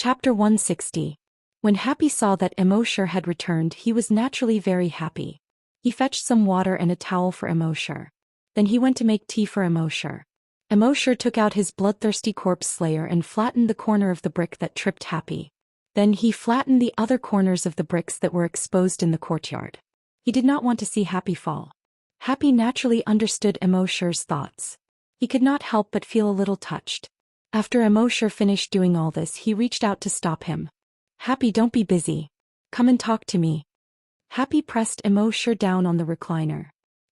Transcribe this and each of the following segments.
Chapter 160. When Happy saw that Immorse had returned, he was naturally very happy. He fetched some water and a towel for Immorse. Then he went to make tea for Immorse. Immorse took out his bloodthirsty corpse slayer and flattened the corner of the brick that tripped Happy. Then he flattened the other corners of the bricks that were exposed in the courtyard. He did not want to see Happy fall. Happy naturally understood Immorse's thoughts. He could not help but feel a little touched. After Immorse finished doing all this, he reached out to stop him. Happy, don't be busy. Come and talk to me. Happy pressed Immorse down on the recliner.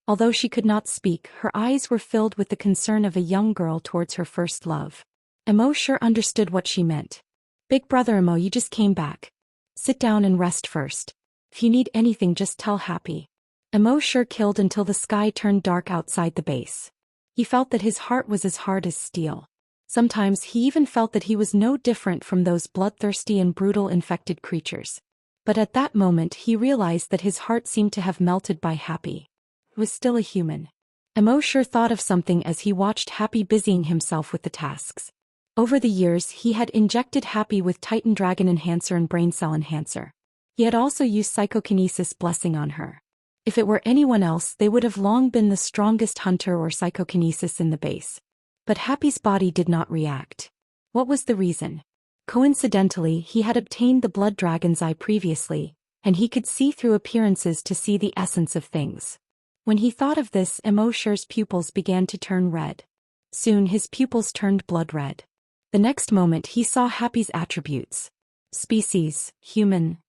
Although she could not speak, her eyes were filled with the concern of a young girl towards her first love. Immorse understood what she meant. Big brother Immo, you just came back. Sit down and rest first. If you need anything, just tell Happy. Immorse killed until the sky turned dark outside the base. He felt that his heart was as hard as steel. Sometimes he even felt that he was no different from those bloodthirsty and brutal infected creatures. But at that moment he realized that his heart seemed to have melted by Happy. He was still a human. Immorse thought of something as he watched Happy busying himself with the tasks. Over the years he had injected Happy with Titan Dragon Enhancer and Brain Cell Enhancer. He had also used Psychokinesis Blessing on her. If it were anyone else, they would have long been the strongest hunter or psychokinesis in the base. But Happy's body did not react. What was the reason? Coincidentally, he had obtained the Blood Dragon's Eye previously, and he could see through appearances to see the essence of things. When he thought of this, Immorse's pupils began to turn red. Soon his pupils turned blood red. The next moment he saw Happy's attributes. Species, human.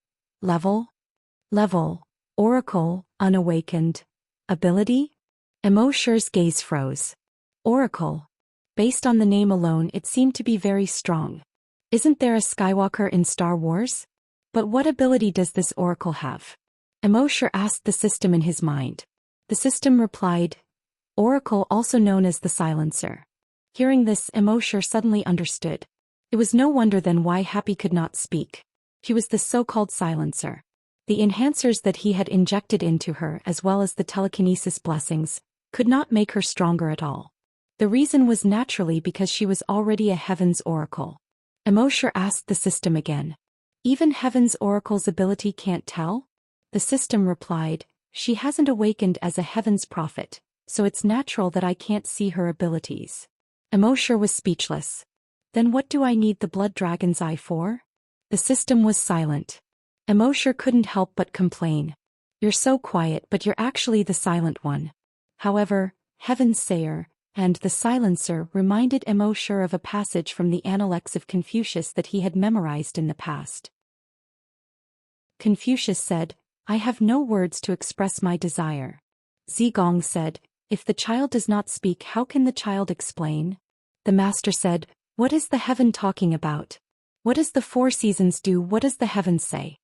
Level, Oracle, unawakened. Ability? Immorse's gaze froze. Oracle. Based on the name alone, it seemed to be very strong. Isn't there a Skywalker in Star Wars? But what ability does this Oracle have? Immorse asked the system in his mind. The system replied, Oracle, also known as the Silencer. Hearing this, Immorse suddenly understood. It was no wonder then why Happy could not speak. She was the so-called Silencer. The enhancers that he had injected into her, as well as the telekinesis blessings, could not make her stronger at all. The reason was naturally because she was already a Heaven's Oracle. Immorse asked the system again. Even Heaven's Oracle's ability can't tell? The system replied, she hasn't awakened as a Heaven's prophet, so it's natural that I can't see her abilities. Immorse was speechless. Then what do I need the Blood Dragon's Eye for? The system was silent. Immorse couldn't help but complain. You're so quiet, but you're actually the silent one. However, Heaven's Sayer and the Silencer reminded Immorse of a passage from the Analects of Confucius that he had memorized in the past. Confucius said, I have no words to express my desire. Zigong said, if the child does not speak, how can the child explain? The master said, what is the heaven talking about? What does the four seasons do? What does the heavens say?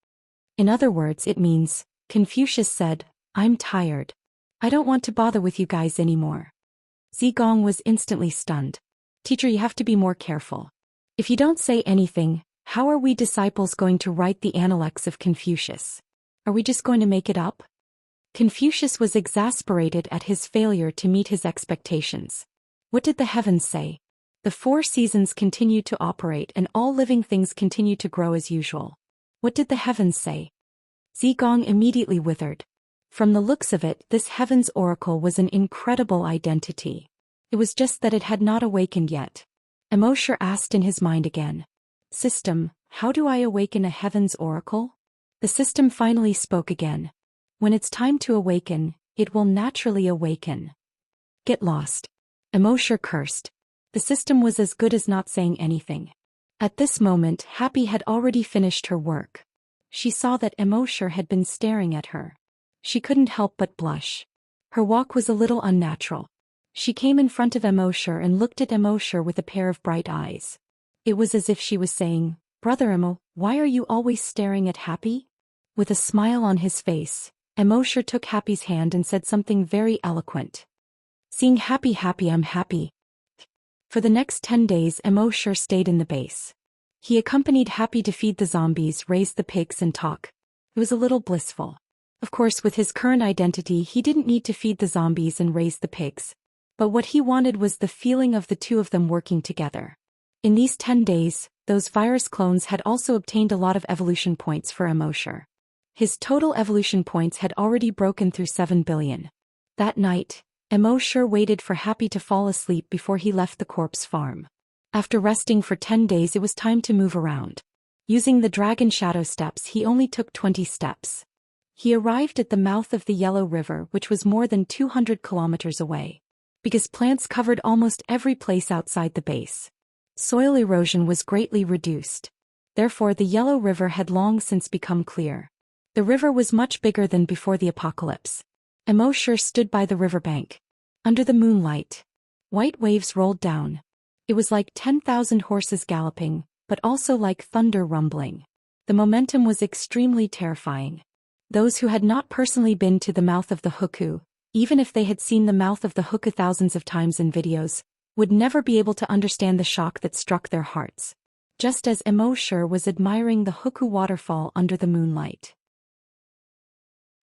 In other words, it means, Confucius said, I'm tired. I don't want to bother with you guys anymore. Zigong was instantly stunned. Teacher, you have to be more careful. If you don't say anything, how are we disciples going to write the Analects of Confucius? Are we just going to make it up? Confucius was exasperated at his failure to meet his expectations. What did the heavens say? The four seasons continued to operate and all living things continued to grow as usual. What did the heavens say? Zigong immediately withered. From the looks of it, this Heaven's Oracle was an incredible identity. It was just that it had not awakened yet. Immorse asked in his mind again. System, how do I awaken a Heaven's Oracle? The system finally spoke again. When it's time to awaken, it will naturally awaken. Get lost. Immorse cursed. The system was as good as not saying anything. At this moment, Happy had already finished her work. She saw that Immorse had been staring at her. She couldn't help but blush. Her walk was a little unnatural. She came in front of Immorse and looked at Immorse with a pair of bright eyes. It was as if she was saying, Brother Immo, why are you always staring at Happy? With a smile on his face, Immorse took Happy's hand and said something very eloquent. Seeing Happy, I'm happy. For the next 10 days, Immorse stayed in the base. He accompanied Happy to feed the zombies, raise the pigs, and talk. It was a little blissful. Of course, with his current identity, he didn't need to feed the zombies and raise the pigs. But what he wanted was the feeling of the two of them working together. In these 10 days, those virus clones had also obtained a lot of evolution points for Immerse. His total evolution points had already broken through 7 billion. That night, Immerse waited for Happy to fall asleep before he left the corpse farm. After resting for 10 days, it was time to move around. Using the dragon shadow steps, he only took 20 steps. He arrived at the mouth of the Yellow River, which was more than 200 kilometers away. Because plants covered almost every place outside the base, soil erosion was greatly reduced. Therefore, the Yellow River had long since become clear. The river was much bigger than before the apocalypse. Immerse stood by the riverbank. Under the moonlight, white waves rolled down. It was like 10,000 horses galloping, but also like thunder rumbling. The momentum was extremely terrifying. Those who had not personally been to the mouth of the Huku, even if they had seen the mouth of the Huku thousands of times in videos, would never be able to understand the shock that struck their hearts. Just as Immerse was admiring the Huku waterfall under the moonlight.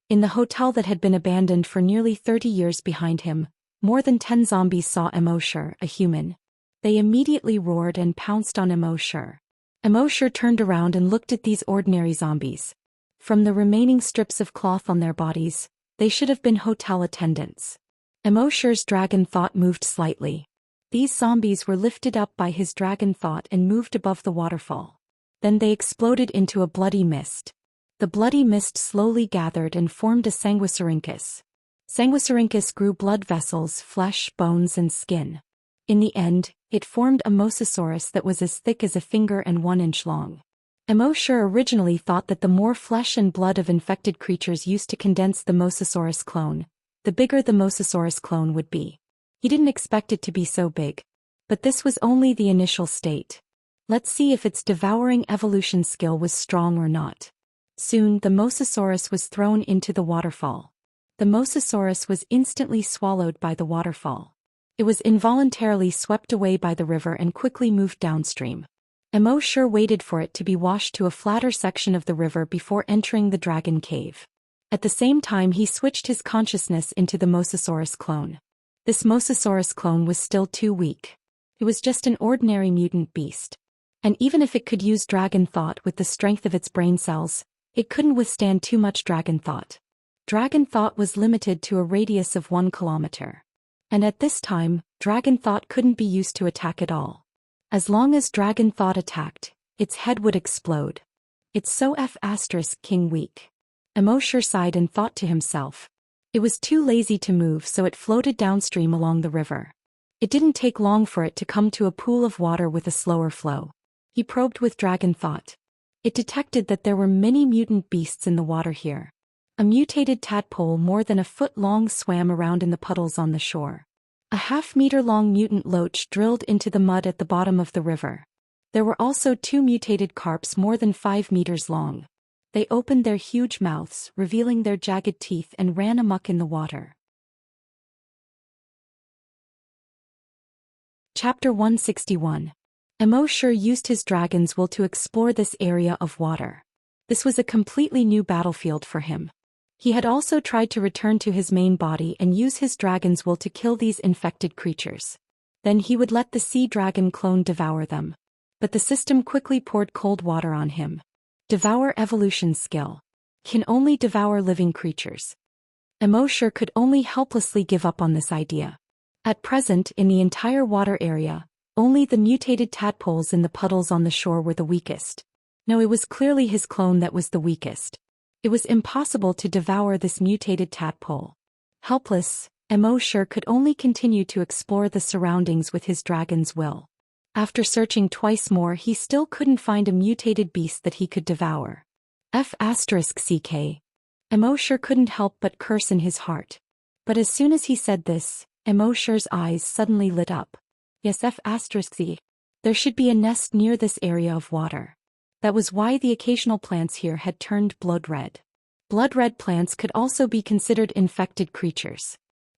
In the hotel that had been abandoned for nearly 30 years behind him, more than 10 zombies saw Immerse, a human. They immediately roared and pounced on Immerse. Immerse turned around and looked at these ordinary zombies. From the remaining strips of cloth on their bodies, they should have been hotel attendants. Immerse's dragon thought moved slightly. These zombies were lifted up by his dragon thought and moved above the waterfall. Then they exploded into a bloody mist. The bloody mist slowly gathered and formed a sanguisurincus. Sanguisurincus grew blood vessels, flesh, bones and skin. In the end, it formed a mosasaurus that was as thick as a finger and 1 inch long. Immerse originally thought that the more flesh and blood of infected creatures used to condense the mosasaurus clone, the bigger the mosasaurus clone would be. He didn't expect it to be so big. But this was only the initial state. Let's see if its devouring evolution skill was strong or not. Soon, the mosasaurus was thrown into the waterfall. The mosasaurus was instantly swallowed by the waterfall. It was involuntarily swept away by the river and quickly moved downstream. Immerse waited for it to be washed to a flatter section of the river before entering the dragon cave. At the same time, he switched his consciousness into the mosasaurus clone. This mosasaurus clone was still too weak. It was just an ordinary mutant beast. And even if it could use dragon thought with the strength of its brain cells, it couldn't withstand too much dragon thought. Dragon thought was limited to a radius of 1 kilometer. And at this time, dragon thought couldn't be used to attack at all. As long as dragon thought attacked, its head would explode. It's so King weak. Immerse sighed and thought to himself. It was too lazy to move, so it floated downstream along the river. It didn't take long for it to come to a pool of water with a slower flow. He probed with dragon thought. It detected that there were many mutant beasts in the water here. A mutated tadpole more than a foot long swam around in the puddles on the shore. A half-meter-long mutant loach drilled into the mud at the bottom of the river. There were also 2 mutated carps more than 5 meters long. They opened their huge mouths, revealing their jagged teeth, and ran amok in the water. Chapter 161. Immerse used his dragon's will to explore this area of water. This was a completely new battlefield for him. He had also tried to return to his main body and use his dragon's will to kill these infected creatures. Then he would let the sea dragon clone devour them. But the system quickly poured cold water on him. Devour evolution skill. Can only devour living creatures. Immerse could only helplessly give up on this idea. At present, in the entire water area, only the mutated tadpoles in the puddles on the shore were the weakest. No, it was clearly his clone that was the weakest. It was impossible to devour this mutated tadpole. Helpless, Immerse could only continue to explore the surroundings with his dragon's will. After searching twice more, he still couldn't find a mutated beast that he could devour. Immerse couldn't help but curse in his heart. But as soon as he said this, Immerse's eyes suddenly lit up. Yes, there should be a nest near this area of water. That was why the occasional plants here had turned blood red. Blood red plants could also be considered infected creatures.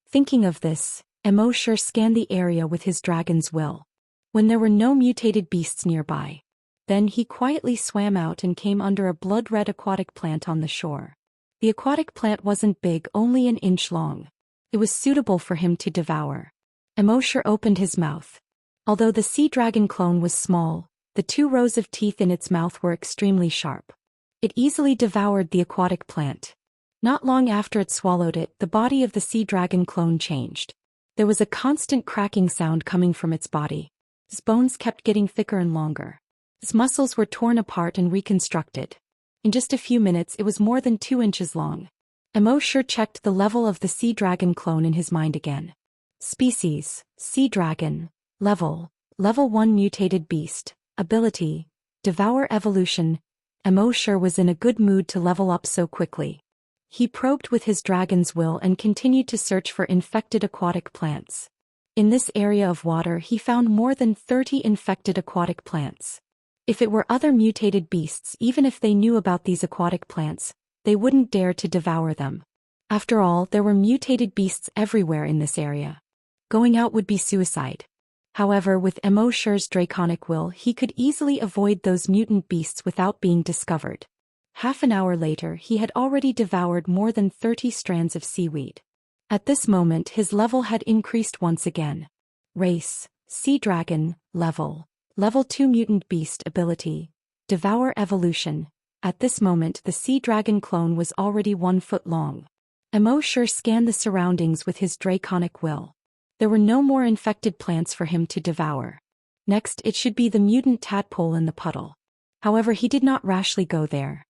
Thinking of this, Immerse scanned the area with his dragon's will. When there were no mutated beasts nearby, then he quietly swam out and came under a blood red aquatic plant on the shore. The aquatic plant wasn't big, only an inch long. It was suitable for him to devour. Immerse opened his mouth. Although the sea dragon clone was small, The 2 rows of teeth in its mouth were extremely sharp. It easily devoured the aquatic plant. Not long after it swallowed it, the body of the sea dragon clone changed. There was a constant cracking sound coming from its body. Its bones kept getting thicker and longer. Its muscles were torn apart and reconstructed. In just a few minutes it was more than 2 inches long. Immorse checked the level of the sea dragon clone in his mind again. Species, sea dragon. Level 1 mutated beast. Ability, devour evolution. Immorse was in a good mood to level up so quickly. He probed with his dragon's will and continued to search for infected aquatic plants. In this area of water he found more than 30 infected aquatic plants. If it were other mutated beasts, even if they knew about these aquatic plants, they wouldn't dare to devour them. After all, there were mutated beasts everywhere in this area. Going out would be suicide. However, with Immorse's draconic will, he could easily avoid those mutant beasts without being discovered. Half an hour later, he had already devoured more than 30 strands of seaweed. At this moment, his level had increased once again. Race, sea dragon. Level 2 mutant beast. Ability, devour evolution. At this moment, the sea dragon clone was already 1 foot long. Immorse scanned the surroundings with his draconic will. There were no more infected plants for him to devour. Next, it should be the mutant tadpole in the puddle. However, he did not rashly go there.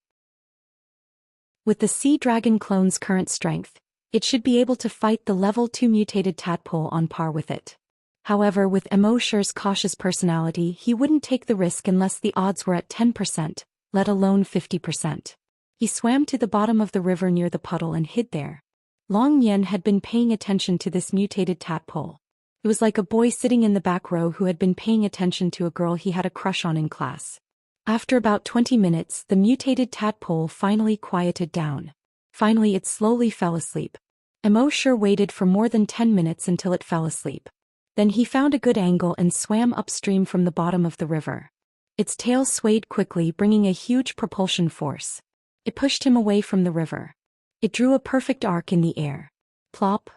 With the sea dragon clone's current strength, it should be able to fight the level 2 mutated tadpole on par with it. However, with Immorse's cautious personality, he wouldn't take the risk unless the odds were at 10%, let alone 50%. He swam to the bottom of the river near the puddle and hid there. Long Mian had been paying attention to this mutated tadpole. It was like a boy sitting in the back row who had been paying attention to a girl he had a crush on in class. After about 20 minutes, the mutated tadpole finally quieted down. Finally, it slowly fell asleep. Immorse waited for more than 10 minutes until it fell asleep. Then he found a good angle and swam upstream from the bottom of the river. Its tail swayed quickly, bringing a huge propulsion force. It pushed him away from the river. It drew a perfect arc in the air. Plop!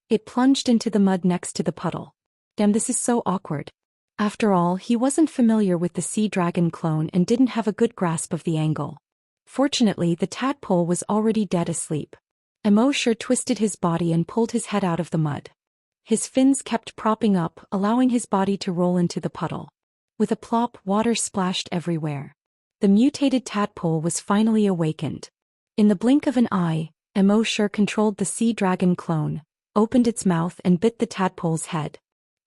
It plunged into the mud next to the puddle. Damn, this is so awkward. After all, he wasn't familiar with the sea dragon clone and didn't have a good grasp of the angle. Fortunately, the tadpole was already dead asleep. Immorse twisted his body and pulled his head out of the mud. His fins kept propping up, allowing his body to roll into the puddle. With a plop, water splashed everywhere. The mutated tadpole was finally awakened. In the blink of an eye, Immorse controlled the sea dragon clone, opened its mouth and bit the tadpole's head.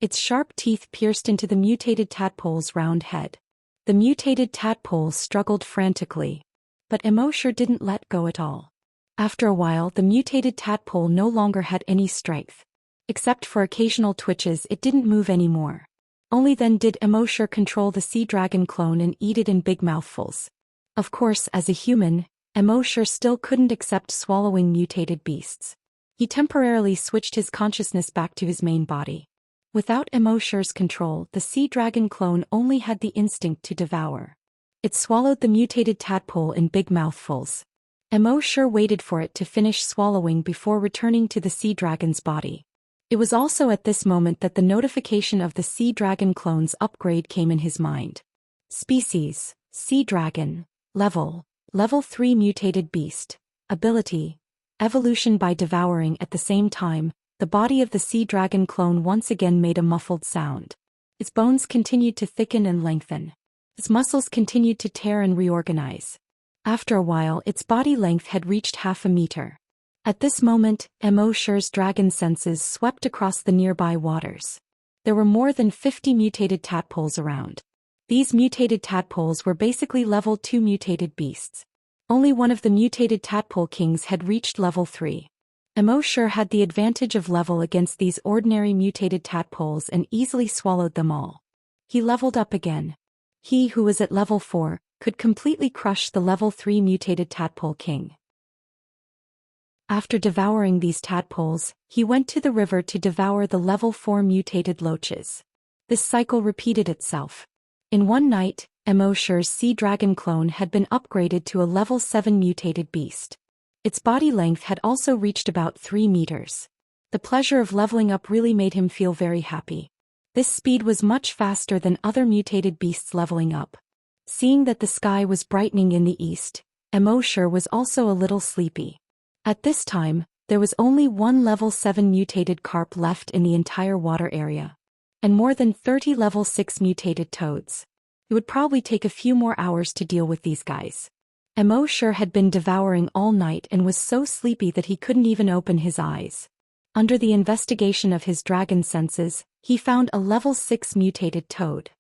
Its sharp teeth pierced into the mutated tadpole's round head. The mutated tadpole struggled frantically. But Immorse didn't let go at all. After a while, the mutated tadpole no longer had any strength. Except for occasional twitches, it didn't move anymore. Only then did Immorse control the sea dragon clone and eat it in big mouthfuls. Of course, as a human, Immorse still couldn't accept swallowing mutated beasts. He temporarily switched his consciousness back to his main body. Without Immorse's control, the sea dragon clone only had the instinct to devour. It swallowed the mutated tadpole in big mouthfuls. Immorse waited for it to finish swallowing before returning to the sea dragon's body. It was also at this moment that the notification of the sea dragon clone's upgrade came in his mind. Species, sea dragon. Level 3 mutated beast. Ability, evolution by devouring. At the same time, the body of the sea dragon clone once again made a muffled sound. Its bones continued to thicken and lengthen. Its muscles continued to tear and reorganize. After a while, its body length had reached 0.5 meter. At this moment, Immorse's dragon senses swept across the nearby waters. There were more than 50 mutated tadpoles around. These mutated tadpoles were basically level 2 mutated beasts. Only one of the mutated tadpole kings had reached level 3. Immorse had the advantage of level against these ordinary mutated tadpoles and easily swallowed them all. He leveled up again. He who was at level 4 could completely crush the level 3 mutated tadpole king. After devouring these tadpoles, he went to the river to devour the level 4 mutated loaches. This cycle repeated itself. In one night, Immorse's sea dragon clone had been upgraded to a level 7 mutated beast. Its body length had also reached about 3 meters. The pleasure of leveling up really made him feel very happy. This speed was much faster than other mutated beasts leveling up. Seeing that the sky was brightening in the east, Immorse was also a little sleepy. At this time, there was only one level 7 mutated carp left in the entire water area, and more than 30 level 6 mutated toads. It would probably take a few more hours to deal with these guys. Immorse had been devouring all night and was so sleepy that he couldn't even open his eyes. Under the investigation of his dragon senses, he found a level 6 mutated toad.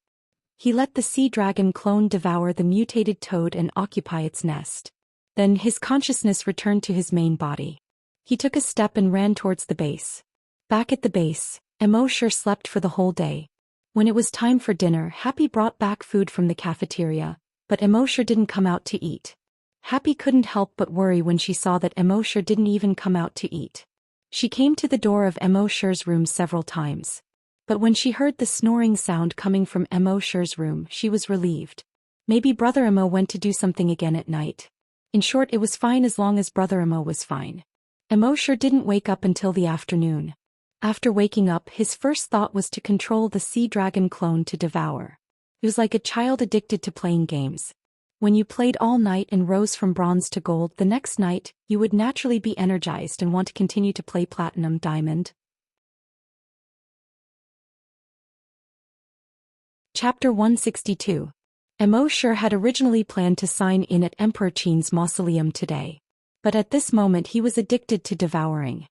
He let the sea dragon clone devour the mutated toad and occupy its nest. Then his consciousness returned to his main body. He took a step and ran towards the base. Back at the base, Immorse slept for the whole day. When it was time for dinner, Happy brought back food from the cafeteria, but Immorse didn't come out to eat. Happy couldn't help but worry when she saw that Immorse didn't even come out to eat. She came to the door of Immorse's room several times. But when she heard the snoring sound coming from Immorse's room, she was relieved. Maybe Brother Immo went to do something again at night. In short, it was fine as long as Brother Immo was fine. Immorse didn't wake up until the afternoon. After waking up, his first thought was to control the sea dragon clone to devour. It was like a child addicted to playing games. When you played all night and rose from bronze to gold, the next night, you would naturally be energized and want to continue to play platinum, diamond. Chapter 162. Immorse had originally planned to sign in at Emperor Qin's mausoleum today. But at this moment he was addicted to devouring.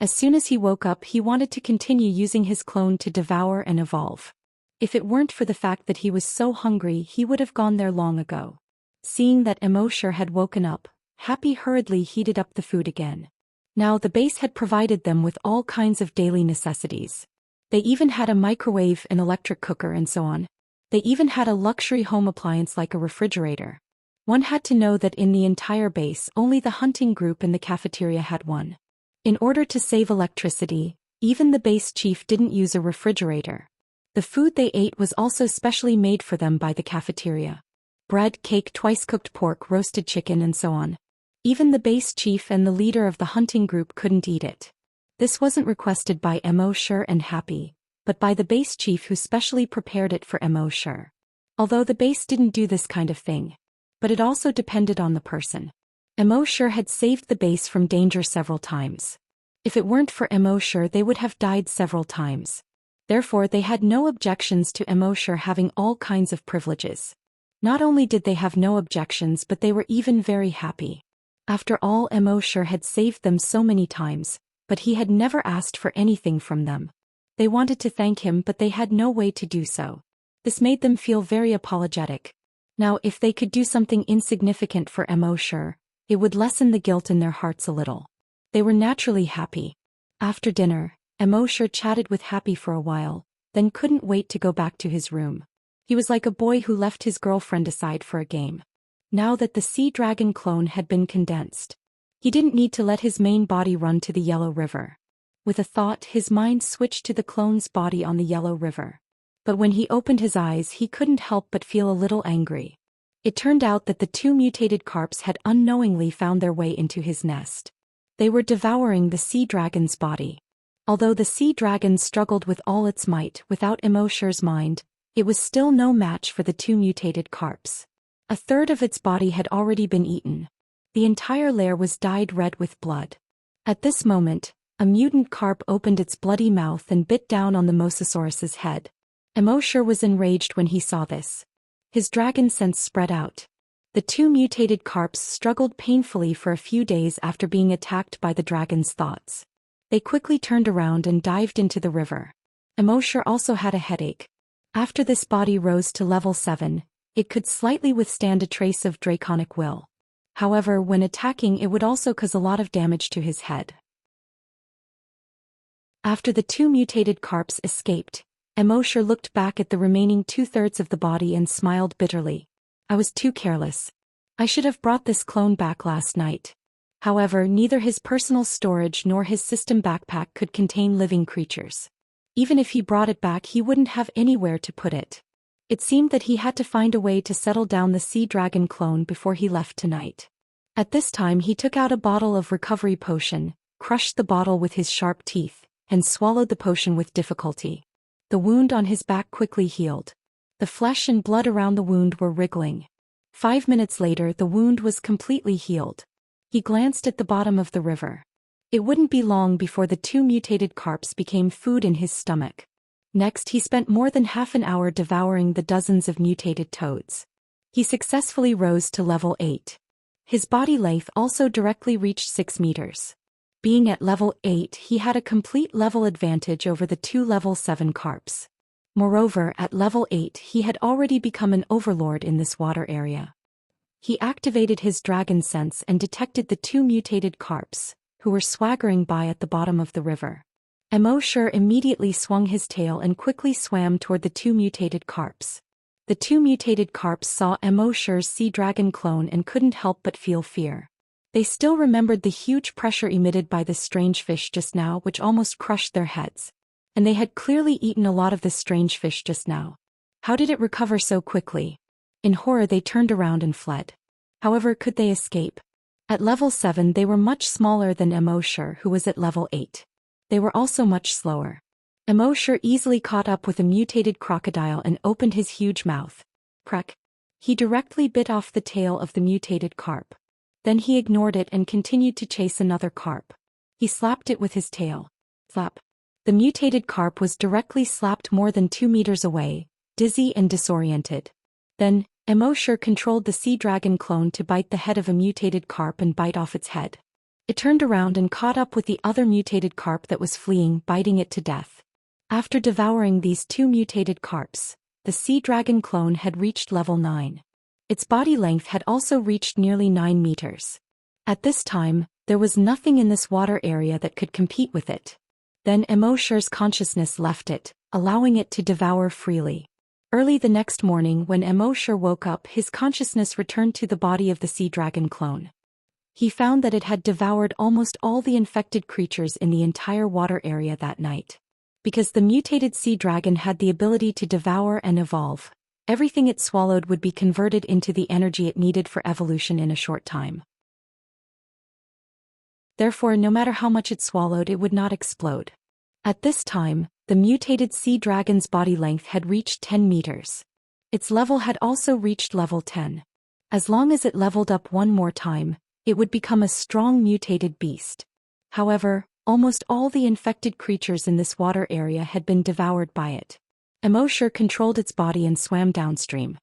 As soon as he woke up, he wanted to continue using his clone to devour and evolve. If it weren't for the fact that he was so hungry, he would have gone there long ago. Seeing that Immorse had woken up, Happy hurriedly heated up the food again. Now the base had provided them with all kinds of daily necessities. They even had a microwave, an electric cooker, and so on. They even had a luxury home appliance like a refrigerator. One had to know that in the entire base, only the hunting group in the cafeteria had one. In order to save electricity, even the base chief didn't use a refrigerator. The food they ate was also specially made for them by the cafeteria. Bread, cake, twice-cooked pork, roasted chicken, and so on. Even the base chief and the leader of the hunting group couldn't eat it. This wasn't requested by Immorse and Happy, but by the base chief who specially prepared it for Immorse. Although the base didn't do this kind of thing. But it also depended on the person. Immorse had saved the base from danger several times. If it weren't for Immorse, they would have died several times. Therefore they had no objections to Immorse having all kinds of privileges. Not only did they have no objections, but they were even very happy. After all, Immorse had saved them so many times, but he had never asked for anything from them. They wanted to thank him, but they had no way to do so. This made them feel very apologetic. Now, if they could do something insignificant for Immorse, it would lessen the guilt in their hearts a little. They were naturally happy. After dinner, Immorse chatted with Happy for a while, then couldn't wait to go back to his room. He was like a boy who left his girlfriend aside for a game. Now that the sea dragon clone had been condensed, he didn't need to let his main body run to the Yellow River. With a thought, his mind switched to the clone's body on the Yellow River. But when he opened his eyes, he couldn't help but feel a little angry. It turned out that the two mutated carps had unknowingly found their way into his nest. They were devouring the sea dragon's body. Although the sea dragon struggled with all its might without Immorse's mind, it was still no match for the two mutated carps. A third of its body had already been eaten. The entire lair was dyed red with blood. At this moment, a mutant carp opened its bloody mouth and bit down on the mosasaurus's head. Immorse was enraged when he saw this. His dragon sense spread out. The two mutated carps struggled painfully for a few days after being attacked by the dragon's thoughts. They quickly turned around and dived into the river. Immorse also had a headache. After this body rose to level 7, it could slightly withstand a trace of draconic will. However, when attacking, it would also cause a lot of damage to his head. After the two mutated carps escaped, Immorse looked back at the remaining 2/3 of the body and smiled bitterly. I was too careless. I should have brought this clone back last night. However, neither his personal storage nor his system backpack could contain living creatures. Even if he brought it back, he wouldn't have anywhere to put it. It seemed that he had to find a way to settle down the sea dragon clone before he left tonight. At this time he took out a bottle of recovery potion, crushed the bottle with his sharp teeth, and swallowed the potion with difficulty. The wound on his back quickly healed. The flesh and blood around the wound were wriggling. 5 minutes later, the wound was completely healed. He glanced at the bottom of the river. It wouldn't be long before the 2 mutated carps became food in his stomach. Next, he spent more than half an hour devouring the dozens of mutated toads. He successfully rose to level 8. His body length also directly reached 6 meters. Being at level 8, he had a complete level advantage over the 2 level 7 carps. Moreover, at level 8 he had already become an overlord in this water area. He activated his dragon sense and detected the 2 mutated carps, who were swaggering by at the bottom of the river. Immorse immediately swung his tail and quickly swam toward the 2 mutated carps. The 2 mutated carps saw Immorse's sea dragon clone and couldn't help but feel fear. They still remembered the huge pressure emitted by this strange fish just now, which almost crushed their heads. And they had clearly eaten a lot of this strange fish just now. How did it recover so quickly? In horror they turned around and fled. However, could they escape? At level 7 they were much smaller than Immorse, who was at level 8. They were also much slower. Immorse easily caught up with a mutated crocodile and opened his huge mouth. Crack! He directly bit off the tail of the mutated carp. Then he ignored it and continued to chase another carp. He slapped it with his tail. Slap! The mutated carp was directly slapped more than 2 meters away, dizzy and disoriented. Then, Immorse controlled the sea dragon clone to bite the head of a mutated carp and bite off its head. It turned around and caught up with the other mutated carp that was fleeing, biting it to death. After devouring these 2 mutated carps, the sea dragon clone had reached level 9. Its body length had also reached nearly 9 meters. At this time, there was nothing in this water area that could compete with it. Then Immorse's consciousness left it, allowing it to devour freely. Early the next morning when Immorse woke up, his consciousness returned to the body of the sea dragon clone. He found that it had devoured almost all the infected creatures in the entire water area that night. Because the mutated sea dragon had the ability to devour and evolve, everything it swallowed would be converted into the energy it needed for evolution in a short time. Therefore, no matter how much it swallowed, it would not explode. At this time, the mutated sea dragon's body length had reached 10 meters. Its level had also reached level 10. As long as it leveled up one more time, it would become a strong mutated beast. However, almost all the infected creatures in this water area had been devoured by it. Immorse controlled its body and swam downstream.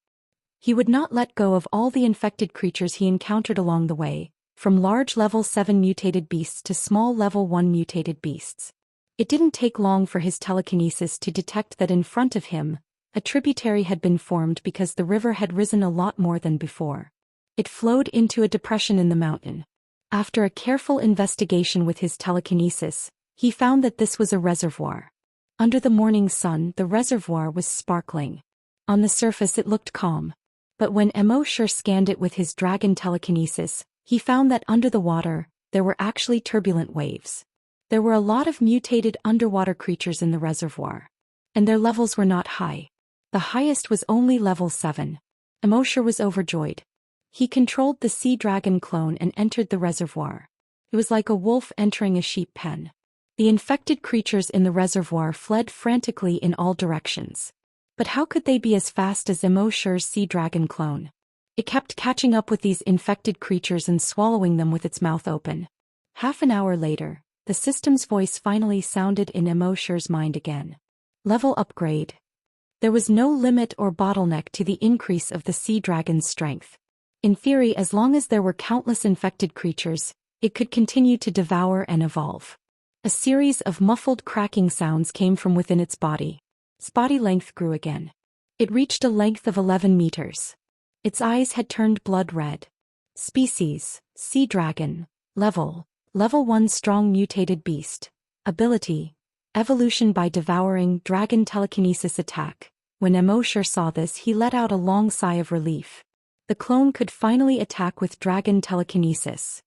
He would not let go of all the infected creatures he encountered along the way, from large level 7 mutated beasts to small level 1 mutated beasts. It didn't take long for his telekinesis to detect that in front of him, a tributary had been formed because the river had risen a lot more than before. It flowed into a depression in the mountain. After a careful investigation with his telekinesis, he found that this was a reservoir. Under the morning sun, the reservoir was sparkling. On the surface it looked calm. But when Immorse scanned it with his dragon telekinesis, he found that under the water, there were actually turbulent waves. There were a lot of mutated underwater creatures in the reservoir. And their levels were not high. The highest was only level 7. Immorse was overjoyed. He controlled the sea dragon clone and entered the reservoir. It was like a wolf entering a sheep pen. The infected creatures in the reservoir fled frantically in all directions. But how could they be as fast as Immorse's sea dragon clone? It kept catching up with these infected creatures and swallowing them with its mouth open. Half an hour later, the system's voice finally sounded in Immorse's mind again. Level upgrade. There was no limit or bottleneck to the increase of the sea dragon's strength. In theory, as long as there were countless infected creatures, it could continue to devour and evolve. A series of muffled cracking sounds came from within its body. Its body length grew again. It reached a length of 11 meters. Its eyes had turned blood red. Species, sea dragon. Level 1 strong mutated beast. Ability, evolution by devouring dragon telekinesis attack. When Immorse saw this, he let out a long sigh of relief. The clone could finally attack with dragon telekinesis.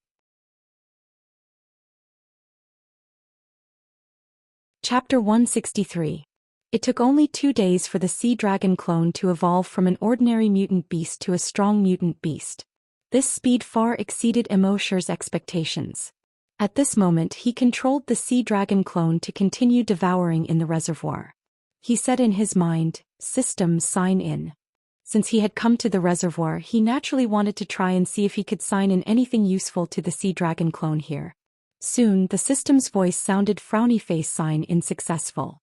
Chapter 163. It took only 2 days for the sea dragon clone to evolve from an ordinary mutant beast to a strong mutant beast. This speed far exceeded Immorse's expectations. At this moment he controlled the sea dragon clone to continue devouring in the reservoir. He said in his mind, "Systems sign in." Since he had come to the reservoir, he naturally wanted to try and see if he could sign in anything useful to the sea dragon clone here. Soon, the system's voice sounded frowny face sign in successful.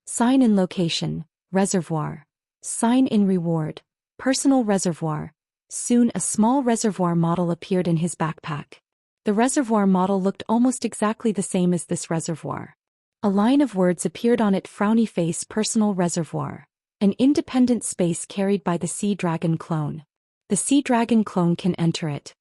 Sign in location, reservoir. Sign in reward, personal reservoir. Soon a small reservoir model appeared in his backpack. The reservoir model looked almost exactly the same as this reservoir. A line of words appeared on it: frowny face personal reservoir. An independent space carried by the sea dragon clone. The sea dragon clone can enter it.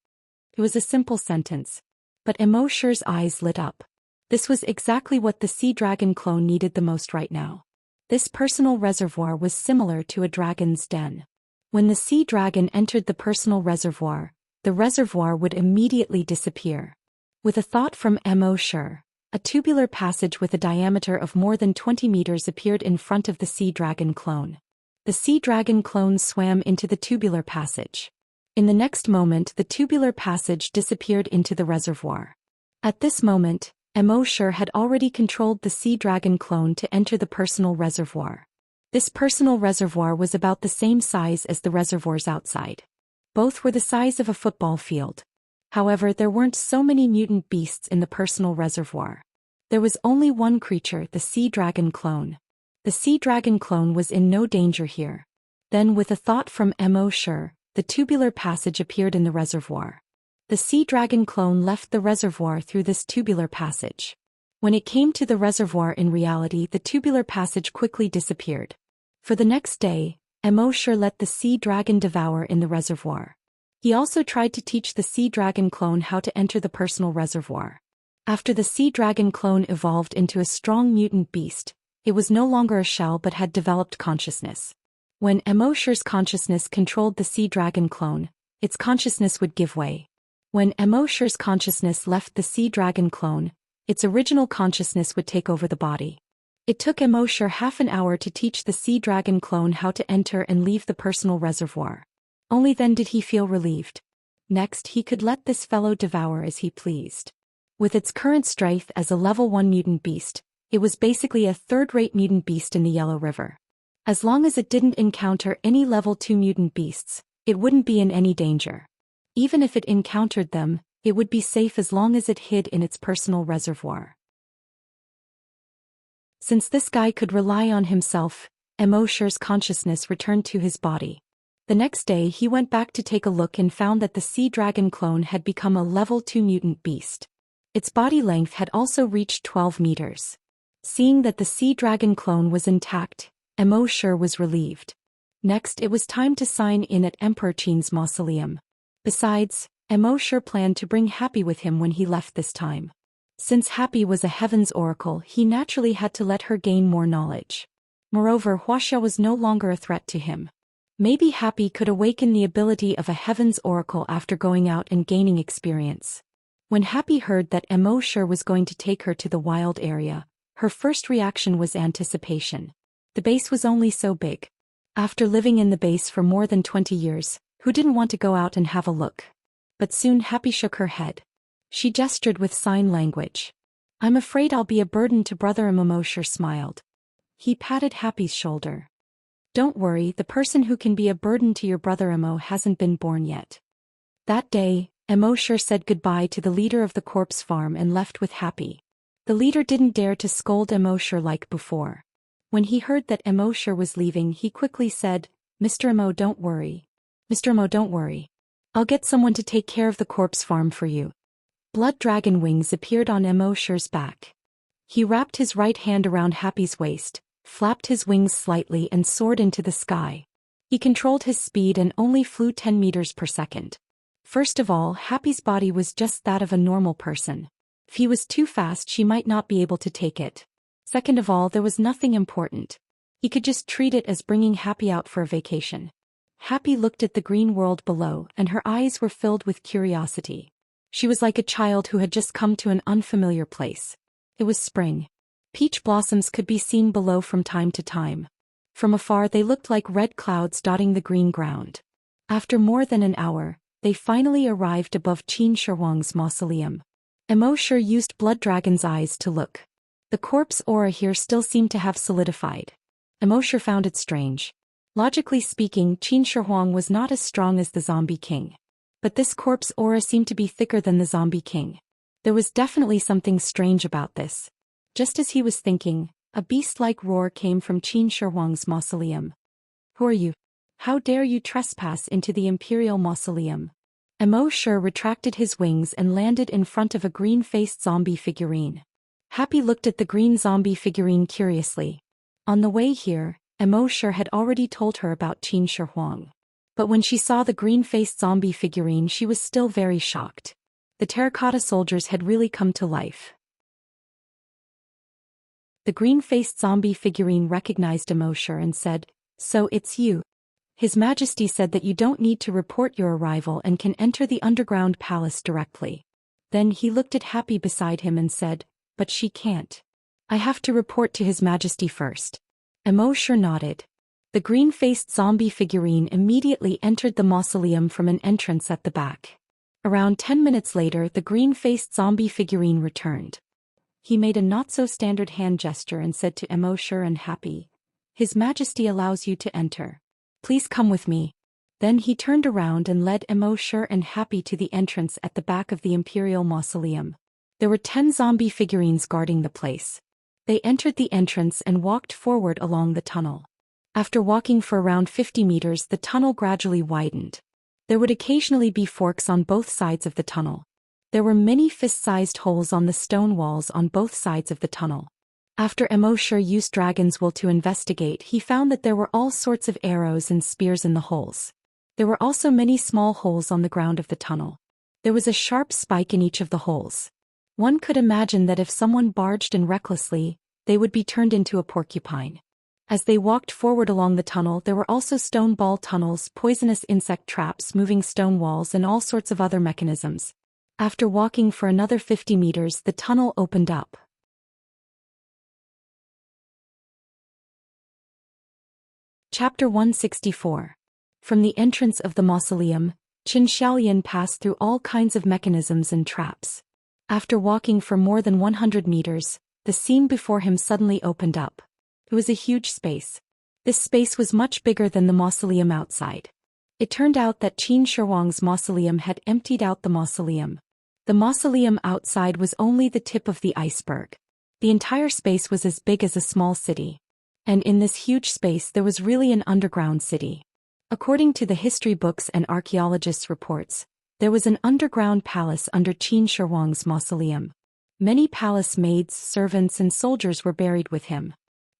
It was a simple sentence. But Immortal's eyes lit up. This was exactly what the sea dragon clone needed the most right now. This personal reservoir was similar to a dragon's den. When the sea dragon entered the personal reservoir, the reservoir would immediately disappear. With a thought from Immortal, a tubular passage with a diameter of more than 20 meters appeared in front of the sea dragon clone. The sea dragon clone swam into the tubular passage. In the next moment, the tubular passage disappeared into the reservoir. At this moment, Immortal had already controlled the sea dragon clone to enter the personal reservoir. This personal reservoir was about the same size as the reservoirs outside. Both were the size of a football field. However, there weren't so many mutant beasts in the personal reservoir. There was only one creature, the sea dragon clone. The sea dragon clone was in no danger here. Then, with a thought from Immortal, the tubular passage appeared in the reservoir. The sea dragon clone left the reservoir through this tubular passage. When it came to the reservoir in reality, the tubular passage quickly disappeared. For the next day, Immortal let the sea dragon devour in the reservoir. He also tried to teach the sea dragon clone how to enter the personal reservoir. After the sea dragon clone evolved into a strong mutant beast, it was no longer a shell but had developed consciousness. When Immortal's consciousness controlled the sea dragon clone, its consciousness would give way. When Immortal's consciousness left the sea dragon clone, its original consciousness would take over the body. It took Immortal half an hour to teach the sea dragon clone how to enter and leave the personal reservoir. Only then did he feel relieved. Next, he could let this fellow devour as he pleased. With its current strength as a level 1 mutant beast, it was basically a third-rate mutant beast in the Yellow River. As long as it didn't encounter any level 2 mutant beasts, it wouldn't be in any danger. Even if it encountered them, it would be safe as long as it hid in its personal reservoir. Since this guy could rely on himself, Immortal's consciousness returned to his body. The next day he went back to take a look and found that the sea dragon clone had become a level 2 mutant beast. Its body length had also reached 12 meters. Seeing that the sea dragon clone was intact, Immortal was relieved. Next, it was time to sign in at Emperor Qin's mausoleum. Besides, Immortal planned to bring Happy with him when he left this time. Since Happy was a heaven's oracle, he naturally had to let her gain more knowledge. Moreover, Wuxia was no longer a threat to him. Maybe Happy could awaken the ability of a heaven's oracle after going out and gaining experience. When Happy heard that Immortal was going to take her to the wild area, her first reaction was anticipation. The base was only so big. After living in the base for more than 20 years, who didn't want to go out and have a look? But soon Happy shook her head. She gestured with sign language. "I'm afraid I'll be a burden to Brother Immortal," smiled. He patted Happy's shoulder. "Don't worry, the person who can be a burden to your brother Immo hasn't been born yet." That day, Immortal said goodbye to the leader of the corpse farm and left with Happy. The leader didn't dare to scold Immortal like before. When he heard that Immortal was leaving, he quickly said, "Mr. Immo, don't worry. Mr. Immo, don't worry. I'll get someone to take care of the corpse farm for you." Blood dragon wings appeared on Immortal's back. He wrapped his right hand around Happy's waist, flapped his wings slightly and soared into the sky. He controlled his speed and only flew 10 meters per second. First of all, Happy's body was just that of a normal person. If he was too fast, she might not be able to take it. Second of all, there was nothing important. He could just treat it as bringing Happy out for a vacation. Happy looked at the green world below and her eyes were filled with curiosity. She was like a child who had just come to an unfamiliar place. It was spring. Peach blossoms could be seen below from time to time. From afar they looked like red clouds dotting the green ground. After more than an hour, they finally arrived above Qin Shi Huang's mausoleum. Immortal used Blood Dragon's eyes to look. The corpse aura here still seemed to have solidified. Immerse found it strange. Logically speaking, Qin Shi Huang was not as strong as the zombie king. But this corpse aura seemed to be thicker than the zombie king. There was definitely something strange about this. Just as he was thinking, a beast-like roar came from Qin Shi Huang's mausoleum. "Who are you? How dare you trespass into the imperial mausoleum?" Immerse retracted his wings and landed in front of a green-faced zombie figurine. Happy looked at the green zombie figurine curiously. On the way here, Immerse had already told her about Qin Shi Huang. But when she saw the green-faced zombie figurine, she was still very shocked. The terracotta soldiers had really come to life. The green-faced zombie figurine recognized Immerse and said, "So it's you." His Majesty said that you don't need to report your arrival and can enter the underground palace directly. Then he looked at Happy beside him and said, "But she can't. I have to report to His Majesty first." Immerse nodded. The green-faced zombie figurine immediately entered the mausoleum from an entrance at the back. Around 10 minutes later, the green-faced zombie figurine returned. He made a not-so-standard hand gesture and said to Immerse and Happy, "His Majesty allows you to enter. Please come with me." Then he turned around and led Immerse and Happy to the entrance at the back of the imperial mausoleum. There were 10 zombie figurines guarding the place. They entered the entrance and walked forward along the tunnel. After walking for around 50 meters, the tunnel gradually widened. There would occasionally be forks on both sides of the tunnel. There were many fist-sized holes on the stone walls on both sides of the tunnel. After Immerse used dragon's will to investigate, he found that there were all sorts of arrows and spears in the holes. There were also many small holes on the ground of the tunnel. There was a sharp spike in each of the holes. One could imagine that if someone barged in recklessly, they would be turned into a porcupine. As they walked forward along the tunnel, there were also stone ball tunnels, poisonous insect traps, moving stone walls, and all sorts of other mechanisms. After walking for another 50 meters, the tunnel opened up. Chapter 164. From the entrance of the mausoleum, Xianxia passed through all kinds of mechanisms and traps. After walking for more than 100 meters, the scene before him suddenly opened up. It was a huge space. This space was much bigger than the mausoleum outside. It turned out that Qin Shi Huang's mausoleum had emptied out the mausoleum. The mausoleum outside was only the tip of the iceberg. The entire space was as big as a small city. And in this huge space there was really an underground city. According to the history books and archaeologists' reports, there was an underground palace under Qin Shi Huang's mausoleum. Many palace maids, servants, and soldiers were buried with him.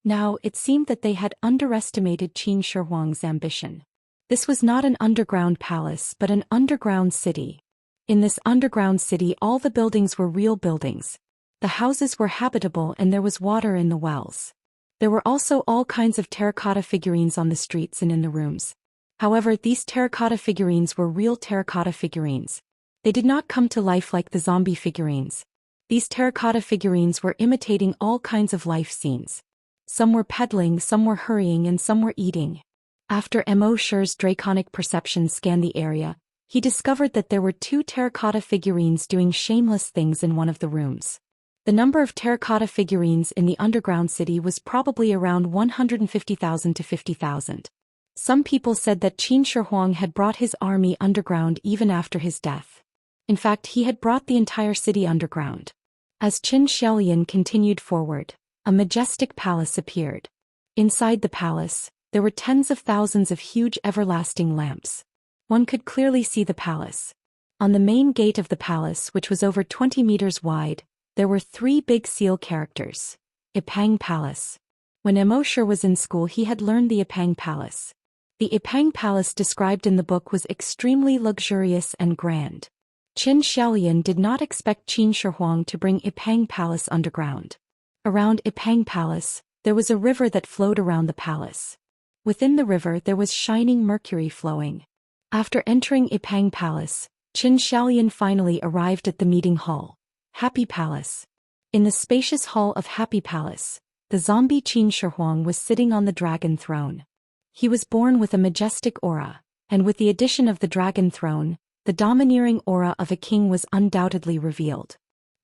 Now, it seemed that they had underestimated Qin Shi Huang's ambition. This was not an underground palace but an underground city. In this underground city all the buildings were real buildings. The houses were habitable and there was water in the wells. There were also all kinds of terracotta figurines on the streets and in the rooms. However, these terracotta figurines were real terracotta figurines. They did not come to life like the zombie figurines. These terracotta figurines were imitating all kinds of life scenes. Some were peddling, some were hurrying, and some were eating. After Immerse's draconic perception scanned the area, he discovered that there were 2 terracotta figurines doing shameless things in one of the rooms. The number of terracotta figurines in the underground city was probably around 150,000 to 50,000. Some people said that Qin Shi Huang had brought his army underground even after his death. In fact, he had brought the entire city underground. As Qin Xian continued forward, a majestic palace appeared. Inside the palace, there were tens of thousands of huge everlasting lamps. One could clearly see the palace. On the main gate of the palace, which was over 20 meters wide, there were 3 big seal characters. Ipang Palace. When Immerse was in school he had learned the Ipang Palace. The Ipang Palace described in the book was extremely luxurious and grand. Qin Xian did not expect Qin Shi Huang to bring Ipang Palace underground. Around Ipang Palace, there was a river that flowed around the palace. Within the river there was shining mercury flowing. After entering Ipang Palace, Qin Xian finally arrived at the meeting hall, Happy Palace. In the spacious hall of Happy Palace, the zombie Qin Shi Huang was sitting on the dragon throne. He was born with a majestic aura, and with the addition of the dragon throne, the domineering aura of a king was undoubtedly revealed.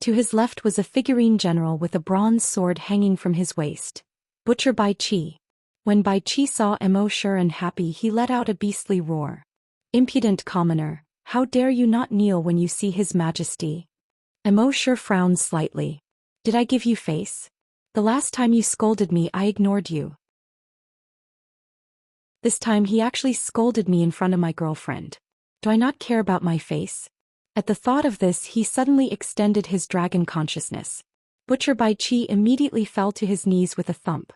To his left was a figurine general with a bronze sword hanging from his waist, Butcher Bai Qi. When Bai Qi saw Immerse unhappy, he let out a beastly roar. "Impudent commoner, how dare you not kneel when you see His Majesty?" Immerse frowned slightly. "Did I give you face? The last time you scolded me I ignored you. This time he actually scolded me in front of my girlfriend. Do I not care about my face?" At the thought of this he suddenly extended his dragon consciousness. Butcher Bai Qi immediately fell to his knees with a thump.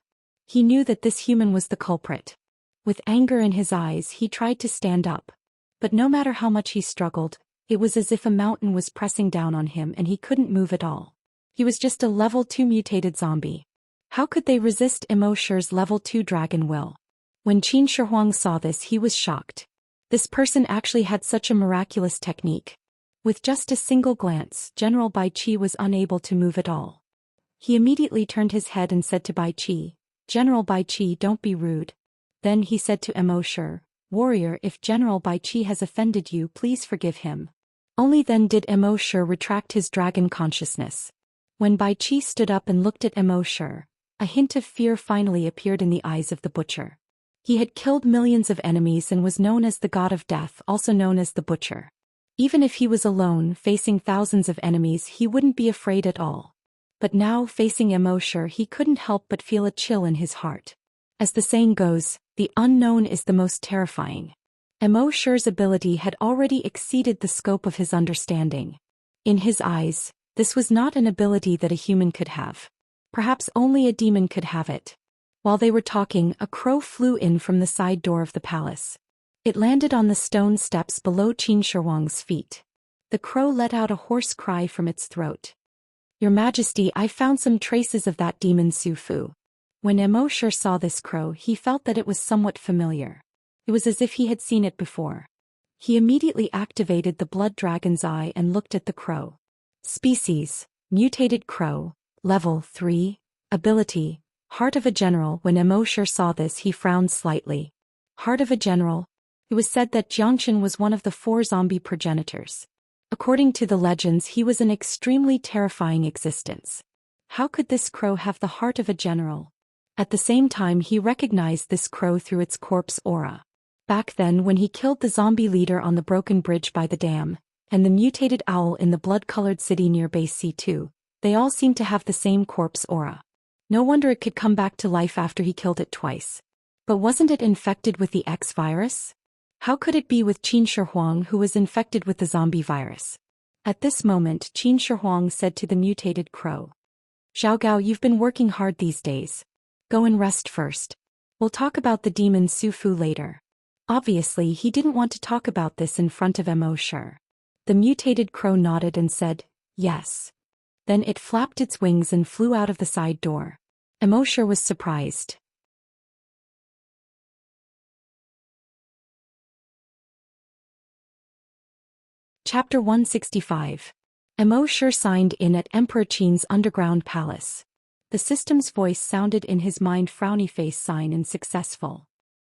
He knew that this human was the culprit. With anger in his eyes he tried to stand up. But no matter how much he struggled, it was as if a mountain was pressing down on him and he couldn't move at all. He was just a level 2 mutated zombie. How could they resist Immerse's level 2 dragon will? When Qin Shi Huang saw this he was shocked. This person actually had such a miraculous technique. With just a single glance, General Bai Qi was unable to move at all. He immediately turned his head and said to Bai Qi, "General Bai Qi, don't be rude." Then he said to Immerse, "Warrior, if General Bai Qi has offended you, please forgive him." Only then did Immerse retract his dragon consciousness. When Bai Qi stood up and looked at Immerse, a hint of fear finally appeared in the eyes of the butcher. He had killed millions of enemies and was known as the God of Death, also known as the Butcher. Even if he was alone, facing thousands of enemies, he wouldn't be afraid at all. But now, facing Immerse, he couldn't help but feel a chill in his heart. As the saying goes, the unknown is the most terrifying. Immerse's ability had already exceeded the scope of his understanding. In his eyes, this was not an ability that a human could have. Perhaps only a demon could have it. While they were talking, a crow flew in from the side door of the palace. It landed on the stone steps below Qin Shi Huang's feet. The crow let out a hoarse cry from its throat. "Your Majesty, I found some traces of that demon Su Fu." When Immerse saw this crow, he felt that it was somewhat familiar. It was as if he had seen it before. He immediately activated the blood dragon's eye and looked at the crow. Species: Mutated Crow, Level 3, Ability: Heart of a General. When Immerse saw this he frowned slightly. Heart of a General? It was said that Xianxia was one of the 4 zombie progenitors. According to the legends, he was an extremely terrifying existence. How could this crow have the heart of a general? At the same time he recognized this crow through its corpse aura. Back then when he killed the zombie leader on the broken bridge by the dam, and the mutated owl in the blood-colored city near base C2, they all seemed to have the same corpse aura. No wonder it could come back to life after he killed it twice. But wasn't it infected with the X virus? How could it be with Qin Shi Huang who was infected with the zombie virus? At this moment Qin Shi Huang said to the mutated crow, "Zhao Gao, you've been working hard these days. Go and rest first. We'll talk about the demon Su Fu later." Obviously he didn't want to talk about this in front of Immerse. The mutated crow nodded and said, "Yes." Then it flapped its wings and flew out of the side door. Immerse was surprised. Chapter 165. Immerse signed in at Emperor Qin's underground palace. The system's voice sounded in his mind: frowny face, sign in successful.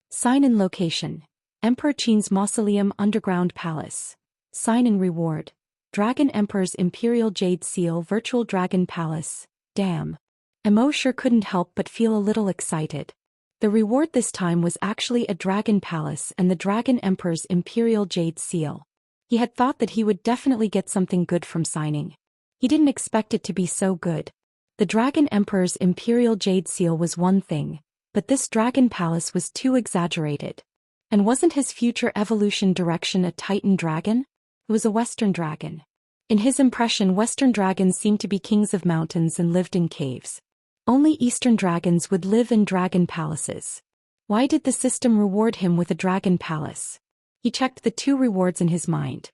Sign in location: Emperor Qin's mausoleum, underground palace. Sign in reward: Dragon Emperor's Imperial Jade Seal, Virtual Dragon Palace. Damn. Immerse couldn't help but feel a little excited. The reward this time was actually a dragon palace and the Dragon Emperor's Imperial Jade Seal. He had thought that he would definitely get something good from signing. He didn't expect it to be so good. The Dragon Emperor's Imperial Jade Seal was one thing, but this dragon palace was too exaggerated. And wasn't his future evolution direction a Titan dragon? It was a Western dragon. In his impression, Western dragons seemed to be kings of mountains and lived in caves. Only Eastern dragons would live in dragon palaces. Why did the system reward him with a dragon palace? He checked the 2 rewards in his mind.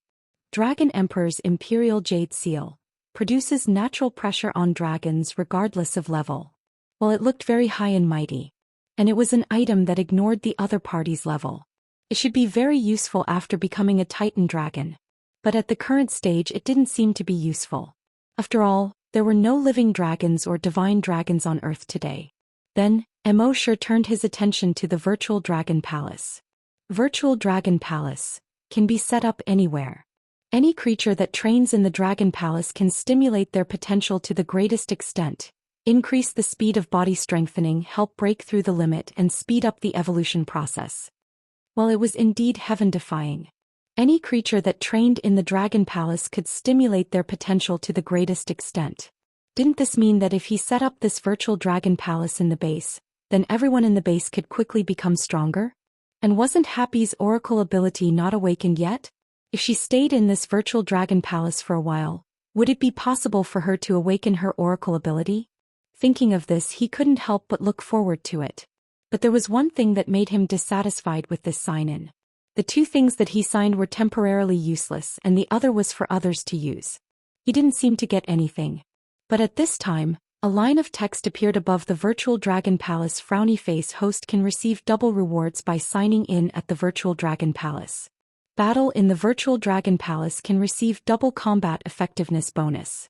Dragon Emperor's Imperial Jade Seal produces natural pressure on dragons regardless of level. Well, it looked very high and mighty. And it was an item that ignored the other party's level. It should be very useful after becoming a Titan dragon. But at the current stage it didn't seem to be useful. After all, there were no living dragons or divine dragons on Earth today. Then, Immerse turned his attention to the Virtual Dragon Palace. Virtual Dragon Palace can be set up anywhere. Any creature that trains in the Dragon Palace can stimulate their potential to the greatest extent, increase the speed of body strengthening, help break through the limit and speed up the evolution process. Well, it was indeed heaven-defying. Any creature that trained in the Dragon Palace could stimulate their potential to the greatest extent. Didn't this mean that if he set up this virtual Dragon Palace in the base, then everyone in the base could quickly become stronger? And wasn't Happy's oracle ability not awakened yet? If she stayed in this virtual Dragon Palace for a while, would it be possible for her to awaken her oracle ability? Thinking of this, he couldn't help but look forward to it. But there was one thing that made him dissatisfied with this sign-in. The two things that he signed were temporarily useless and the other was for others to use. He didn't seem to get anything. But at this time, a line of text appeared above the virtual Dragon Palace. Frowny face host can receive double rewards by signing in at the virtual Dragon Palace. Battle in the virtual Dragon Palace can receive double combat effectiveness bonus.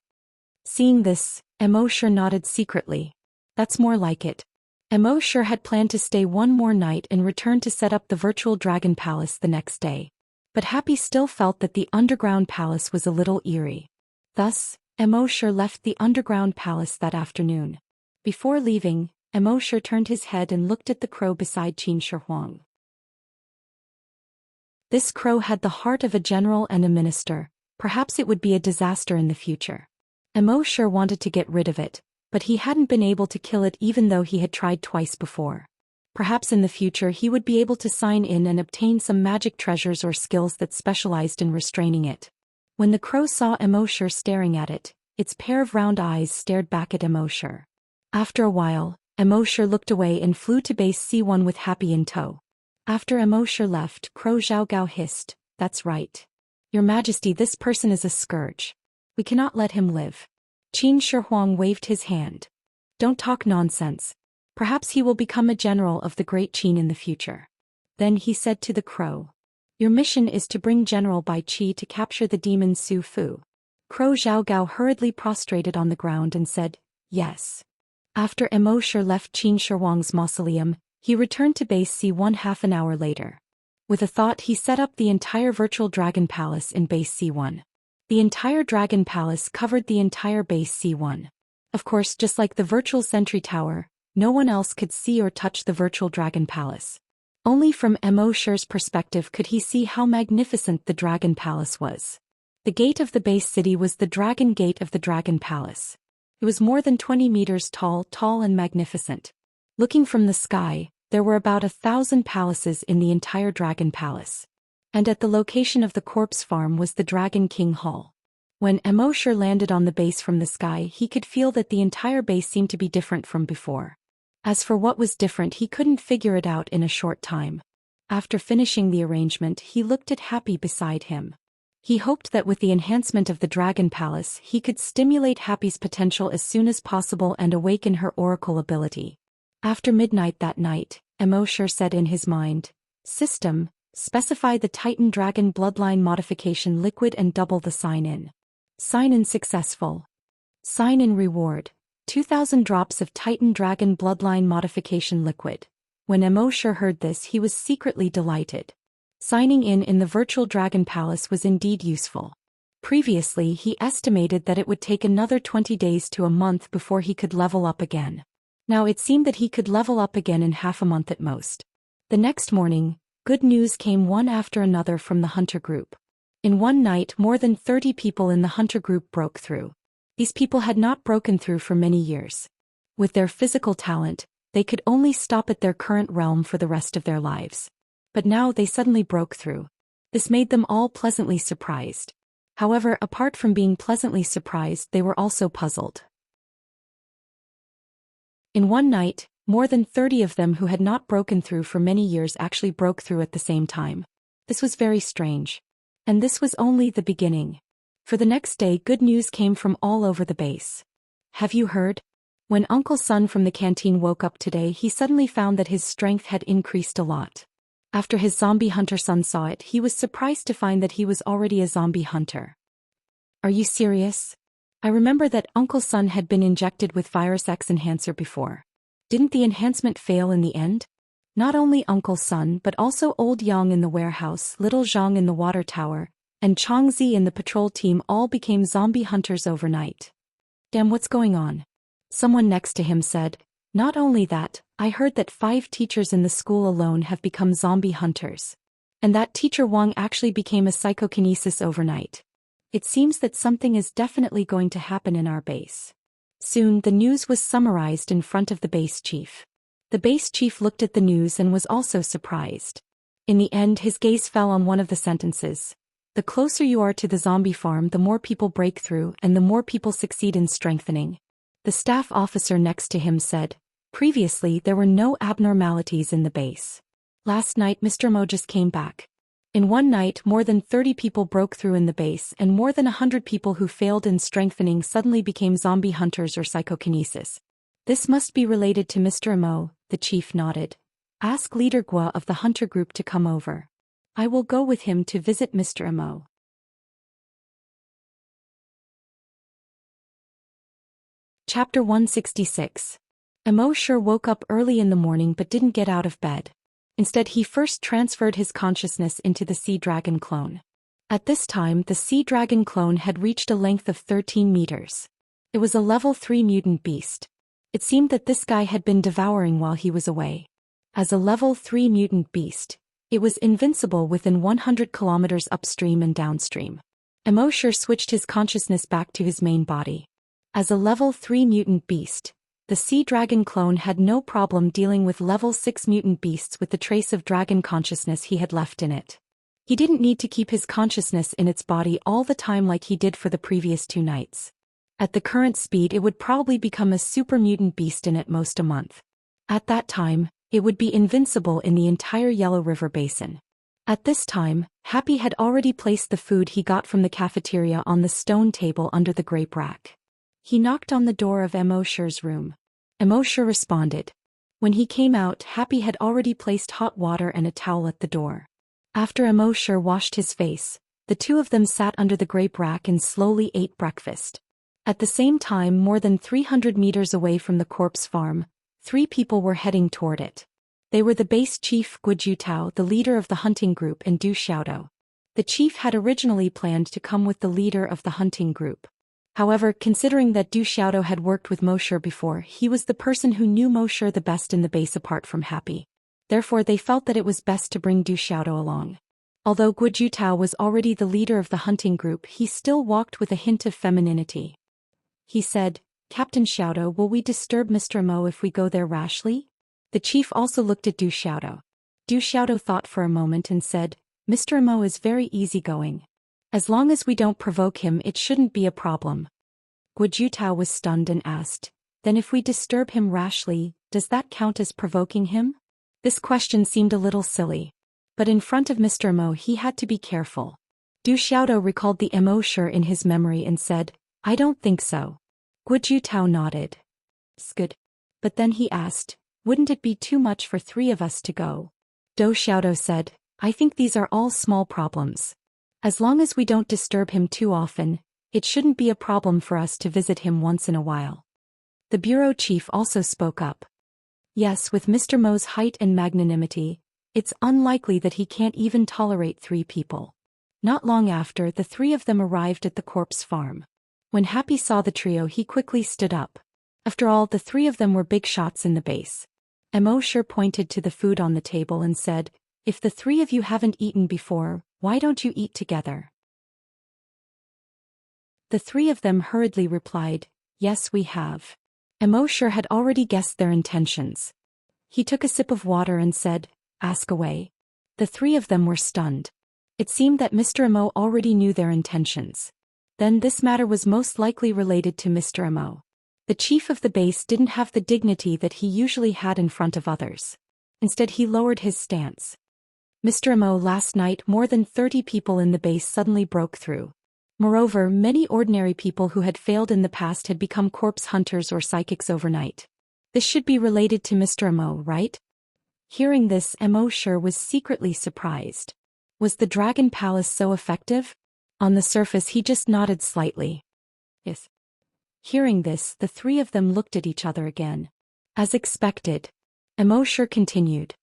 Seeing this, Immorse nodded secretly. That's more like it. Immorse had planned to stay one more night and return to set up the virtual Dragon Palace the next day. But Happy still felt that the underground palace was a little eerie. Thus, Immorse left the underground palace that afternoon. Before leaving, Immorse turned his head and looked at the crow beside Xianxia. This crow had the heart of a general and a minister. Perhaps it would be a disaster in the future. Immorse wanted to get rid of it, but he hadn't been able to kill it even though he had tried twice before. Perhaps in the future he would be able to sign in and obtain some magic treasures or skills that specialized in restraining it. When the crow saw Immorse staring at it, its pair of round eyes stared back at Immorse. After a while, Immorse looked away and flew to base C1 with Happy in tow. After Immorse left, Crow Zhao hissed, "That's right. Your Majesty, this person is a scourge. We cannot let him live." Xianxia waved his hand. "Don't talk nonsense. Perhaps he will become a general of the Great Qin in the future." Then he said to the crow, "Your mission is to bring General Bai Qi to capture the demon Su Fu." Crow Zhao hurriedly prostrated on the ground and said, "Yes." After Immorse left Xianxia's mausoleum, he returned to base C1 half an hour later. With a thought, he set up the entire virtual Dragon Palace in base C1. The entire Dragon Palace covered the entire base C1. Of course, just like the virtual Sentry Tower, no one else could see or touch the virtual Dragon Palace. Only from Immorse's perspective could he see how magnificent the Dragon Palace was. The gate of the base city was the Dragon Gate of the Dragon Palace. It was more than 20 meters tall and magnificent. Looking from the sky, there were about 1,000 palaces in the entire Dragon Palace. And at the location of the corpse farm was the Dragon King Hall. When Immorse landed on the base from the sky, he could feel that the entire base seemed to be different from before. As for what was different, he couldn't figure it out in a short time. After finishing the arrangement, he looked at Happy beside him. He hoped that with the enhancement of the Dragon Palace, he could stimulate Happy's potential as soon as possible and awaken her oracle ability. After midnight that night, Immorse said in his mind, "System, specify the Titan Dragon Bloodline Modification Liquid and double the sign-in." Sign-in successful. Sign-in reward, 2,000 drops of Titan Dragon Bloodline Modification Liquid. When Immorse heard this, he was secretly delighted. Signing in the virtual Dragon Palace was indeed useful. Previously, he estimated that it would take another 20 days to a month before he could level up again. Now it seemed that he could level up again in half a month at most. The next morning, good news came one after another from the hunter group. In one night, more than 30 people in the hunter group broke through. These people had not broken through for many years. With their physical talent, they could only stop at their current realm for the rest of their lives. But now they suddenly broke through. This made them all pleasantly surprised. However, apart from being pleasantly surprised, they were also puzzled. In one night, more than 30 of them who had not broken through for many years actually broke through at the same time. This was very strange. And this was only the beginning. For the next day, good news came from all over the base. Have you heard? When Uncle Sun from the canteen woke up today, he suddenly found that his strength had increased a lot. After his zombie hunter son saw it, he was surprised to find that he was already a zombie hunter. Are you serious? I remember that Uncle Sun had been injected with Virus X enhancer before. Didn't the enhancement fail in the end? Not only Uncle Sun but also Old Yang in the warehouse, Little Zhang in the water tower, and Changzi in the patrol team all became zombie hunters overnight. Damn, what's going on? Someone next to him said, "Not only that, I heard that 5 teachers in the school alone have become zombie hunters. And that teacher Wang actually became a psychokinesis overnight. It seems that something is definitely going to happen in our base." Soon the news was summarized in front of the base chief. The base chief looked at the news and was also surprised. In the end, his gaze fell on one of the sentences. "The closer you are to the zombie farm, the more people break through and the more people succeed in strengthening." The staff officer next to him said, "Previously there were no abnormalities in the base. Last night Mr. Mo just came back. In one night more than 30 people broke through in the base and more than 100 people who failed in strengthening suddenly became zombie hunters or psychokinesis. This must be related to Mr. Mo." The chief nodded. "Ask Leader Gua of the hunter group to come over. I will go with him to visit Mr. Mo." Chapter 166. Immorse woke up early in the morning but didn't get out of bed. Instead, he first transferred his consciousness into the sea dragon clone. At this time, the sea dragon clone had reached a length of 13 meters. It was a level 3 mutant beast. It seemed that this guy had been devouring while he was away. As a level 3 mutant beast, it was invincible within 100 kilometers upstream and downstream. Immorse switched his consciousness back to his main body. As a level 3 mutant beast, the sea dragon clone had no problem dealing with level 6 mutant beasts with the trace of dragon consciousness he had left in it. He didn't need to keep his consciousness in its body all the time like he did for the previous 2 nights. At the current speed, it would probably become a super mutant beast in at most a month. At that time, it would be invincible in the entire Yellow River Basin. At this time, Happy had already placed the food he got from the cafeteria on the stone table under the grape rack. He knocked on the door of Immorse's room. Immorse responded. When he came out, Happy had already placed hot water and a towel at the door. After Immorse washed his face, the two of them sat under the grape rack and slowly ate breakfast. At the same time, more than 300 meters away from the corpse farm, 3 people were heading toward it. They were the base chief Guojutao, the leader of the hunting group, and Zhou Xian. The chief had originally planned to come with the leader of the hunting group. However, considering that Zhou Xian had worked with Mosher before, he was the person who knew Mosher the best in the base apart from Happy. Therefore they felt that it was best to bring Zhou Xian along. Although Guojutao was already the leader of the hunting group, he still walked with a hint of femininity. He said, "Captain Xiao, will we disturb Mr. Mo if we go there rashly?" The chief also looked at Zhou Xian. Zhou Xian thought for a moment and said, "Mr. Mo is very easygoing. As long as we don't provoke him, it shouldn't be a problem." Guojutao was stunned and asked, "Then if we disturb him rashly, does that count as provoking him?" This question seemed a little silly. But in front of Mr. Mo he had to be careful. Zhou Xian recalled the Immorse in his memory and said, "I don't think so." Guojutao nodded. "Good." But then he asked, "Wouldn't it be too much for 3 of us to go?" Zhou Xian said, "I think these are all small problems. As long as we don't disturb him too often, it shouldn't be a problem for us to visit him once in a while." The bureau chief also spoke up. "Yes, with Mr. Mo's height and magnanimity, it's unlikely that he can't even tolerate 3 people." Not long after, the 3 of them arrived at the corpse farm. When Happy saw the trio, he quickly stood up. After all, the 3 of them were big shots in the base. Immorse pointed to the food on the table and said, "If the 3 of you haven't eaten before, why don't you eat together?" The 3 of them hurriedly replied, "Yes, we have." Immorse had already guessed their intentions. He took a sip of water and said, "Ask away." The 3 of them were stunned. It seemed that Mr. Mo already knew their intentions. Then this matter was most likely related to Mr. Mo. The chief of the base didn't have the dignity that he usually had in front of others. Instead, he lowered his stance. "Mr. Mo, last night more than 30 people in the base suddenly broke through. Moreover, many ordinary people who had failed in the past had become corpse hunters or psychics overnight. This should be related to Mr. Mo, right?" Hearing this, Immorse was secretly surprised. Was the Dragon Palace so effective? On the surface, he just nodded slightly. Yes. Hearing this, the 3 of them looked at each other again. As expected, Immorse continued.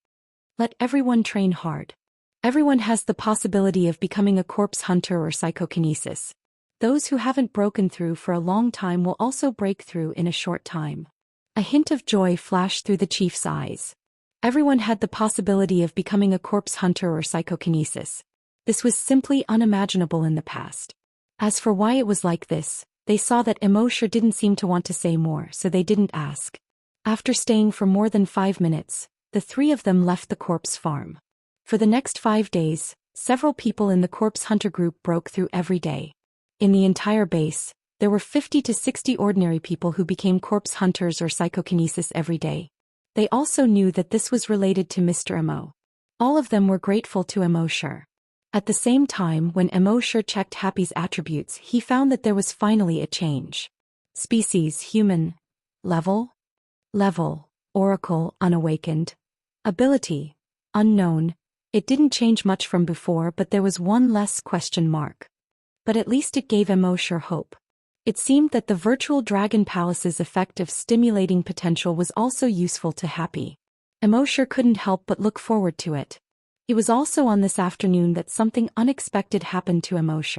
"Let everyone train hard. Everyone has the possibility of becoming a corpse hunter or psychokinesis. Those who haven't broken through for a long time will also break through in a short time. A hint of joy flashed through the chief's eyes. Everyone had the possibility of becoming a corpse hunter or psychokinesis. This was simply unimaginable in the past. As for why it was like this, they saw that Immorse didn't seem to want to say more, so they didn't ask. After staying for more than 5 minutes, the 3 of them left the corpse farm. For the next 5 days, several people in the corpse hunter group broke through every day. In the entire base, there were 50 to 60 ordinary people who became corpse hunters or psychokinesis every day. They also knew that this was related to Mr. Immo. All of them were grateful to Immorse. At the same time, when Immorse checked Happy's attributes, he found that there was finally a change. Species: human. Level: Oracle: unawakened. Ability: unknown. It didn't change much from before, but there was one less question mark. But at least it gave Immorse hope. It seemed that the virtual dragon palace's effect of stimulating potential was also useful to Happy. Immorse couldn't help but look forward to it. It was also on this afternoon that something unexpected happened to Immorse.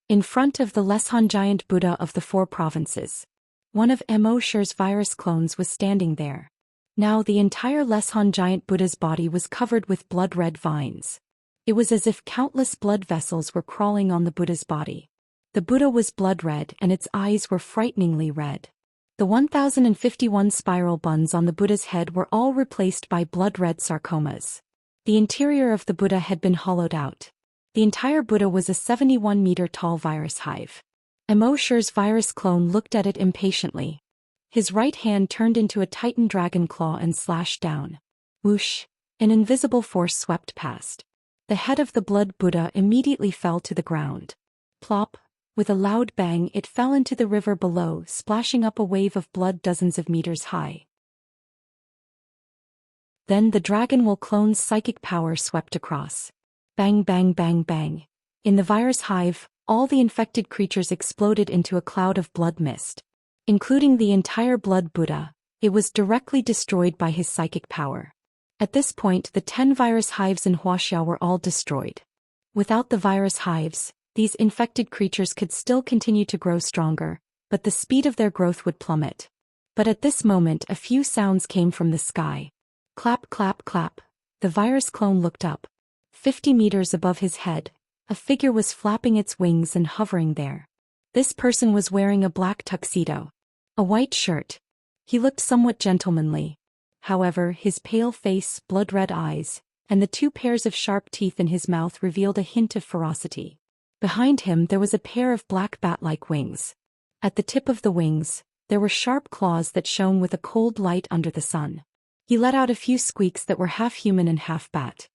In front of the Leshan giant Buddha of the 4 provinces, one of Immorse's virus clones was standing there. Now the entire Leshan giant Buddha's body was covered with blood-red vines. It was as if countless blood vessels were crawling on the Buddha's body. The Buddha was blood-red and its eyes were frighteningly red. The 1051 spiral buns on the Buddha's head were all replaced by blood-red sarcomas. The interior of the Buddha had been hollowed out. The entire Buddha was a 71-meter-tall virus hive. Immorse's virus clone looked at it impatiently. His right hand turned into a titan dragon claw and slashed down. Whoosh! An invisible force swept past. The head of the blood Buddha immediately fell to the ground. Plop! With a loud bang, it fell into the river below, splashing up a wave of blood dozens of meters high. Then the Dragonwool clone's psychic power swept across. Bang bang bang bang. In the virus hive, all the infected creatures exploded into a cloud of blood mist. Including the entire blood Buddha, it was directly destroyed by his psychic power. At this point, the 10 virus hives in Wuxia were all destroyed. Without the virus hives, these infected creatures could still continue to grow stronger, but the speed of their growth would plummet. But at this moment, a few sounds came from the sky. Clap clap clap. The virus clone looked up. 50 meters above his head, a figure was flapping its wings and hovering there. This person was wearing a black tuxedo, a white shirt. He looked somewhat gentlemanly. However, his pale face, blood-red eyes, and the 2 pairs of sharp teeth in his mouth revealed a hint of ferocity. Behind him there was a pair of black bat-like wings. At the tip of the wings, there were sharp claws that shone with a cold light under the sun. He let out a few squeaks that were half human and half bat.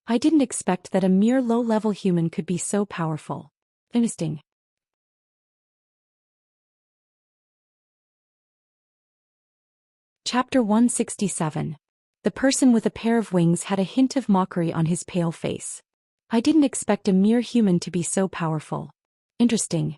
I didn't expect that a mere low-level human could be so powerful. Interesting. Chapter 167. The person with a pair of wings had a hint of mockery on his pale face. I didn't expect a mere human to be so powerful. Interesting.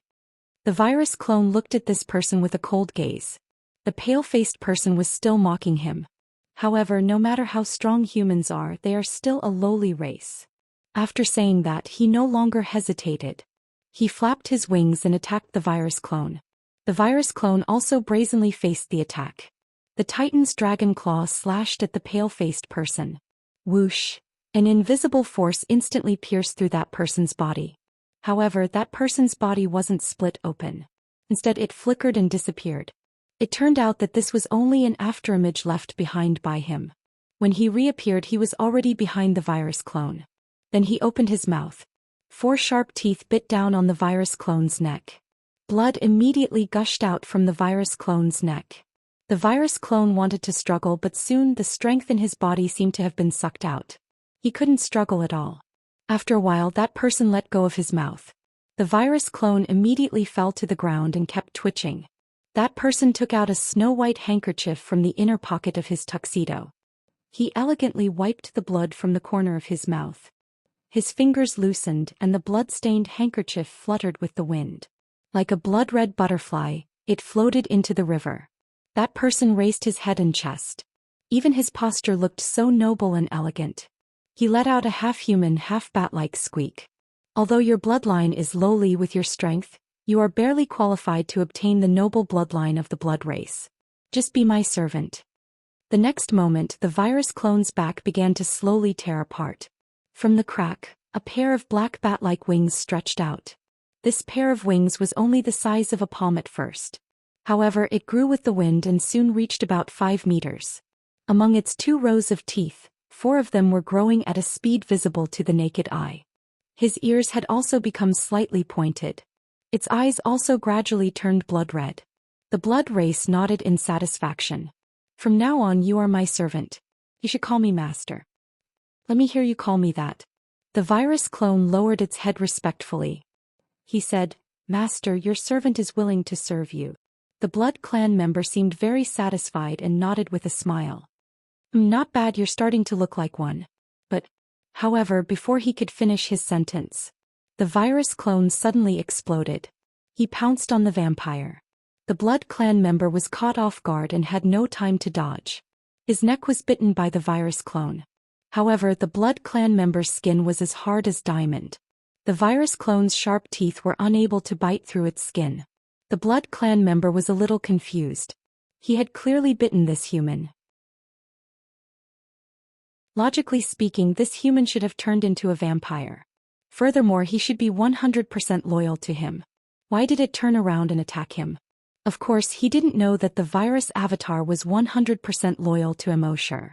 The virus clone looked at this person with a cold gaze. The pale-faced person was still mocking him. However, no matter how strong humans are, they are still a lowly race. After saying that, he no longer hesitated. He flapped his wings and attacked the virus clone. The virus clone also brazenly faced the attack. The Titan's dragon claw slashed at the pale-faced person. Whoosh! An invisible force instantly pierced through that person's body. However, that person's body wasn't split open. Instead, it flickered and disappeared. It turned out that this was only an afterimage left behind by him. When he reappeared, he was already behind the virus clone. Then he opened his mouth. 4 sharp teeth bit down on the virus clone's neck. Blood immediately gushed out from the virus clone's neck. The virus clone wanted to struggle, but soon the strength in his body seemed to have been sucked out. He couldn't struggle at all. After a while, that person let go of his mouth. The virus clone immediately fell to the ground and kept twitching. That person took out a snow-white handkerchief from the inner pocket of his tuxedo. He elegantly wiped the blood from the corner of his mouth. His fingers loosened and the blood-stained handkerchief fluttered with the wind. Like a blood-red butterfly, it floated into the river. That person raised his head and chest. Even his posture looked so noble and elegant. He let out a half-human, half-bat-like squeak. Although your bloodline is lowly with your strength, You are barely qualified to obtain the noble bloodline of the blood race. Just be my servant. The next moment, the virus clone's back began to slowly tear apart. From the crack, a pair of black bat-like wings stretched out. This pair of wings was only the size of a palm at first. However, it grew with the wind and soon reached about 5 meters. Among its 2 rows of teeth, 4 of them were growing at a speed visible to the naked eye. His ears had also become slightly pointed. Its eyes also gradually turned blood red. The blood race nodded in satisfaction. From now on you are my servant. You should call me master. Let me hear you call me that. The virus clone lowered its head respectfully. He said, Master, your servant is willing to serve you. The blood clan member seemed very satisfied and nodded with a smile. Not bad, you're starting to look like one. But, however, before he could finish his sentence, the virus clone suddenly exploded. He pounced on the vampire. The blood clan member was caught off guard and had no time to dodge. His neck was bitten by the virus clone. However, the blood clan member's skin was as hard as diamond. The virus clone's sharp teeth were unable to bite through its skin. The blood clan member was a little confused. He had clearly bitten this human. Logically speaking, this human should have turned into a vampire. Furthermore, he should be 100% loyal to him. Why did it turn around and attack him? Of course, he didn't know that the virus avatar was 100% loyal to Immerse.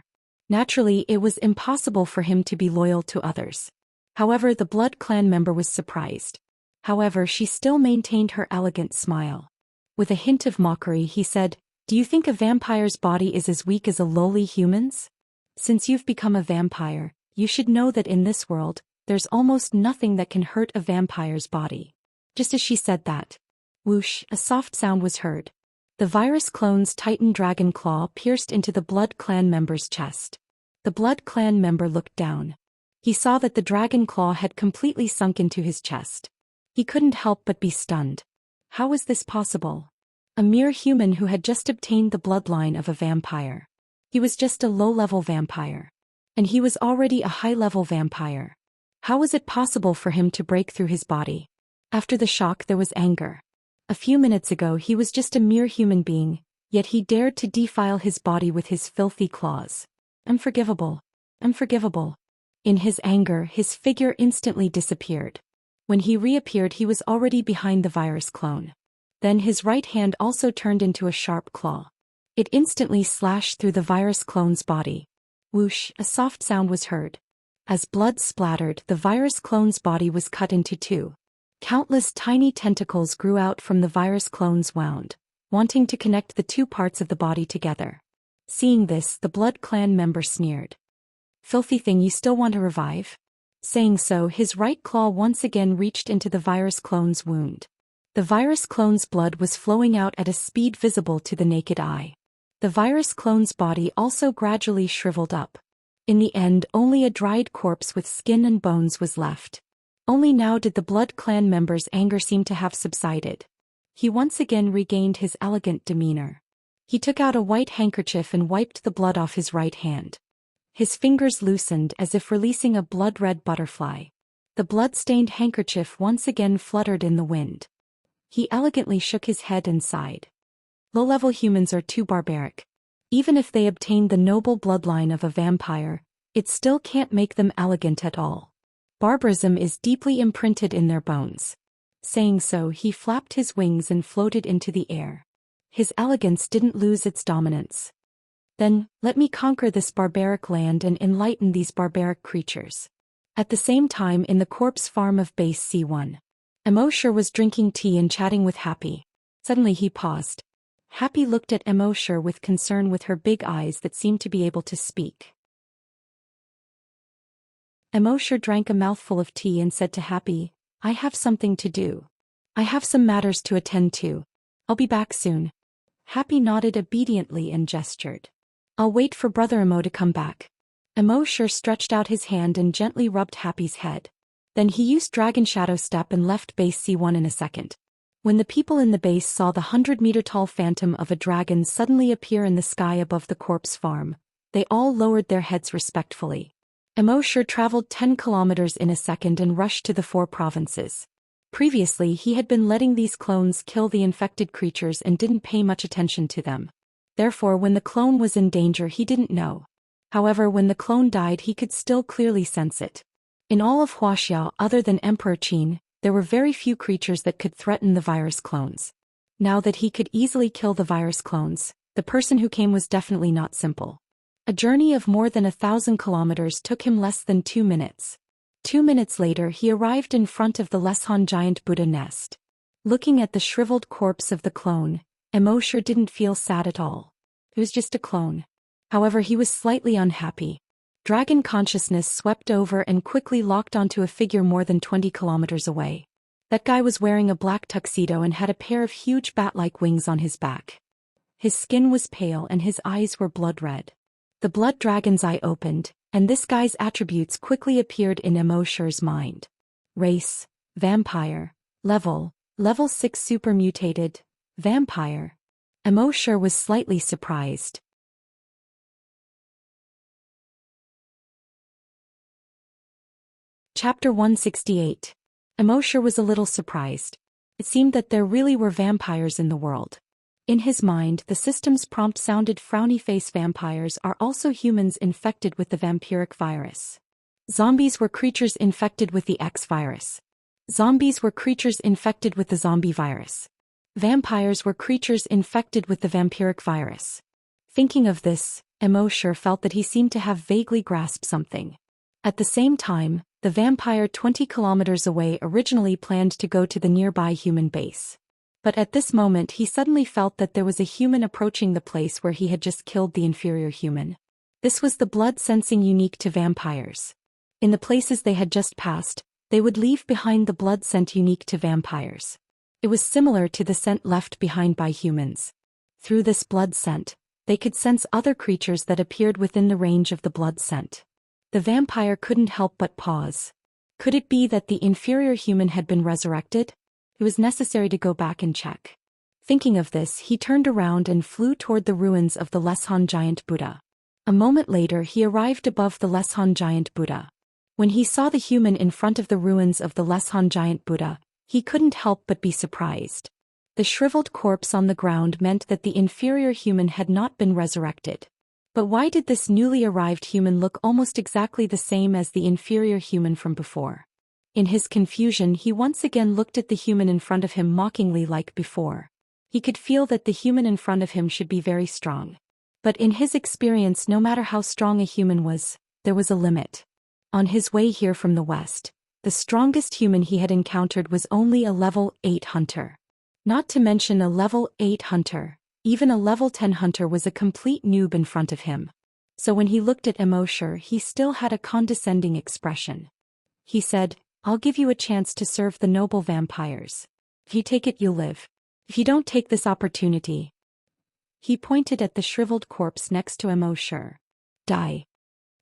Naturally, it was impossible for him to be loyal to others. However, the blood clan member was surprised. However, she still maintained her elegant smile. With a hint of mockery, he said, Do you think a vampire's body is as weak as a lowly human's? Since you've become a vampire, you should know that in this world, there's almost nothing that can hurt a vampire's body. Just as she said that, whoosh, a soft sound was heard. The virus clone's titan dragon claw pierced into the blood clan member's chest. The blood clan member looked down. He saw that the dragon claw had completely sunk into his chest. He couldn't help but be stunned. How was this possible? A mere human who had just obtained the bloodline of a vampire. He was just a low-level vampire. And he was already a high-level vampire. How was it possible for him to break through his body? After the shock, there was anger. A few minutes ago he was just a mere human being, yet he dared to defile his body with his filthy claws. Unforgivable. Unforgivable. In his anger, his figure instantly disappeared. When he reappeared, he was already behind the virus clone. Then his right hand also turned into a sharp claw. It instantly slashed through the virus clone's body. Whoosh, a soft sound was heard. As blood splattered, the virus clone's body was cut into 2. Countless tiny tentacles grew out from the virus clone's wound, wanting to connect the 2 parts of the body together. Seeing this, the blood clan member sneered. Filthy thing, you still want to revive? Saying so, his right claw once again reached into the virus clone's wound. The virus clone's blood was flowing out at a speed visible to the naked eye. The virus clone's body also gradually shriveled up. In the end, only a dried corpse with skin and bones was left. Only now did the blood clan member's anger seem to have subsided. He once again regained his elegant demeanor. He took out a white handkerchief and wiped the blood off his right hand. His fingers loosened as if releasing a blood-red butterfly. The blood-stained handkerchief once again fluttered in the wind. He elegantly shook his head and sighed. Low-level humans are too barbaric. Even if they obtain the noble bloodline of a vampire, it still can't make them elegant at all. Barbarism is deeply imprinted in their bones. Saying so, he flapped his wings and floated into the air. His elegance didn't lose its dominance. Then, let me conquer this barbaric land and enlighten these barbaric creatures. At the same time, in the corpse farm of Base C1, Immorse was drinking tea and chatting with Happy. Suddenly he paused. Happy looked at Immorse with concern with her big eyes that seemed to be able to speak. Immorse drank a mouthful of tea and said to Happy, I have something to do. I have some matters to attend to. I'll be back soon. Happy nodded obediently and gestured. I'll wait for Brother Immo to come back. Immorse stretched out his hand and gently rubbed Happy's head. Then he used Dragon Shadow Step and left Base C1 in a second. When the people in the base saw the 100-meter-tall phantom of a dragon suddenly appear in the sky above the corpse farm, they all lowered their heads respectfully. Immorse traveled 10 kilometers in a second and rushed to the 4 provinces. Previously he had been letting these clones kill the infected creatures and didn't pay much attention to them. Therefore when the clone was in danger he didn't know. However, when the clone died he could still clearly sense it. In all of Wuxia other than Emperor Qin, there were very few creatures that could threaten the virus clones. Now that he could easily kill the virus clones, the person who came was definitely not simple. A journey of more than 1,000 kilometers took him less than 2 minutes. 2 minutes later he arrived in front of the Leshan giant Buddha nest. Looking at the shriveled corpse of the clone, Immorse didn't feel sad at all. It was just a clone. However, he was slightly unhappy. Dragon consciousness swept over and quickly locked onto a figure more than 20 kilometers away. That guy was wearing a black tuxedo and had a pair of huge bat-like wings on his back. His skin was pale and his eyes were blood red. The blood dragon's eye opened, and this guy's attributes quickly appeared in Immorse's mind. Race, vampire. Level 6 super mutated, vampire. Immorse was slightly surprised. Chapter 168. Immorse was a little surprised. It seemed that there really were vampires in the world. In his mind, the system's prompt sounded frowny face. Vampires are also humans infected with the vampiric virus. Zombies were creatures infected with the X virus. Zombies were creatures infected with the zombie virus. Vampires were creatures infected with the vampiric virus. Thinking of this, Immorse felt that he seemed to have vaguely grasped something. At the same time, the vampire 20 kilometers away originally planned to go to the nearby human base. But at this moment he suddenly felt that there was a human approaching the place where he had just killed the inferior human. This was the blood sensing unique to vampires. In the places they had just passed, they would leave behind the blood scent unique to vampires. It was similar to the scent left behind by humans. Through this blood scent, they could sense other creatures that appeared within the range of the blood scent. The vampire couldn't help but pause. Could it be that the inferior human had been resurrected? It was necessary to go back and check. Thinking of this, he turned around and flew toward the ruins of the Leshan giant Buddha. A moment later he arrived above the Leshan giant Buddha. When he saw the human in front of the ruins of the Leshan giant Buddha, he couldn't help but be surprised. The shriveled corpse on the ground meant that the inferior human had not been resurrected. But why did this newly arrived human look almost exactly the same as the inferior human from before? In his confusion he once again looked at the human in front of him mockingly like before. He could feel that the human in front of him should be very strong. But in his experience, no matter how strong a human was, there was a limit. On his way here from the west, the strongest human he had encountered was only a level 8 hunter. Not to mention a level 8 hunter. Even a level 10 hunter was a complete noob in front of him. So when he looked at Immorse, he still had a condescending expression. He said, "I'll give you a chance to serve the noble vampires. If you take it, you'll live. If you don't take this opportunity..." He pointed at the shriveled corpse next to Immorse. "Die."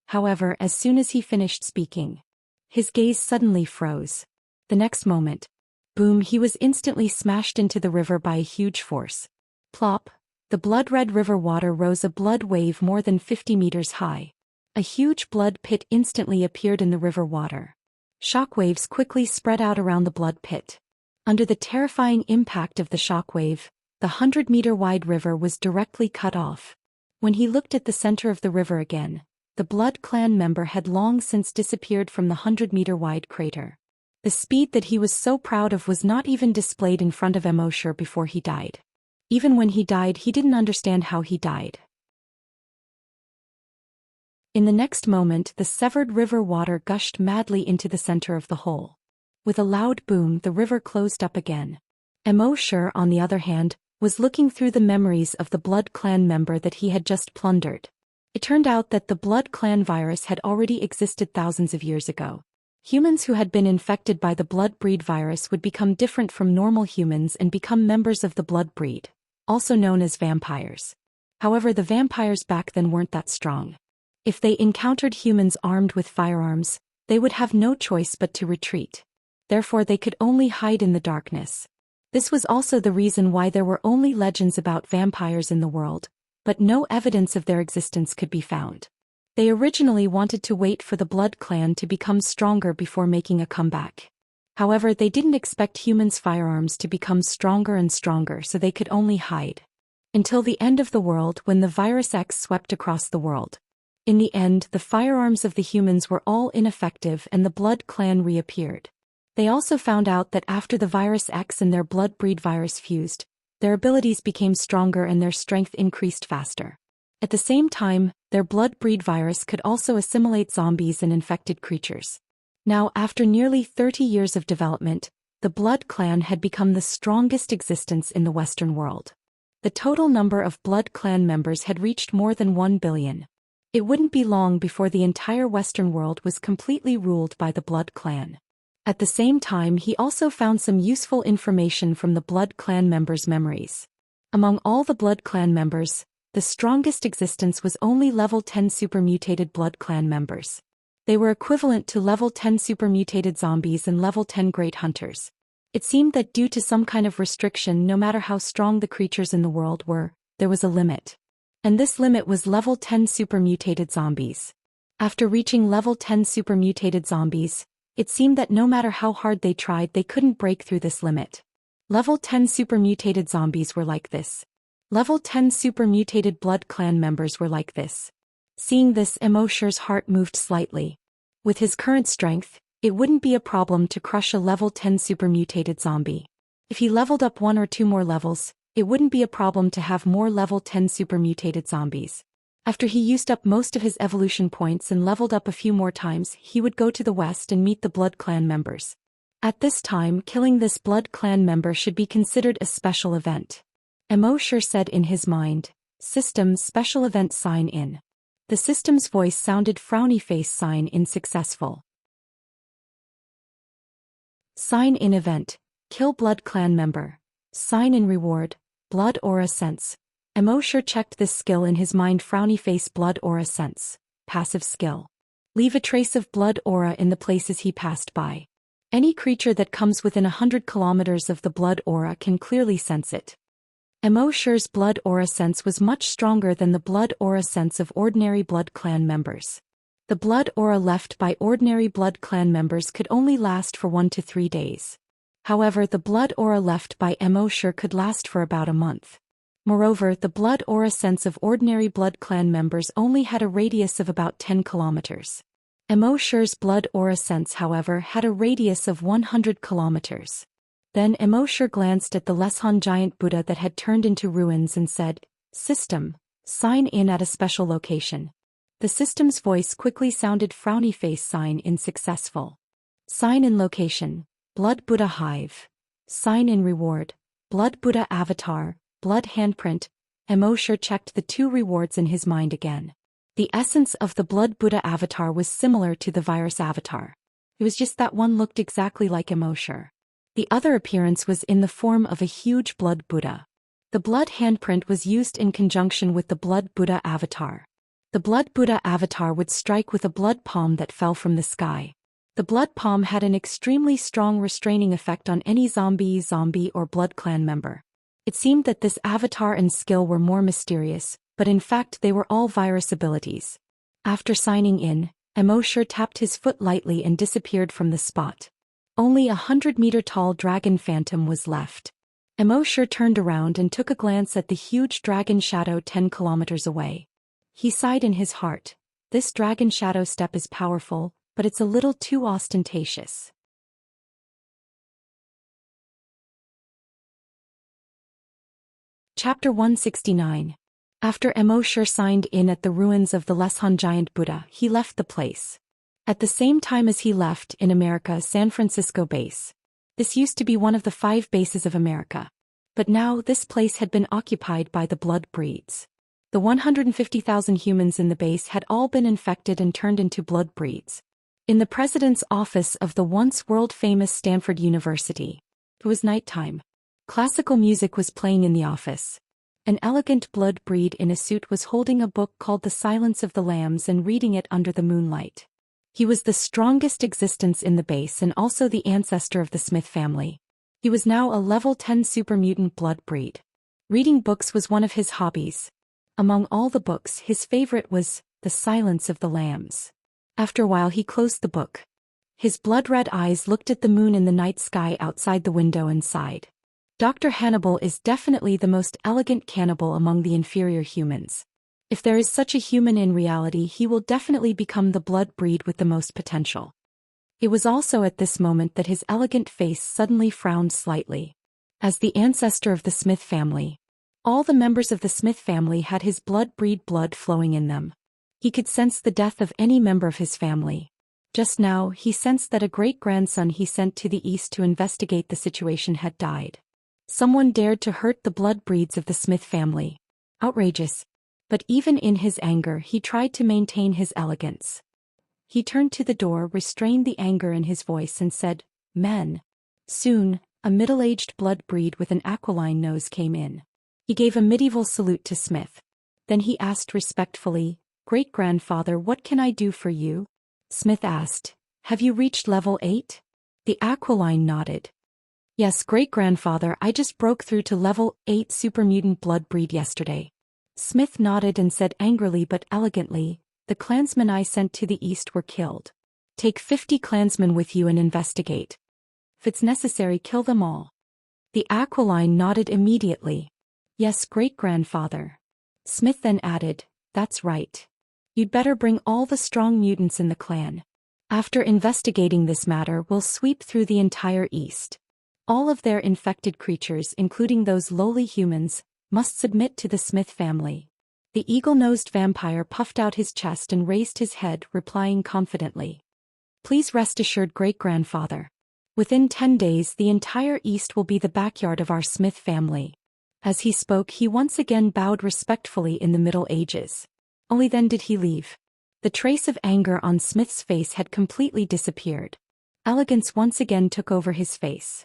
However, as soon as he finished speaking, his gaze suddenly froze. The next moment, boom, he was instantly smashed into the river by a huge force. Plop, the blood-red river water rose a blood wave more than 50 meters high. A huge blood pit instantly appeared in the river water. Shockwaves quickly spread out around the blood pit. Under the terrifying impact of the shockwave, the 100-meter-wide river was directly cut off. When he looked at the center of the river again, the Blood Clan member had long since disappeared from the 100-meter-wide crater. The speed that he was so proud of was not even displayed in front of Immorse before he died. Even when he died, he didn't understand how he died. In the next moment, the severed river water gushed madly into the center of the hole. With a loud boom, the river closed up again. Immorse, on the other hand, was looking through the memories of the Blood Clan member that he had just plundered. It turned out that the Blood Clan virus had already existed thousands of years ago. Humans who had been infected by the blood breed virus would become different from normal humans and become members of the blood breed, also known as vampires. However, the vampires back then weren't that strong. If they encountered humans armed with firearms, they would have no choice but to retreat. Therefore, they could only hide in the darkness. This was also the reason why there were only legends about vampires in the world, but no evidence of their existence could be found. They originally wanted to wait for the Blood Clan to become stronger before making a comeback. However, they didn't expect humans' firearms to become stronger and stronger, so they could only hide. Until the end of the world, when the virus X swept across the world. In the end, the firearms of the humans were all ineffective and the Blood Clan reappeared. They also found out that after the virus X and their blood breed virus fused, their abilities became stronger and their strength increased faster. At the same time, their blood breed virus could also assimilate zombies and infected creatures. Now, after nearly 30 years of development, the Blood Clan had become the strongest existence in the Western world. The total number of Blood Clan members had reached more than 1 billion. It wouldn't be long before the entire Western world was completely ruled by the Blood Clan. At the same time, he also found some useful information from the Blood Clan members' memories. Among all the Blood Clan members, the strongest existence was only level 10 supermutated Blood Clan members. They were equivalent to level 10 supermutated zombies and level 10 great hunters. It seemed that due to some kind of restriction, no matter how strong the creatures in the world were, there was a limit. And this limit was level 10 supermutated zombies. After reaching level 10 supermutated zombies, it seemed that no matter how hard they tried, they couldn't break through this limit. Level 10 supermutated zombies were like this. Level 10 supermutated Blood Clan members were like this. Seeing this, Immerse's heart moved slightly. With his current strength, it wouldn't be a problem to crush a level 10 supermutated zombie. If he leveled up 1 or 2 more levels, it wouldn't be a problem to have more level 10 supermutated zombies. After he used up most of his evolution points and leveled up a few more times, he would go to the west and meet the Blood Clan members. At this time, killing this Blood Clan member should be considered a special event. Immerse said in his mind, "System special event sign in." The system's voice sounded frowny face sign in successful. Sign in event, kill Blood Clan member. Sign in reward, blood aura sense. Immerse checked this skill in his mind, frowny face blood aura sense. Passive skill. Leave a trace of blood aura in the places he passed by. Any creature that comes within 100 kilometers of the blood aura can clearly sense it. Immerse's blood aura sense was much stronger than the blood aura sense of ordinary Blood Clan members. The blood aura left by ordinary Blood Clan members could only last for 1 to 3 days. However, the blood aura left by Immerse could last for about a month. Moreover, the blood aura sense of ordinary Blood Clan members only had a radius of about 10 kilometers. Immerse's blood aura sense, however, had a radius of 100 kilometers. Then Immerse glanced at the Leshan giant Buddha that had turned into ruins and said, "System, sign in at a special location." The system's voice quickly sounded frowny face sign in successful. Sign in location, Blood Buddha Hive. Sign in reward, Blood Buddha Avatar, Blood Handprint. Immerse checked the 2 rewards in his mind again. The essence of the Blood Buddha Avatar was similar to the virus avatar. It was just that one looked exactly like Immerse. The other appearance was in the form of a huge Blood Buddha. The Blood Handprint was used in conjunction with the Blood Buddha Avatar. The Blood Buddha Avatar would strike with a blood palm that fell from the sky. The blood palm had an extremely strong restraining effect on any zombie or Blood Clan member. It seemed that this avatar and skill were more mysterious, but in fact they were all virus abilities. After signing in, Immerse tapped his foot lightly and disappeared from the spot. Only a 100-meter-tall dragon phantom was left. Immerse turned around and took a glance at the huge dragon shadow 10 kilometers away. He sighed in his heart. This dragon shadow step is powerful, but it's a little too ostentatious. Chapter 169. After Immerse signed in at the ruins of the Leshan giant Buddha, he left the place. At the same time as he left, in America, San Francisco base. This used to be one of the 5 bases of America. But now this place had been occupied by the blood breeds. The 150,000 humans in the base had all been infected and turned into blood breeds. In the president's office of the once world-famous Stanford University. It was nighttime. Classical music was playing in the office. An elegant blood breed in a suit was holding a book called The Silence of the Lambs and reading it under the moonlight. He was the strongest existence in the base and also the ancestor of the Smith family. He was now a level 10 super mutant blood breed. Reading books was one of his hobbies. Among all the books, his favorite was The Silence of the Lambs. After a while he closed the book. His blood-red eyes looked at the moon in the night sky outside the window and sighed. Dr. Hannibal is definitely the most elegant cannibal among the inferior humans. If there is such a human in reality, he will definitely become the blood breed with the most potential. It was also at this moment that his elegant face suddenly frowned slightly. As the ancestor of the Smith family, all the members of the Smith family had his blood breed blood flowing in them. He could sense the death of any member of his family. Just now, he sensed that a great-grandson he sent to the east to investigate the situation had died. Someone dared to hurt the blood breeds of the Smith family. Outrageous. But even in his anger, he tried to maintain his elegance. He turned to the door, restrained the anger in his voice and said, "Men." Soon, a middle-aged blood breed with an aquiline nose came in. He gave a medieval salute to Smith. Then he asked respectfully, "Great-grandfather, what can I do for you?" Smith asked, "Have you reached level 8? The aquiline nodded. "Yes, great-grandfather, I just broke through to level 8 super mutant blood breed yesterday." Smith nodded and said angrily but elegantly, "The clansmen I sent to the east were killed. Take 50 clansmen with you and investigate. If it's necessary, kill them all." The aquiline nodded immediately. "Yes, great-grandfather." Smith then added, "That's right. You'd better bring all the strong mutants in the clan. After investigating this matter, we'll sweep through the entire east. All of their infected creatures, including those lowly humans, must submit to the Smith family." The eagle-nosed vampire puffed out his chest and raised his head, replying confidently, "Please rest assured, great-grandfather. Within 10 days the entire east will be the backyard of our Smith family." As he spoke, he once again bowed respectfully in the Middle Ages. Only then did he leave. The trace of anger on Smith's face had completely disappeared. Elegance once again took over his face.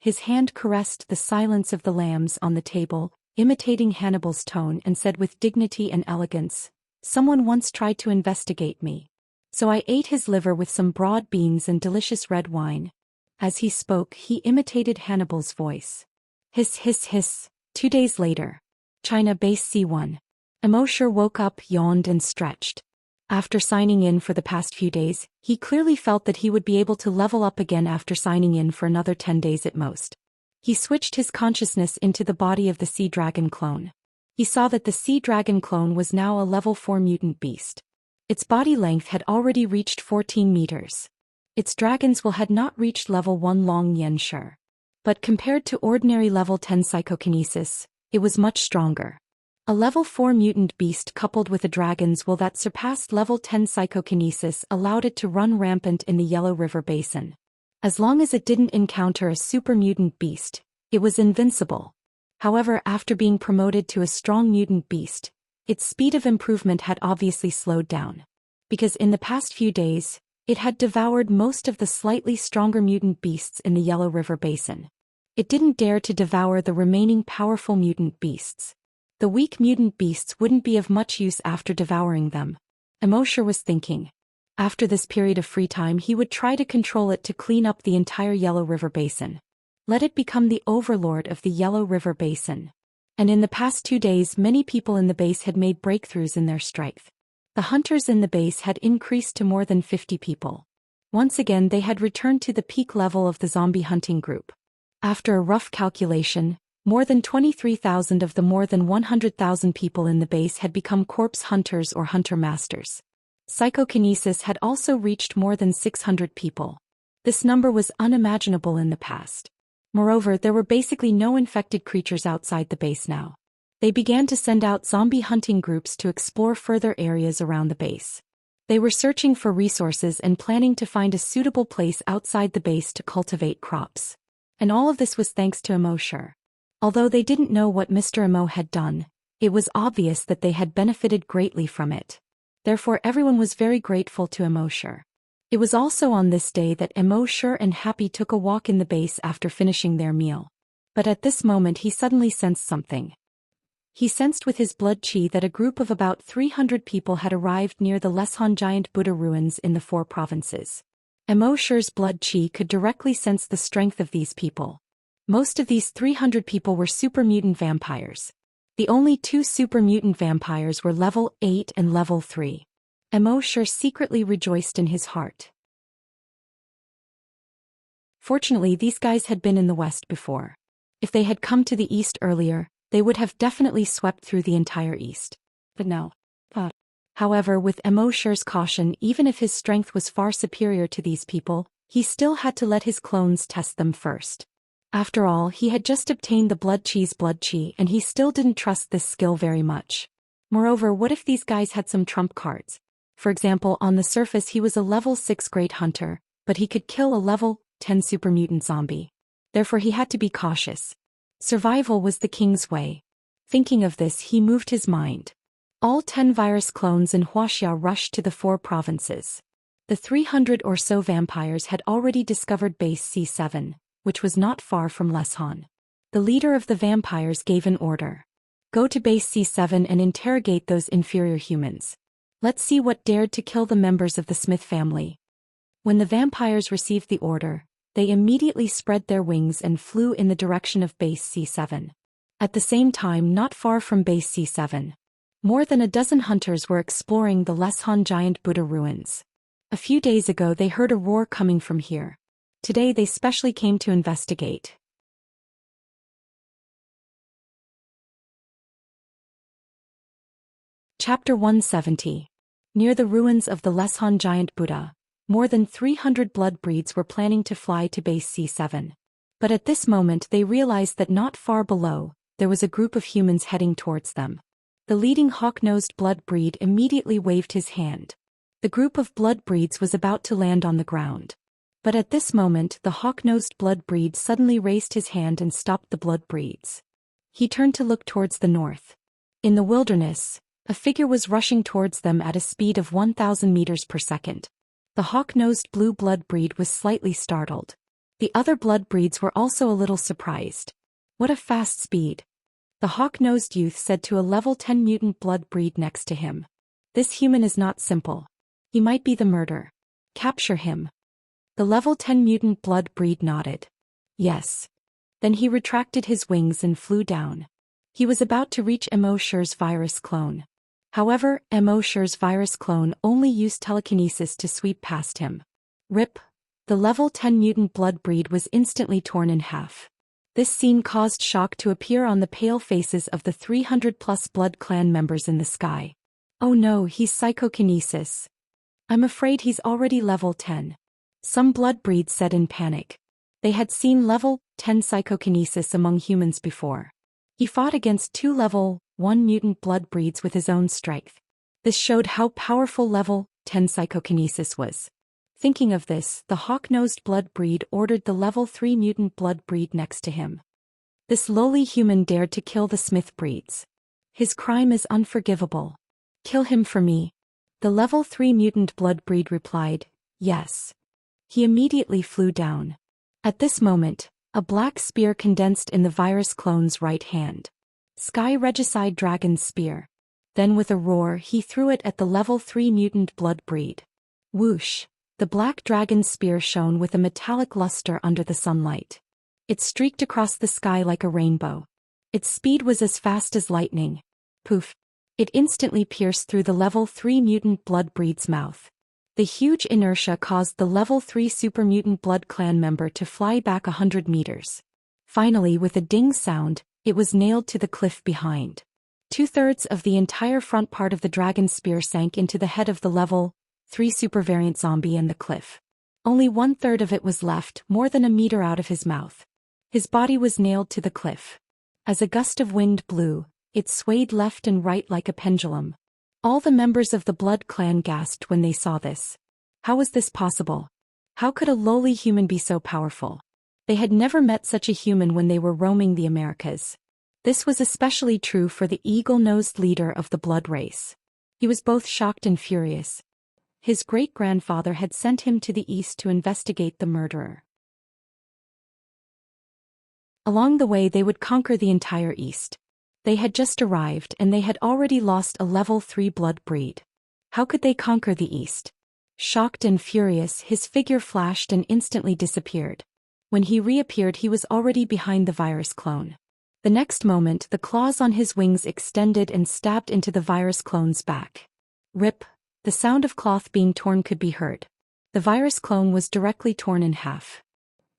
His hand caressed the silence of the lambs on the table, imitating Hannibal's tone, and said with dignity and elegance, "Someone once tried to investigate me. So I ate his liver with some broad beans and delicious red wine." As he spoke, he imitated Hannibal's voice. Hiss, hiss, hiss. 2 days later. China Base C1. Immorse woke up, yawned and stretched. After signing in for the past few days, he clearly felt that he would be able to level up again after signing in for another 10 days at most. He switched his consciousness into the body of the Sea Dragon clone. He saw that the Sea Dragon clone was now a level 4 mutant beast. Its body length had already reached 14 meters. Its dragon's will had not reached level 1 Long Yen Shi. But compared to ordinary level 10 psychokinesis, it was much stronger. A level 4 mutant beast coupled with a dragon's will that surpassed level 10 psychokinesis allowed it to run rampant in the Yellow River Basin. As long as it didn't encounter a super mutant beast, it was invincible. However, after being promoted to a strong mutant beast, its speed of improvement had obviously slowed down. Because in the past few days, it had devoured most of the slightly stronger mutant beasts in the Yellow River Basin. It didn't dare to devour the remaining powerful mutant beasts. The weak mutant beasts wouldn't be of much use after devouring them. Immorse was thinking. After this period of free time, he would try to control it to clean up the entire Yellow River Basin. Let it become the overlord of the Yellow River Basin. And in the past 2 days, many people in the base had made breakthroughs in their strength. The hunters in the base had increased to more than 50 people. Once again, they had returned to the peak level of the zombie hunting group. After a rough calculation, more than 23,000 of the more than 100,000 people in the base had become corpse hunters or hunter masters. Psychokinesis had also reached more than 600 people. This number was unimaginable in the past. Moreover, there were basically no infected creatures outside the base now. They began to send out zombie hunting groups to explore further areas around the base. They were searching for resources and planning to find a suitable place outside the base to cultivate crops. And all of this was thanks to Immorse. Although they didn't know what Mr. Immo had done, it was obvious that they had benefited greatly from it. Therefore everyone was very grateful to Immorse. It was also on this day that Immorse and Happy took a walk in the base after finishing their meal. But at this moment he suddenly sensed something. He sensed with his blood chi that a group of about 300 people had arrived near the Leshan giant Buddha ruins in the 4 provinces. Immorse's blood chi could directly sense the strength of these people. Most of these 300 people were super mutant vampires. The only 2 super mutant vampires were level 8 and level 3. Immorse secretly rejoiced in his heart. Fortunately, these guys had been in the west before. If they had come to the east earlier, they would have definitely swept through the entire east. But no. However, with Immorse's caution, even if his strength was far superior to these people, he still had to let his clones test them first. After all, he had just obtained the blood chi, and he still didn't trust this skill very much. Moreover, what if these guys had some trump cards? For example, on the surface he was a level 6 great hunter, but he could kill a level 10 super mutant zombie. Therefore he had to be cautious. Survival was the king's way. Thinking of this, he moved his mind. All 10 virus clones in Wuxia rushed to the 4 provinces. The 300 or so vampires had already discovered base C7, which was not far from Leshan. The leader of the vampires gave an order. Go to base C7 and interrogate those inferior humans. Let's see what dared to kill the members of the Smith family. When the vampires received the order, they immediately spread their wings and flew in the direction of base C7. At the same time, not far from base C7, more than a dozen hunters were exploring the Leshan giant Buddha ruins. A few days ago they heard a roar coming from here. Today they specially came to investigate. Chapter 170. Near the ruins of the Leshan giant Buddha, more than 300 blood breeds were planning to fly to base C7. But at this moment they realized that not far below, there was a group of humans heading towards them. The leading hawk-nosed blood breed immediately waved his hand. The group of blood breeds was about to land on the ground. But at this moment the hawk-nosed blood breed suddenly raised his hand and stopped the blood breeds. He turned to look towards the north. In the wilderness, a figure was rushing towards them at a speed of 1,000 meters per second. The hawk-nosed blue blood breed was slightly startled. The other blood breeds were also a little surprised. What a fast speed! The hawk-nosed youth said to a level 10 mutant blood breed next to him. This human is not simple. He might be the murderer. Capture him. The level 10 mutant blood breed nodded. Yes. Then he retracted his wings and flew down. He was about to reach Immorse's virus clone. However, Immorse's virus clone only used telekinesis to sweep past him. Rip. The level 10 mutant blood breed was instantly torn in half. This scene caused shock to appear on the pale faces of the 300+ blood clan members in the sky. Oh no, he's psychokinesis. I'm afraid he's already level 10. Some blood breeds said in panic. They had seen level 10 psychokinesis among humans before. He fought against 2 level 1 mutant blood breeds with his own strength. This showed how powerful level 10 psychokinesis was. Thinking of this, the hawk-nosed blood breed ordered the level 3 mutant blood breed next to him. This lowly human dared to kill the Smith breeds. His crime is unforgivable. Kill him for me. The level 3 mutant blood breed replied, yes. He immediately flew down. At this moment, a black spear condensed in the virus clone's right hand. Sky Regicide Dragon's spear. Then with a roar he threw it at the level 3 mutant blood breed. Whoosh! The black dragon's spear shone with a metallic luster under the sunlight. It streaked across the sky like a rainbow. Its speed was as fast as lightning. Poof! It instantly pierced through the level 3 mutant blood breed's mouth. The huge inertia caused the level 3 super mutant blood clan member to fly back 100 meters. Finally, with a ding sound, it was nailed to the cliff behind. 2/3 of the entire front part of the dragon's spear sank into the head of the level 3 super variant zombie and the cliff. Only 1/3 of it was left, more than a meter out of his mouth. His body was nailed to the cliff. As a gust of wind blew, it swayed left and right like a pendulum. All the members of the blood clan gasped when they saw this. How was this possible? How could a lowly human be so powerful? They had never met such a human when they were roaming the Americas. This was especially true for the eagle-nosed leader of the blood race. He was both shocked and furious. His great-grandfather had sent him to the east to investigate the murderer. Along the way they would conquer the entire east. They had just arrived and they had already lost a level 3 blood breed. How could they conquer the east? Shocked and furious, his figure flashed and instantly disappeared. When he reappeared he was already behind the virus clone. The next moment the claws on his wings extended and stabbed into the virus clone's back. Rip! The sound of cloth being torn could be heard. The virus clone was directly torn in half.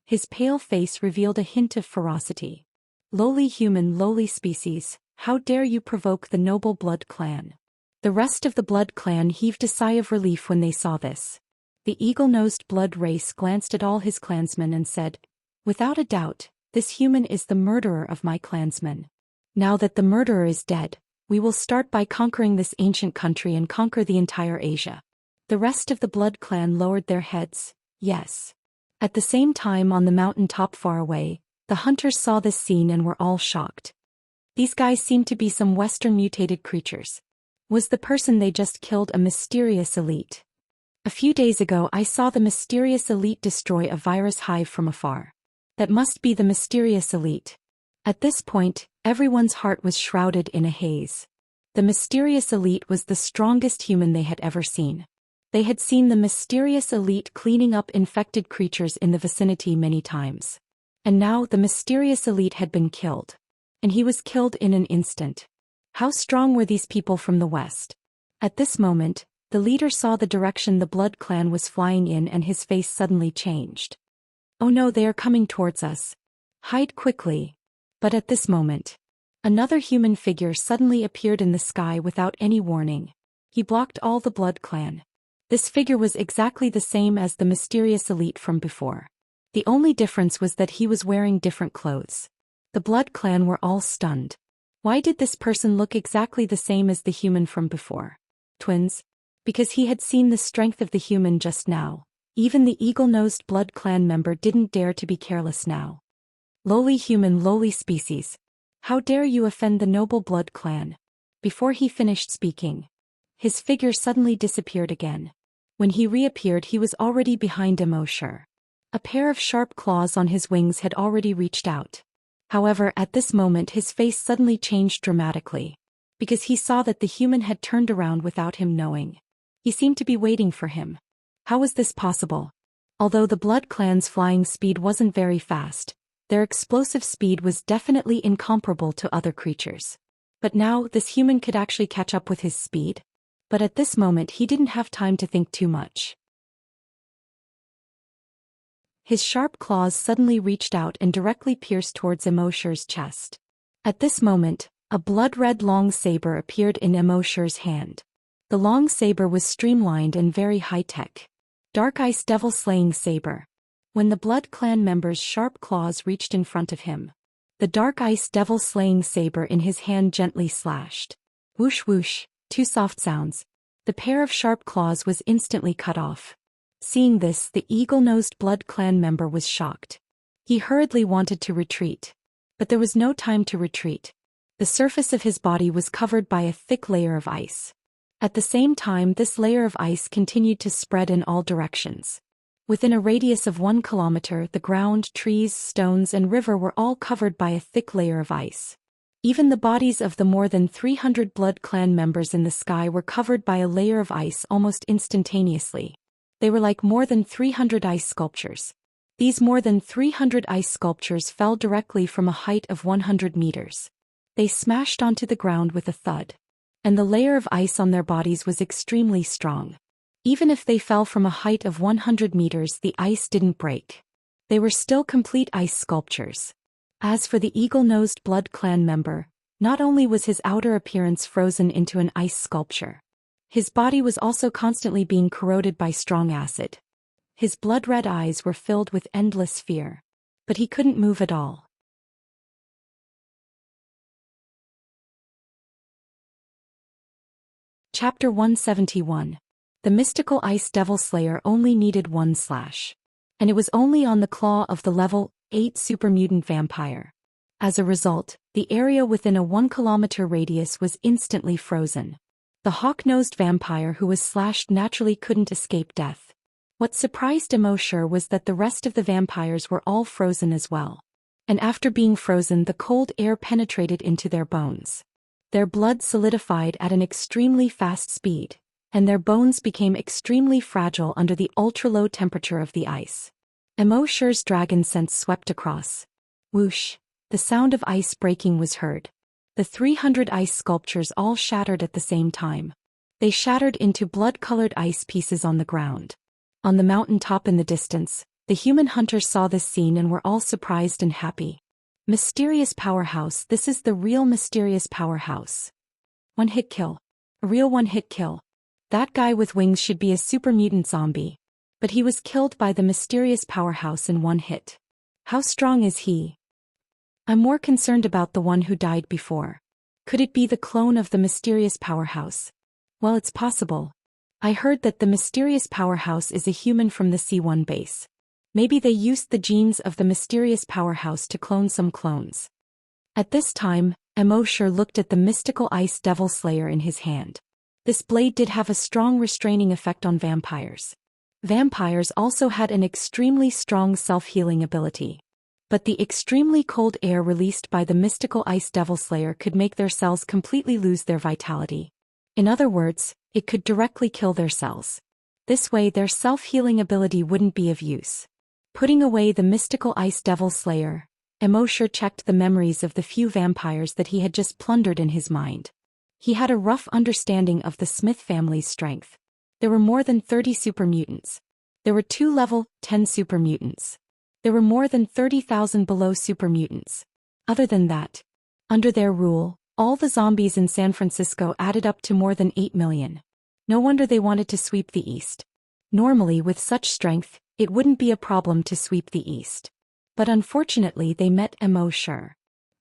His pale face revealed a hint of ferocity. Lowly human, lowly species, how dare you provoke the noble blood clan? The rest of the blood clan heaved a sigh of relief when they saw this. The eagle-nosed blood race glanced at all his clansmen and said, "Without a doubt, this human is the murderer of my clansmen. Now that the murderer is dead, we will start by conquering this ancient country and conquer the entire Asia." The rest of the blood clan lowered their heads, yes. At the same time, on the mountain top far away, the hunters saw this scene and were all shocked. These guys seemed to be some Western mutated creatures. Was the person they just killed a mysterious elite? A few days ago I saw the mysterious elite destroy a virus hive from afar. That must be the mysterious elite. At this point, everyone's heart was shrouded in a haze. The mysterious elite was the strongest human they had ever seen. They had seen the mysterious elite cleaning up infected creatures in the vicinity many times. And now the mysterious elite had been killed. And he was killed in an instant. How strong were these people from the west? At this moment, the leader saw the direction the blood clan was flying in and his face suddenly changed. "Oh no, they are coming towards us. Hide quickly." But at this moment, another human figure suddenly appeared in the sky without any warning. He blocked all the blood clan. This figure was exactly the same as the mysterious elite from before. The only difference was that he was wearing different clothes. The blood clan were all stunned. Why did this person look exactly the same as the human from before? Twins? Because he had seen the strength of the human just now. Even the eagle-nosed blood clan member didn't dare to be careless now. "Lowly human, lowly species. How dare you offend the noble blood clan?" Before he finished speaking, his figure suddenly disappeared again. When he reappeared, he was already behind Immerse. A pair of sharp claws on his wings had already reached out. However, at this moment his face suddenly changed dramatically. Because he saw that the human had turned around without him knowing. He seemed to be waiting for him. How was this possible? Although the blood clan's flying speed wasn't very fast, their explosive speed was definitely incomparable to other creatures. But now this human could actually catch up with his speed. But at this moment he didn't have time to think too much. His sharp claws suddenly reached out and directly pierced towards Immerse's chest. At this moment, a blood-red long saber appeared in Immerse's hand. The long saber was streamlined and very high-tech. Dark Ice Devil Slaying Saber. When the blood clan member's sharp claws reached in front of him, the Dark Ice Devil Slaying Saber in his hand gently slashed. Whoosh whoosh, two soft sounds. The pair of sharp claws was instantly cut off. Seeing this, the eagle-nosed blood clan member was shocked. He hurriedly wanted to retreat. But there was no time to retreat. The surface of his body was covered by a thick layer of ice. At the same time, this layer of ice continued to spread in all directions. Within a radius of 1 kilometer, the ground, trees, stones, and river were all covered by a thick layer of ice. Even the bodies of the more than 300 blood clan members in the sky were covered by a layer of ice almost instantaneously. They were like more than 300 ice sculptures. These more than 300 ice sculptures fell directly from a height of 100 meters. They smashed onto the ground with a thud. And the layer of ice on their bodies was extremely strong. Even if they fell from a height of 100 meters, the ice didn't break. They were still complete ice sculptures. As for the eagle-nosed blood clan member, not only was his outer appearance frozen into an ice sculpture, his body was also constantly being corroded by strong acid. His blood-red eyes were filled with endless fear. But he couldn't move at all. Chapter 171. The mystical ice devil slayer only needed one slash. And it was only on the claw of the level 8 super mutant vampire. As a result, the area within a 1 kilometer radius was instantly frozen. The hawk-nosed vampire who was slashed naturally couldn't escape death. What surprised Immerse was that the rest of the vampires were all frozen as well. And after being frozen, the cold air penetrated into their bones. Their blood solidified at an extremely fast speed, and their bones became extremely fragile under the ultra-low temperature of the ice. Immerse's dragon sense swept across. Whoosh! The sound of ice breaking was heard. The 300 ice sculptures all shattered at the same time. They shattered into blood-colored ice pieces on the ground. On the mountain top in the distance, the human hunters saw this scene and were all surprised and happy. Mysterious powerhouse, this is the real mysterious powerhouse. One-hit kill. A real one-hit kill. That guy with wings should be a super mutant zombie. But he was killed by the mysterious powerhouse in one hit. How strong is he? I'm more concerned about the one who died before. Could it be the clone of the mysterious powerhouse? Well, it's possible. I heard that the mysterious powerhouse is a human from the C1 base. Maybe they used the genes of the mysterious powerhouse to clone some clones. At this time, Immorse looked at the mystical ice devil slayer in his hand. This blade did have a strong restraining effect on vampires. Vampires also had an extremely strong self-healing ability. But the extremely cold air released by the mystical ice devil slayer could make their cells completely lose their vitality. In other words, it could directly kill their cells. This way their self-healing ability wouldn't be of use. Putting away the mystical ice devil slayer, Immorse checked the memories of the few vampires that he had just plundered in his mind. He had a rough understanding of the Smith family's strength. There were more than 30 super mutants. There were 2 level 10 super mutants. There were more than 30,000 below super mutants. Other than that, under their rule, all the zombies in San Francisco added up to more than 8 million. No wonder they wanted to sweep the East. Normally, with such strength, it wouldn't be a problem to sweep the East. But unfortunately they met Immorse.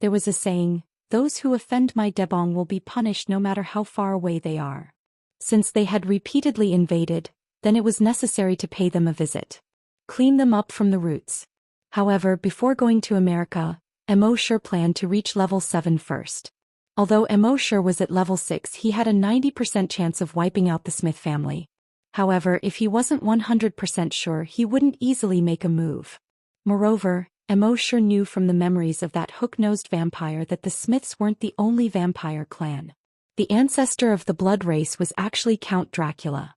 There was a saying, those who offend my debong will be punished no matter how far away they are. Since they had repeatedly invaded, then it was necessary to pay them a visit. Clean them up from the roots. However, before going to America, Immorse planned to reach level 7 first. Although Immorse was at level 6, he had a 90% chance of wiping out the Smith family. However, if he wasn't 100% sure, he wouldn't easily make a move. Moreover, Immorse knew from the memories of that hook-nosed vampire that the Smiths weren't the only vampire clan. The ancestor of the blood race was actually Count Dracula.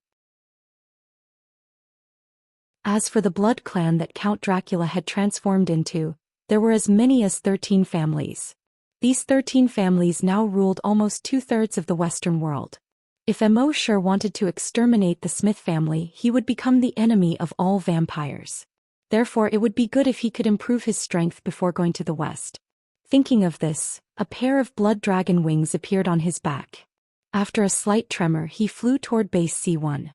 As for the blood clan that Count Dracula had transformed into, there were as many as 13 families. These 13 families now ruled almost 2/3 of the Western world. If Immorse wanted to exterminate the Smith family, he would become the enemy of all vampires. Therefore, it would be good if he could improve his strength before going to the West. Thinking of this, a pair of blood dragon wings appeared on his back. After a slight tremor, he flew toward base C1.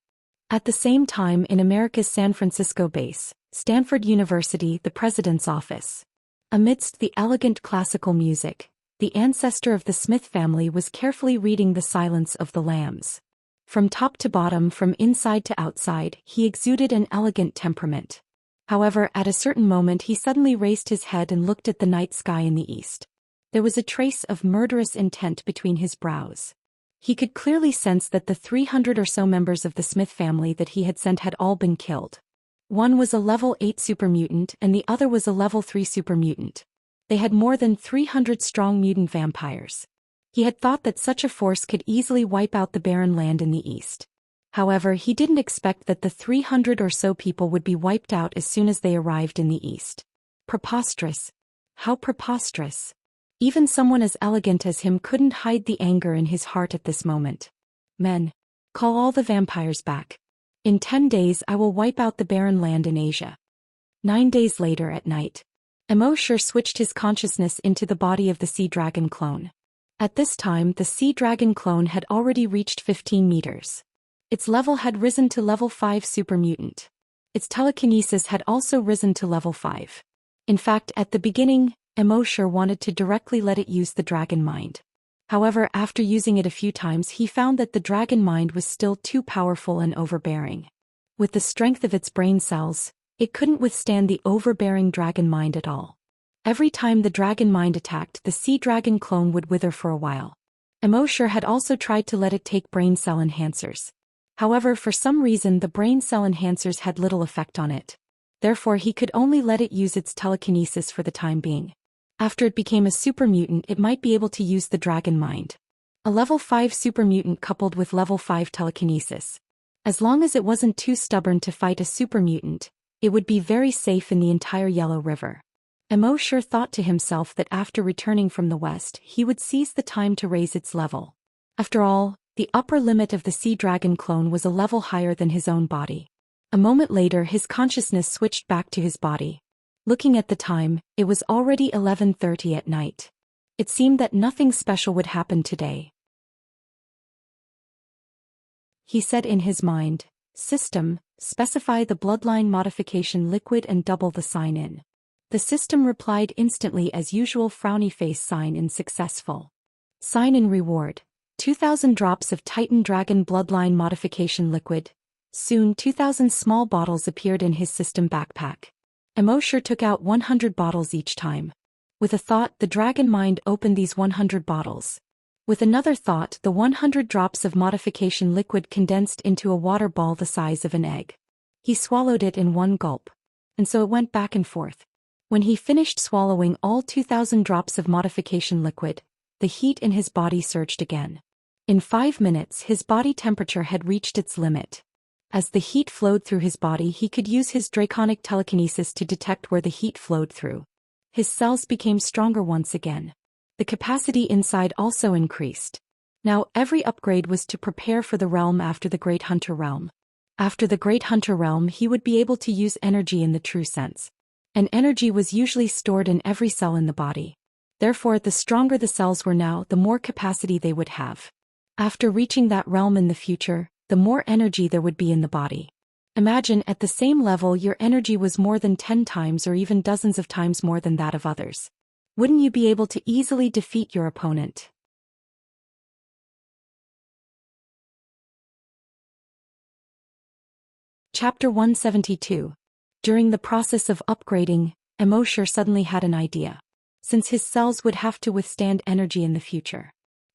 At the same time, in America's San Francisco base, Stanford University, the president's office. Amidst the elegant classical music, the ancestor of the Smith family was carefully reading The Silence of the Lambs. From top to bottom, from inside to outside, he exuded an elegant temperament. However, at a certain moment he suddenly raised his head and looked at the night sky in the east. There was a trace of murderous intent between his brows. He could clearly sense that the 300 or so members of the Smith family that he had sent had all been killed. One was a level 8 super mutant and the other was a level 3 super mutant. They had more than 300 strong mutant vampires. He had thought that such a force could easily wipe out the barren land in the east. However, he didn't expect that the 300 or so people would be wiped out as soon as they arrived in the east. Preposterous. How preposterous. Even someone as elegant as him couldn't hide the anger in his heart at this moment. Men, call all the vampires back. In 10 days I will wipe out the barren land in Asia. 9 days later at night, Immorse switched his consciousness into the body of the Sea Dragon clone. At this time, the Sea Dragon clone had already reached 15 meters. Its level had risen to level 5 super mutant. Its telekinesis had also risen to level 5. In fact, at the beginning, Immorse wanted to directly let it use the dragon mind. However, after using it a few times, he found that the dragon mind was still too powerful and overbearing. With the strength of its brain cells, it couldn't withstand the overbearing dragon mind at all. Every time the dragon mind attacked, the Sea Dragon clone would wither for a while. Immorse had also tried to let it take brain cell enhancers. However, for some reason the brain cell enhancers had little effect on it. Therefore, he could only let it use its telekinesis for the time being. After it became a super mutant, it might be able to use the dragon mind. A level 5 super mutant coupled with level 5 telekinesis. As long as it wasn't too stubborn to fight a super mutant, it would be very safe in the entire Yellow River. Immorse thought to himself that after returning from the west, he would seize the time to raise its level. After all, The upper limit of the sea dragon clone was a level higher than his own body. A moment later his consciousness switched back to his body. Looking at the time, it was already 11:30 at night. It seemed that nothing special would happen today. He said in his mind, "System, specify the bloodline modification liquid and double the sign-in." The system replied instantly as usual, frowny face, sign-in successful. Sign-in reward, 2,000 drops of Titan Dragon bloodline modification liquid. Soon 2,000 small bottles appeared in his system backpack. Immorse took out 100 bottles each time. With a thought, the dragon mind opened these 100 bottles. With another thought, the 100 drops of modification liquid condensed into a water ball the size of an egg. He swallowed it in one gulp. And so it went back and forth. When he finished swallowing all 2,000 drops of modification liquid, the heat in his body surged again. In 5 minutes his body temperature had reached its limit. As the heat flowed through his body, he could use his draconic telekinesis to detect where the heat flowed through. His cells became stronger once again. The capacity inside also increased. Now every upgrade was to prepare for the realm after the Great Hunter realm. After the Great Hunter realm he would be able to use energy in the true sense. And energy was usually stored in every cell in the body. Therefore, the stronger the cells were now, the more capacity they would have. After reaching that realm in the future, the more energy there would be in the body. Imagine at the same level your energy was more than 10 times or even dozens of times more than that of others. Wouldn't you be able to easily defeat your opponent? Chapter 172. During the process of upgrading, Immorse suddenly had an idea. Since his cells would have to withstand energy in the future,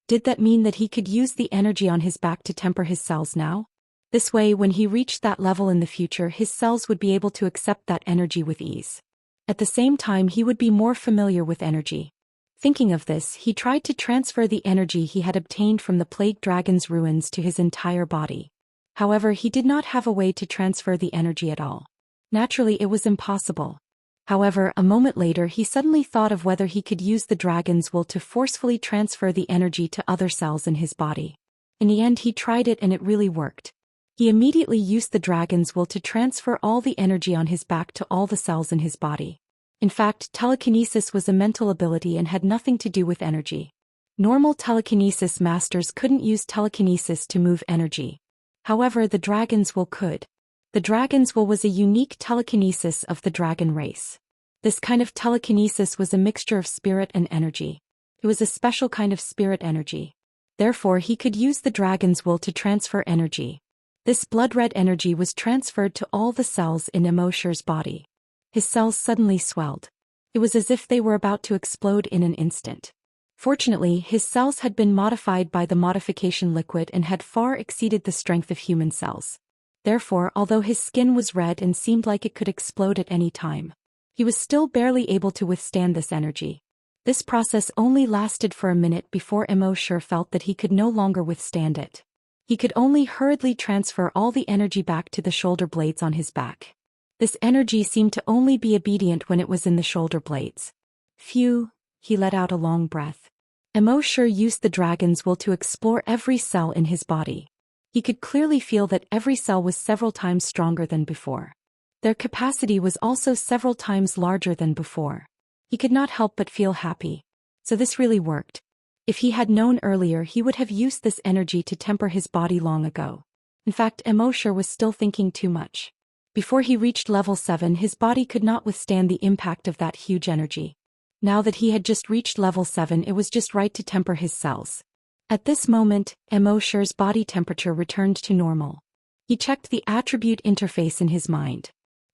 did that mean that he could use the energy on his back to temper his cells now? This way, when he reached that level in the future, his cells would be able to accept that energy with ease. At the same time, he would be more familiar with energy. Thinking of this, he tried to transfer the energy he had obtained from the Plague Dragon's ruins to his entire body. However, he did not have a way to transfer the energy at all. Naturally, it was impossible. However, a moment later he suddenly thought of whether he could use the dragon's will to forcefully transfer the energy to other cells in his body. In the end he tried it and it really worked. He immediately used the dragon's will to transfer all the energy on his back to all the cells in his body. In fact, telekinesis was a mental ability and had nothing to do with energy. Normal telekinesis masters couldn't use telekinesis to move energy. However, the dragon's will could. The dragon's will was a unique telekinesis of the dragon race. This kind of telekinesis was a mixture of spirit and energy. It was a special kind of spirit energy. Therefore, he could use the dragon's will to transfer energy. This blood-red energy was transferred to all the cells in Immorse's body. His cells suddenly swelled. It was as if they were about to explode in an instant. Fortunately, his cells had been modified by the modification liquid and had far exceeded the strength of human cells. Therefore, although his skin was red and seemed like it could explode at any time, he was still barely able to withstand this energy. This process only lasted for a minute before Immorse felt that he could no longer withstand it. He could only hurriedly transfer all the energy back to the shoulder blades on his back. This energy seemed to only be obedient when it was in the shoulder blades. Phew, he let out a long breath. Immorse used the dragon's will to explore every cell in his body. He could clearly feel that every cell was several times stronger than before. Their capacity was also several times larger than before. He could not help but feel happy. So this really worked. If he had known earlier, he would have used this energy to temper his body long ago. In fact, Immorse was still thinking too much. Before he reached level 7, his body could not withstand the impact of that huge energy. Now that he had just reached level 7, it was just right to temper his cells. At this moment, Immorse's body temperature returned to normal. He checked the attribute interface in his mind.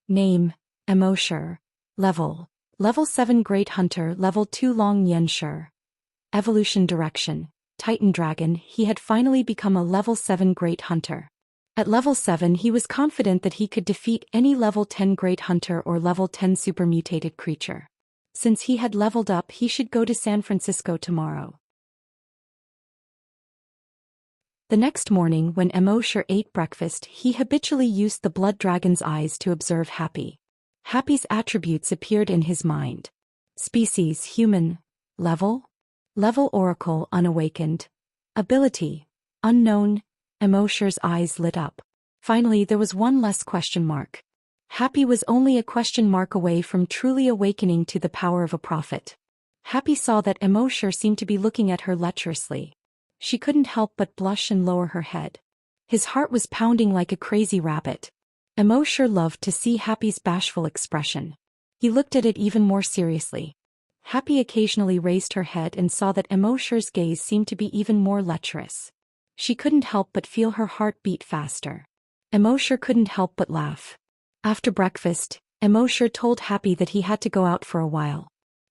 Name, Immorse. Level 7 Great Hunter. Level 2 Long Xianxia. Evolution direction, Titan Dragon. He had finally become a level 7 Great Hunter. At level 7 he was confident that he could defeat any level 10 Great Hunter or level 10 super mutated creature. Since he had leveled up, he should go to San Francisco tomorrow. The next morning when Immorse ate breakfast, he habitually used the blood dragon's eyes to observe Happy. Happy's attributes appeared in his mind. Species human. Level Oracle unawakened. Ability Unknown, Immerse's eyes lit up. Finally, there was one less question mark. Happy was only a question mark away from truly awakening to the power of a prophet. Happy saw that Immerse seemed to be looking at her lecherously. She couldn't help but blush and lower her head. His heart was pounding like a crazy rabbit. Immerse loved to see Happy's bashful expression. He looked at it even more seriously. Happy occasionally raised her head and saw that Immerse's gaze seemed to be even more lecherous. She couldn't help but feel her heart beat faster. Immerse couldn't help but laugh. After breakfast, Immerse told Happy that he had to go out for a while.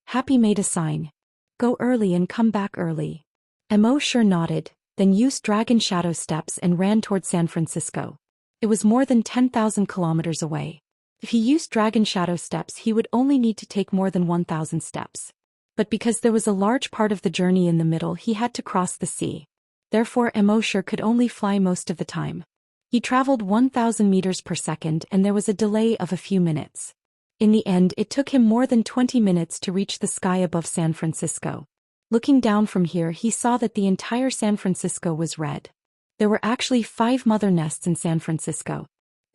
Happy made a sign. Go early and come back early. Immerse nodded, then used dragon shadow steps and ran toward San Francisco. It was more than 10,000 kilometers away. If he used dragon shadow steps, he would only need to take more than 1,000 steps. But because there was a large part of the journey in the middle, he had to cross the sea. Therefore, Immerse could only fly most of the time. He traveled 1,000 meters per second and there was a delay of a few minutes. In the end, it took him more than 20 minutes to reach the sky above San Francisco. Looking down from here, he saw that the entire San Francisco was red. There were actually 5 mother nests in San Francisco.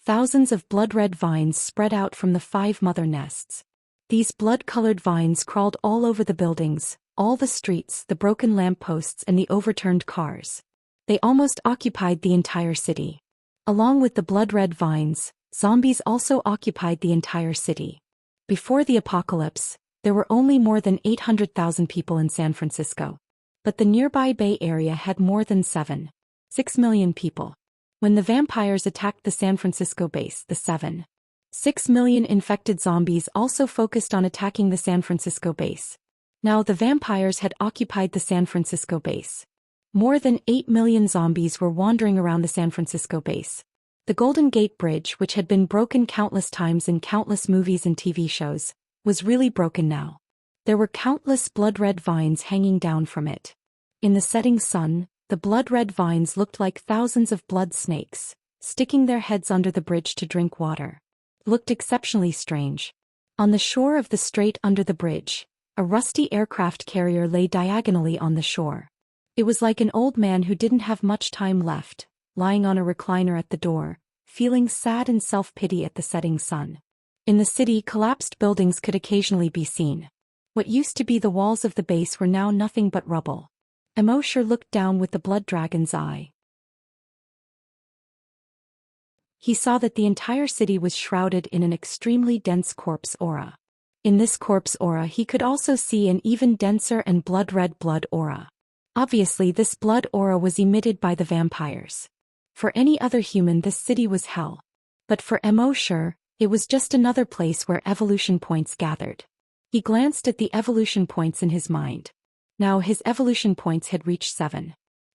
Thousands of blood-red vines spread out from the 5 mother nests. These blood-colored vines crawled all over the buildings, all the streets, the broken lampposts and the overturned cars. They almost occupied the entire city. Along with the blood-red vines, zombies also occupied the entire city. Before the apocalypse, there were only more than 800,000 people in San Francisco. But the nearby Bay Area had more than 6 million people. When the vampires attacked the San Francisco base, the 6 million infected zombies also focused on attacking the San Francisco base. Now the vampires had occupied the San Francisco base. More than 8 million zombies were wandering around the San Francisco base. The Golden Gate Bridge, which had been broken countless times in countless movies and TV shows, was really broken now. There were countless blood-red vines hanging down from it. In the setting sun, the blood-red vines looked like thousands of blood snakes, sticking their heads under the bridge to drink water. It looked exceptionally strange. On the shore of the strait under the bridge, a rusty aircraft carrier lay diagonally on the shore. It was like an old man who didn't have much time left, lying on a recliner at the door, feeling sad and self-pity at the setting sun. In the city, collapsed buildings could occasionally be seen. What used to be the walls of the base were now nothing but rubble. Immerse looked down with the blood dragon's eye. He saw that the entire city was shrouded in an extremely dense corpse aura. In this corpse aura he could also see an even denser and blood-red blood aura. Obviously this blood aura was emitted by the vampires. For any other human this city was hell. But for Immerse, it was just another place where evolution points gathered. He glanced at the evolution points in his mind. Now his evolution points had reached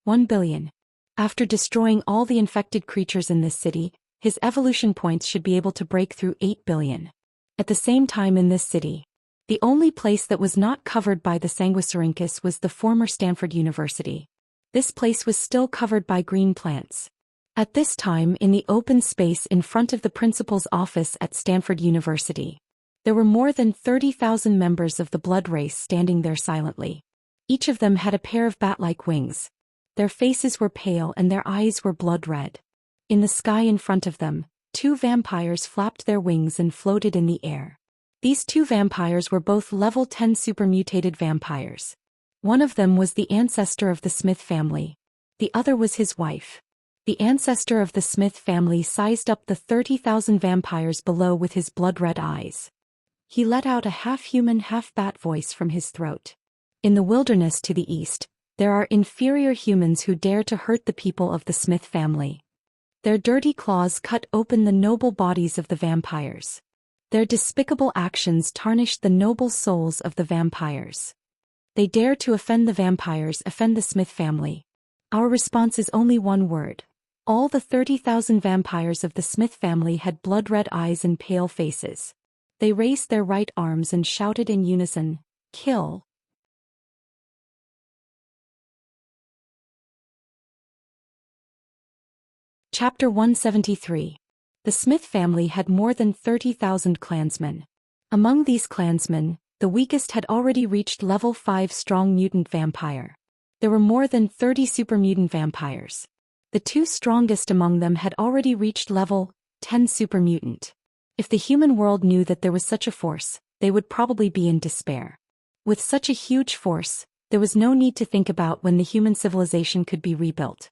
1 billion. After destroying all the infected creatures in this city, his evolution points should be able to break through 8 billion. At the same time in this city, the only place that was not covered by the Sanguisurincus was the former Stanford University. This place was still covered by green plants. At this time, in the open space in front of the principal's office at Stanford University, there were more than 30,000 members of the blood race standing there silently. Each of them had a pair of bat-like wings. Their faces were pale and their eyes were blood-red. In the sky in front of them, 2 vampires flapped their wings and floated in the air. These 2 vampires were both level 10 supermutated vampires. One of them was the ancestor of the Smith family. The other was his wife. The ancestor of the Smith family sized up the 30,000 vampires below with his blood-red eyes. He let out a half-human, half-bat voice from his throat. In the wilderness to the east, there are inferior humans who dare to hurt the people of the Smith family. Their dirty claws cut open the noble bodies of the vampires. Their despicable actions tarnished the noble souls of the vampires. They dare to offend the vampires, offend the Smith family. Our response is only one word. All the 30,000 vampires of the Smith family had blood-red eyes and pale faces. They raised their right arms and shouted in unison, "Kill!" Chapter 173. The Smith family had more than 30,000 clansmen. Among these clansmen, the weakest had already reached level 5 strong mutant vampire. There were more than 30 supermutant vampires. The two strongest among them had already reached level 10 super mutant. If the human world knew that there was such a force, they would probably be in despair. With such a huge force, there was no need to think about when the human civilization could be rebuilt.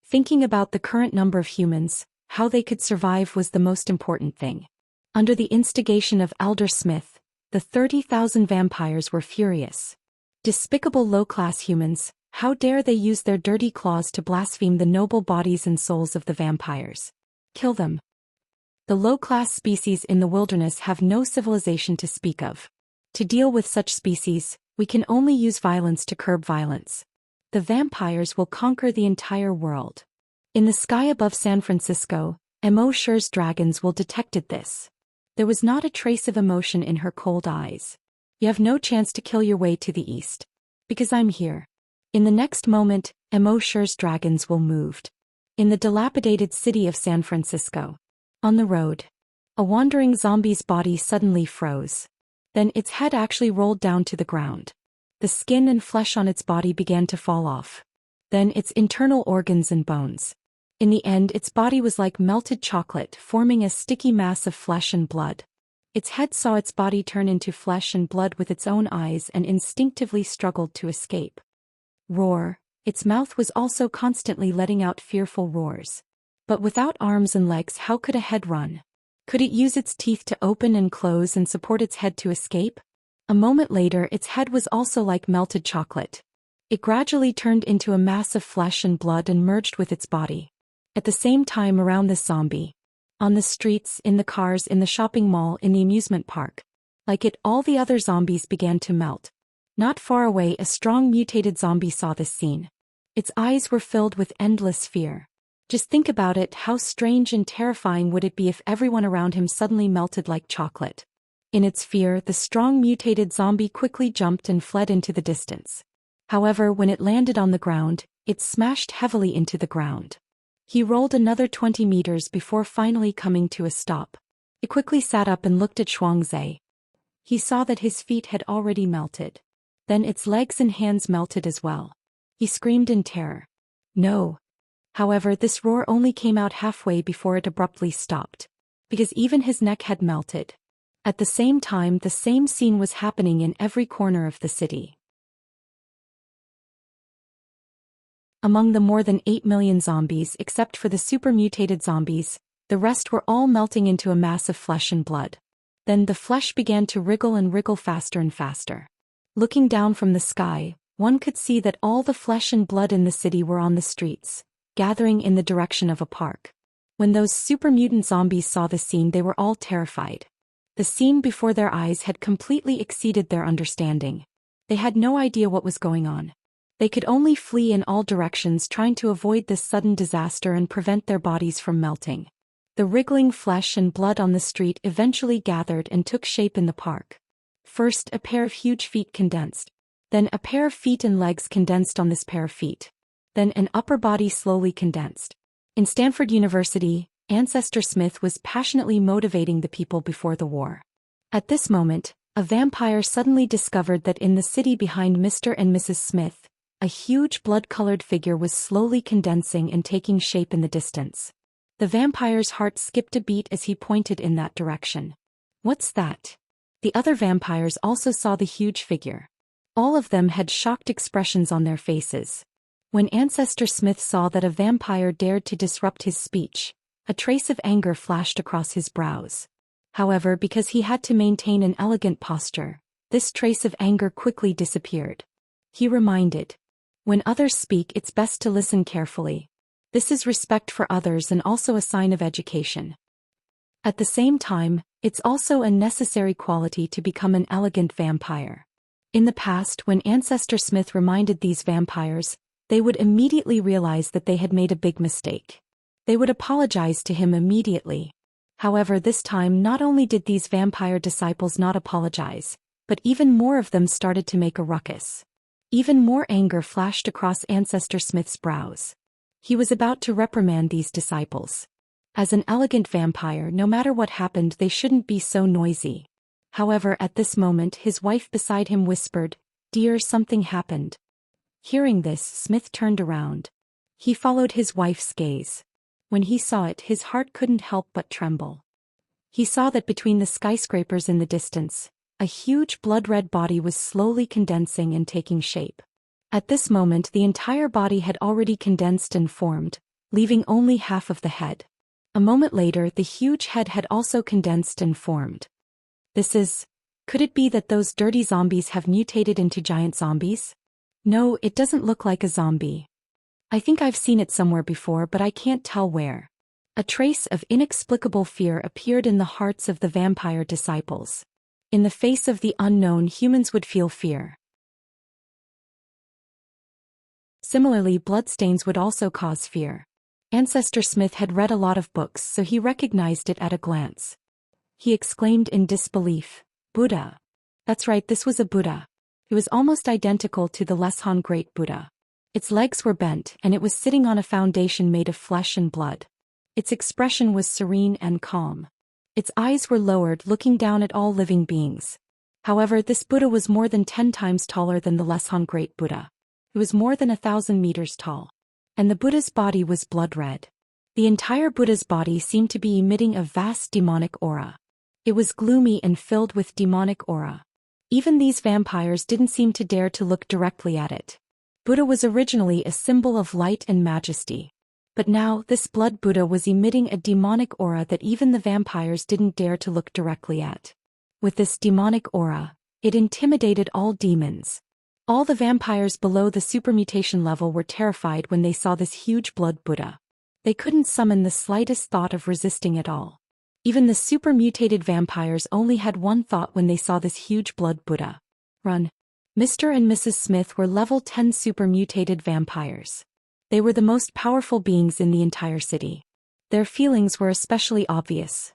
Thinking about the current number of humans, how they could survive was the most important thing. Under the instigation of Elder Smith, the 30,000 vampires were furious. Despicable low-class humans, how dare they use their dirty claws to blaspheme the noble bodies and souls of the vampires? Kill them. The low-class species in the wilderness have no civilization to speak of. To deal with such species, we can only use violence to curb violence. The vampires will conquer the entire world. In the sky above San Francisco, Immerse's dragons will detected this. There was not a trace of emotion in her cold eyes. You have no chance to kill your way to the east. Because I'm here. In the next moment, Immerse's dragons will moved. In the dilapidated city of San Francisco. On the road. A wandering zombie's body suddenly froze. Then its head actually rolled down to the ground. The skin and flesh on its body began to fall off. Then its internal organs and bones. In the end, its body was like melted chocolate, forming a sticky mass of flesh and blood. Its head saw its body turn into flesh and blood with its own eyes and instinctively struggled to escape. Roar. Its mouth was also constantly letting out fearful roars. But without arms and legs, how could a head run? Could it use its teeth to open and close and support its head to escape? A moment later, its head was also like melted chocolate. It gradually turned into a mass of flesh and blood and merged with its body. At the same time around this zombie. On the streets, in the cars, in the shopping mall, in the amusement park. Like it, all the other zombies began to melt. Not far away, a strong mutated zombie saw this scene. Its eyes were filled with endless fear. Just think about it, how strange and terrifying would it be if everyone around him suddenly melted like chocolate. In its fear, the strong mutated zombie quickly jumped and fled into the distance. However, when it landed on the ground, it smashed heavily into the ground. He rolled another 20 meters before finally coming to a stop. It quickly sat up and looked at Xianxia. He saw that his feet had already melted. Then its legs and hands melted as well. He screamed in terror. No. However, this roar only came out halfway before it abruptly stopped. Because even his neck had melted. At the same time, the same scene was happening in every corner of the city. Among the more than 8 million zombies, except for the super mutated zombies, the rest were all melting into a mass of flesh and blood. Then the flesh began to wriggle and wriggle faster and faster. Looking down from the sky, one could see that all the flesh and blood in the city were on the streets, gathering in the direction of a park. When those super mutant zombies saw the scene, they were all terrified. The scene before their eyes had completely exceeded their understanding. They had no idea what was going on. They could only flee in all directions, trying to avoid this sudden disaster and prevent their bodies from melting. The wriggling flesh and blood on the street eventually gathered and took shape in the park. First, a pair of huge feet condensed. Then a pair of feet and legs condensed on this pair of feet. Then an upper body slowly condensed. In Stanford University, Ancestor Smith was passionately motivating the people before the war. At this moment, a vampire suddenly discovered that in the city behind Mr. and Mrs. Smith, a huge blood-colored figure was slowly condensing and taking shape in the distance. The vampire's heart skipped a beat as he pointed in that direction. What's that? The other vampires also saw the huge figure. All of them had shocked expressions on their faces. When Ancestor Smith saw that a vampire dared to disrupt his speech, a trace of anger flashed across his brows. However, because he had to maintain an elegant posture, this trace of anger quickly disappeared. He reminded, when others speak, it's best to listen carefully. This is respect for others and also a sign of education. At the same time, it's also a necessary quality to become an elegant vampire. In the past, when Ancestor Smith reminded these vampires, they would immediately realize that they had made a big mistake. They would apologize to him immediately. However, this time not only did these vampire disciples not apologize, but even more of them started to make a ruckus. Even more anger flashed across Ancestor Smith's brows. He was about to reprimand these disciples. As an elegant vampire, no matter what happened, they shouldn't be so noisy. However, at this moment, his wife beside him whispered, "Dear, something happened." Hearing this, Smith turned around. He followed his wife's gaze. When he saw it, his heart couldn't help but tremble. He saw that between the skyscrapers in the distance, a huge blood-red body was slowly condensing and taking shape. At this moment, the entire body had already condensed and formed, leaving only half of the head. A moment later, the huge head had also condensed and formed. Could it be that those dirty zombies have mutated into giant zombies? No, it doesn't look like a zombie. I think I've seen it somewhere before, but I can't tell where. A trace of inexplicable fear appeared in the hearts of the vampire disciples. In the face of the unknown, humans would feel fear. Similarly, bloodstains would also cause fear. Ancestor Smith had read a lot of books, so he recognized it at a glance. He exclaimed in disbelief, "Buddha." That's right, this was a Buddha. It was almost identical to the Leshan Great Buddha. Its legs were bent, and it was sitting on a foundation made of flesh and blood. Its expression was serene and calm. Its eyes were lowered, looking down at all living beings. However, this Buddha was more than 10 times taller than the Leshan Great Buddha. It was more than 1,000 meters tall. And the Buddha's body was blood red. The entire Buddha's body seemed to be emitting a vast demonic aura. It was gloomy and filled with demonic aura. Even these vampires didn't seem to dare to look directly at it. Buddha was originally a symbol of light and majesty. But now, this blood Buddha was emitting a demonic aura that even the vampires didn't dare to look directly at. With this demonic aura, it intimidated all demons. All the vampires below the supermutation level were terrified when they saw this huge blood Buddha. They couldn't summon the slightest thought of resisting at all. Even the supermutated vampires only had one thought when they saw this huge blood Buddha: run. Mr. and Mrs. Smith were level 10 supermutated vampires. They were the most powerful beings in the entire city. Their feelings were especially obvious.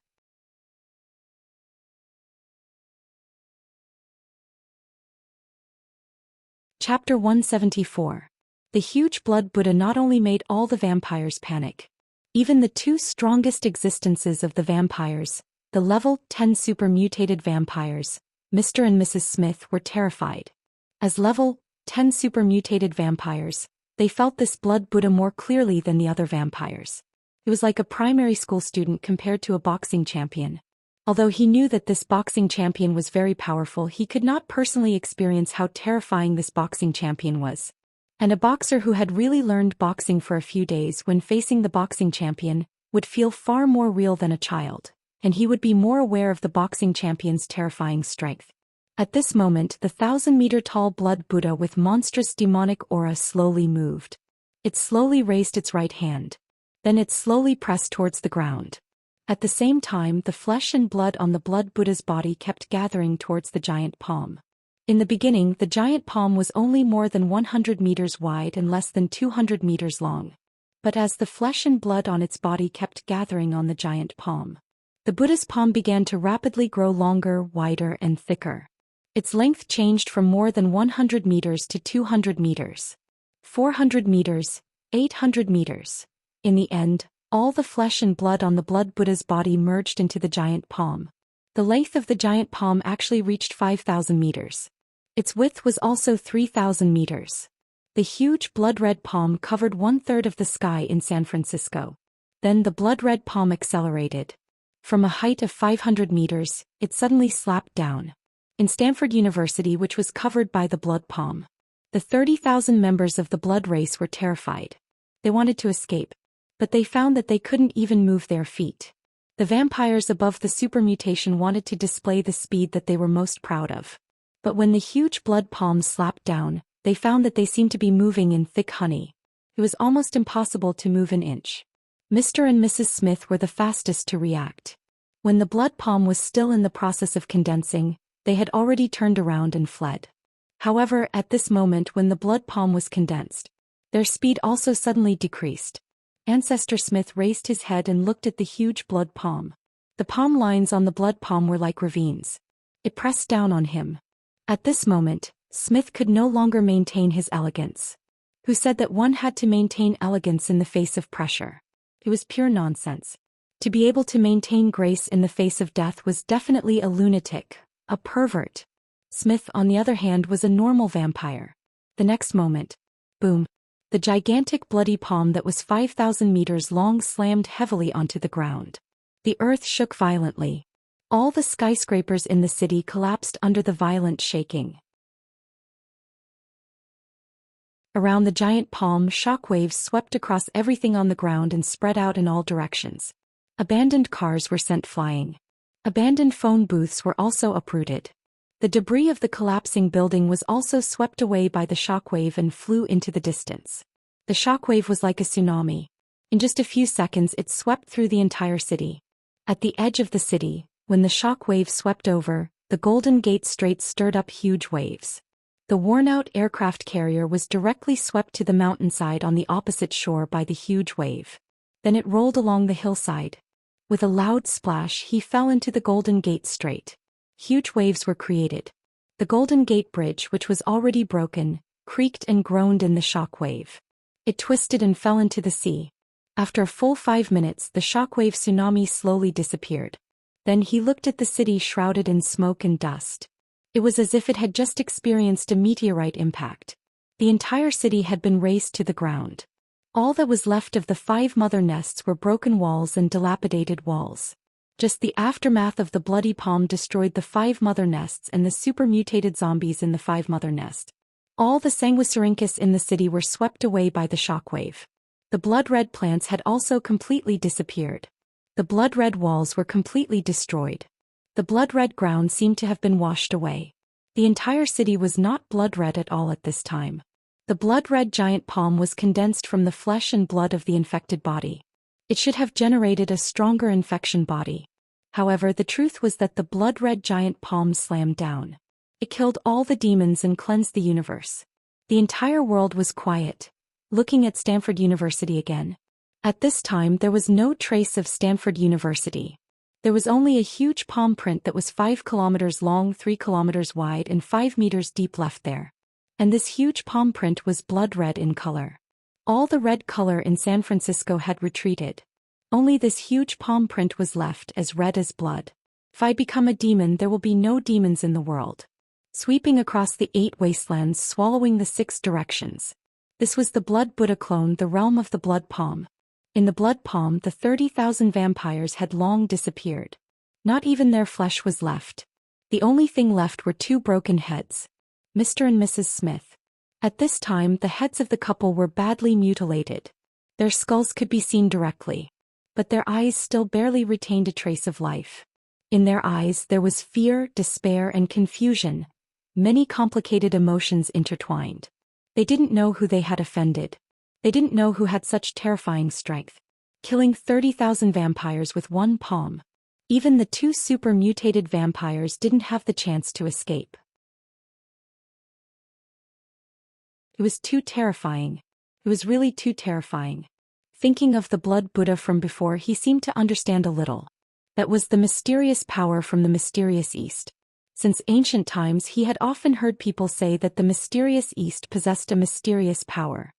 Chapter 174. The huge blood Buddha not only made all the vampires panic. Even the two strongest existences of the vampires, the level 10 supermutated vampires, Mr. and Mrs. Smith, were terrified. As level 10 supermutated vampires, they felt this blood Buddha more clearly than the other vampires. It was like a primary school student compared to a boxing champion. Although he knew that this boxing champion was very powerful, he could not personally experience how terrifying this boxing champion was. And a boxer who had really learned boxing for a few days, when facing the boxing champion, would feel far more real than a child, and he would be more aware of the boxing champion's terrifying strength. At this moment, the 1,000-meter-tall blood Buddha with monstrous demonic aura slowly moved. It slowly raised its right hand. Then it slowly pressed towards the ground. At the same time, the flesh and blood on the blood Buddha's body kept gathering towards the giant palm. In the beginning, the giant palm was only more than 100 meters wide and less than 200 meters long. But as the flesh and blood on its body kept gathering on the giant palm, the Buddha's palm began to rapidly grow longer, wider, and thicker. Its length changed from more than 100 meters to 200 meters, 400 meters, 800 meters. In the end, all the flesh and blood on the blood Buddha's body merged into the giant palm. The length of the giant palm actually reached 5,000 meters. Its width was also 3,000 meters. The huge blood-red palm covered 1/3 of the sky in San Francisco. Then the blood-red palm accelerated. From a height of 500 meters, it suddenly slapped down. In Stanford University, which was covered by the blood palm, the 30,000 members of the blood race were terrified. They wanted to escape, but they found that they couldn't even move their feet. The vampires above the supermutation wanted to display the speed that they were most proud of. But when the huge blood palm slapped down, they found that they seemed to be moving in thick honey. It was almost impossible to move an inch. Mr. and Mrs. Smith were the fastest to react. When the blood palm was still in the process of condensing, they had already turned around and fled. However, at this moment when the blood palm was condensed, their speed also suddenly decreased. Ancestor Smith raised his head and looked at the huge blood palm. The palm lines on the blood palm were like ravines. It pressed down on him. At this moment, Smith could no longer maintain his elegance. Who said that one had to maintain elegance in the face of pressure? It was pure nonsense. To be able to maintain grace in the face of death was definitely a lunatic, a pervert. Smith, on the other hand, was a normal vampire. The next moment, boom. The gigantic bloody palm that was 5,000 meters long slammed heavily onto the ground. The earth shook violently. All the skyscrapers in the city collapsed under the violent shaking. Around the giant palm, shockwaves swept across everything on the ground and spread out in all directions. Abandoned cars were sent flying. Abandoned phone booths were also uprooted. The debris of the collapsing building was also swept away by the shockwave and flew into the distance. The shockwave was like a tsunami. In just a few seconds it swept through the entire city. At the edge of the city, when the shockwave swept over, the Golden Gate Strait stirred up huge waves. The worn-out aircraft carrier was directly swept to the mountainside on the opposite shore by the huge wave. Then it rolled along the hillside. With a loud splash, he fell into the Golden Gate Strait. Huge waves were created. The Golden Gate Bridge, which was already broken, creaked and groaned in the shock wave. It twisted and fell into the sea. After a full 5 minutes, the shockwave tsunami slowly disappeared. Then he looked at the city shrouded in smoke and dust. It was as if it had just experienced a meteorite impact. The entire city had been razed to the ground. All that was left of the 5 mother nests were broken walls and dilapidated walls. Just the aftermath of the bloody palm destroyed the 5 mother nests and the super-mutated zombies in the 5 mother nest. All the sanguisurincus in the city were swept away by the shockwave. The blood-red plants had also completely disappeared. The blood-red walls were completely destroyed. The blood-red ground seemed to have been washed away. The entire city was not blood-red at all at this time. The blood-red giant palm was condensed from the flesh and blood of the infected body. It should have generated a stronger infection body. However, the truth was that the blood-red giant palm slammed down. It killed all the demons and cleansed the universe. The entire world was quiet, looking at Stanford University again. At this time there was no trace of Stanford University. There was only a huge palm print that was 5 kilometers long, 3 kilometers wide and 5 meters deep left there. And this huge palm print was blood red in color. All the red color in San Francisco had retreated. Only this huge palm print was left, as red as blood. If I become a demon, there will be no demons in the world. Sweeping across the 8 wastelands, swallowing the 6 directions. This was the Blood Buddha clone, the realm of the blood palm. In the blood palm, the 30,000 vampires had long disappeared. Not even their flesh was left. The only thing left were 2 broken heads. Mr. and Mrs. Smith. At this time, the heads of the couple were badly mutilated. Their skulls could be seen directly. But their eyes still barely retained a trace of life. In their eyes, there was fear, despair, and confusion. Many complicated emotions intertwined. They didn't know who they had offended. They didn't know who had such terrifying strength. Killing 30,000 vampires with 1 palm. Even the 2 super-mutated vampires didn't have the chance to escape. It was too terrifying. It was really too terrifying. Thinking of the Blood Buddha from before, he seemed to understand a little. That was the mysterious power from the mysterious East. Since ancient times, he had often heard people say that the mysterious East possessed a mysterious power.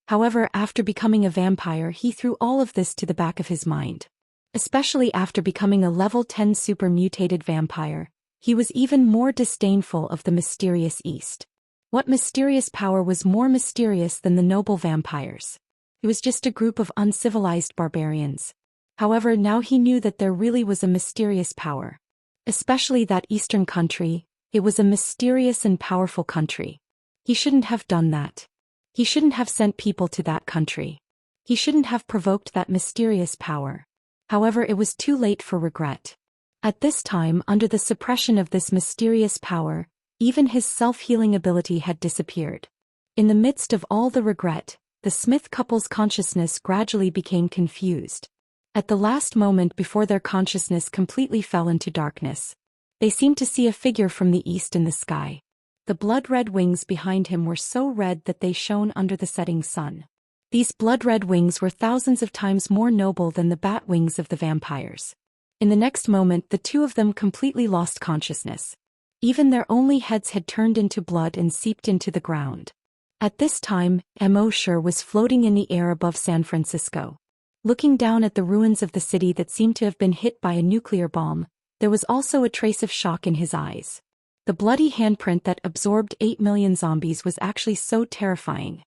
However, after becoming a vampire, he threw all of this to the back of his mind. Especially after becoming a level 10 super-mutated vampire, he was even more disdainful of the mysterious East. What mysterious power was more mysterious than the noble vampires? It was just a group of uncivilized barbarians. However, now he knew that there really was a mysterious power. Especially that Eastern country, it was a mysterious and powerful country. He shouldn't have done that. He shouldn't have sent people to that country. He shouldn't have provoked that mysterious power. However, it was too late for regret. At this time, under the suppression of this mysterious power, even his self-healing ability had disappeared. In the midst of all the regret, the Smith couple's consciousness gradually became confused. At the last moment before their consciousness completely fell into darkness, they seemed to see a figure from the east in the sky. The blood-red wings behind him were so red that they shone under the setting sun. These blood-red wings were thousands of times more noble than the bat wings of the vampires. In the next moment, the 2 of them completely lost consciousness. Even their only heads had turned into blood and seeped into the ground. At this time, Immerse was floating in the air above San Francisco. Looking down at the ruins of the city that seemed to have been hit by a nuclear bomb, there was also a trace of shock in his eyes. The bloody handprint that absorbed 8 million zombies was actually so terrifying.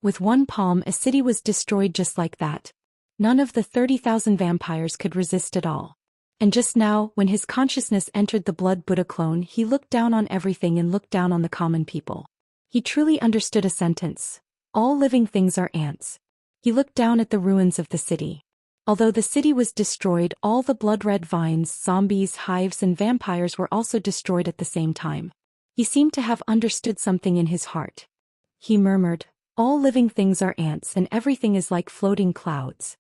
With one palm, a city was destroyed just like that. None of the 30,000 vampires could resist at all. And just now, when his consciousness entered the Blood Buddha clone, he looked down on everything and looked down on the common people. He truly understood a sentence. All living things are ants. He looked down at the ruins of the city. Although the city was destroyed, all the blood-red vines, zombies, hives and vampires were also destroyed at the same time. He seemed to have understood something in his heart. He murmured, "All living things are ants and everything is like floating clouds."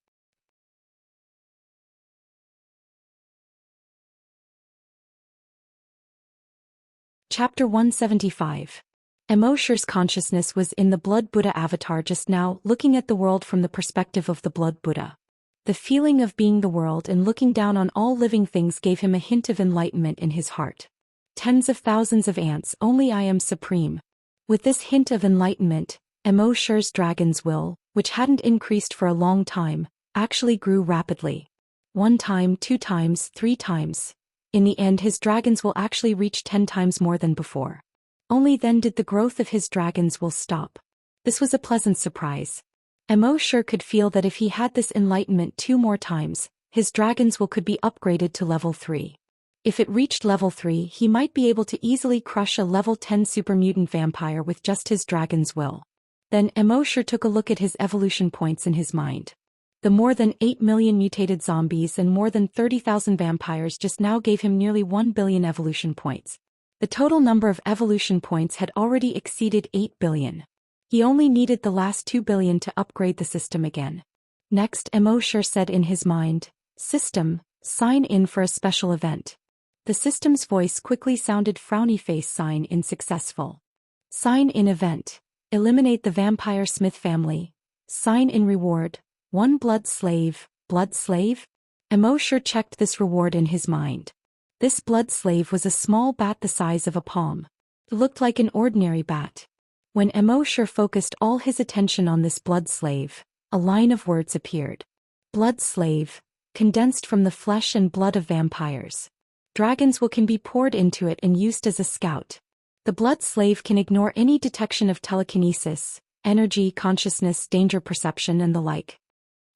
Chapter 175. Immerse's consciousness was in the Blood Buddha avatar just now, looking at the world from the perspective of the Blood Buddha. The feeling of being the world and looking down on all living things gave him a hint of enlightenment in his heart. Tens of thousands of ants, only I am supreme. With this hint of enlightenment, Immerse's dragon's will, which hadn't increased for a long time, actually grew rapidly. 1 time, 2 times, 3 times. In the end, his dragon's will actually reach 10 times more than before. Only then did the growth of his dragon's will stop. This was a pleasant surprise. Immerse could feel that if he had this enlightenment 2 more times, his dragon's will could be upgraded to level 3. If it reached level 3, he might be able to easily crush a level 10 super mutant vampire with just his dragon's will. Then Immerse took a look at his evolution points in his mind. The more than 8 million mutated zombies and more than 30,000 vampires just now gave him nearly 1 billion evolution points. The total number of evolution points had already exceeded 8 billion. He only needed the last 2 billion to upgrade the system again. Next, Immerse said in his mind, "System, sign in for a special event." The system's voice quickly sounded frowny face sign in successful. Sign in event. Eliminate the vampire Smith family. Sign in reward. 1 blood slave. Blood slave? Immerse checked this reward in his mind. This blood slave was a small bat the size of a palm. It looked like an ordinary bat. When Immerse focused all his attention on this blood slave, a line of words appeared. Blood slave, condensed from the flesh and blood of vampires. Dragon's will can be poured into it and used as a scout. The blood slave can ignore any detection of telekinesis, energy, consciousness, danger perception and the like.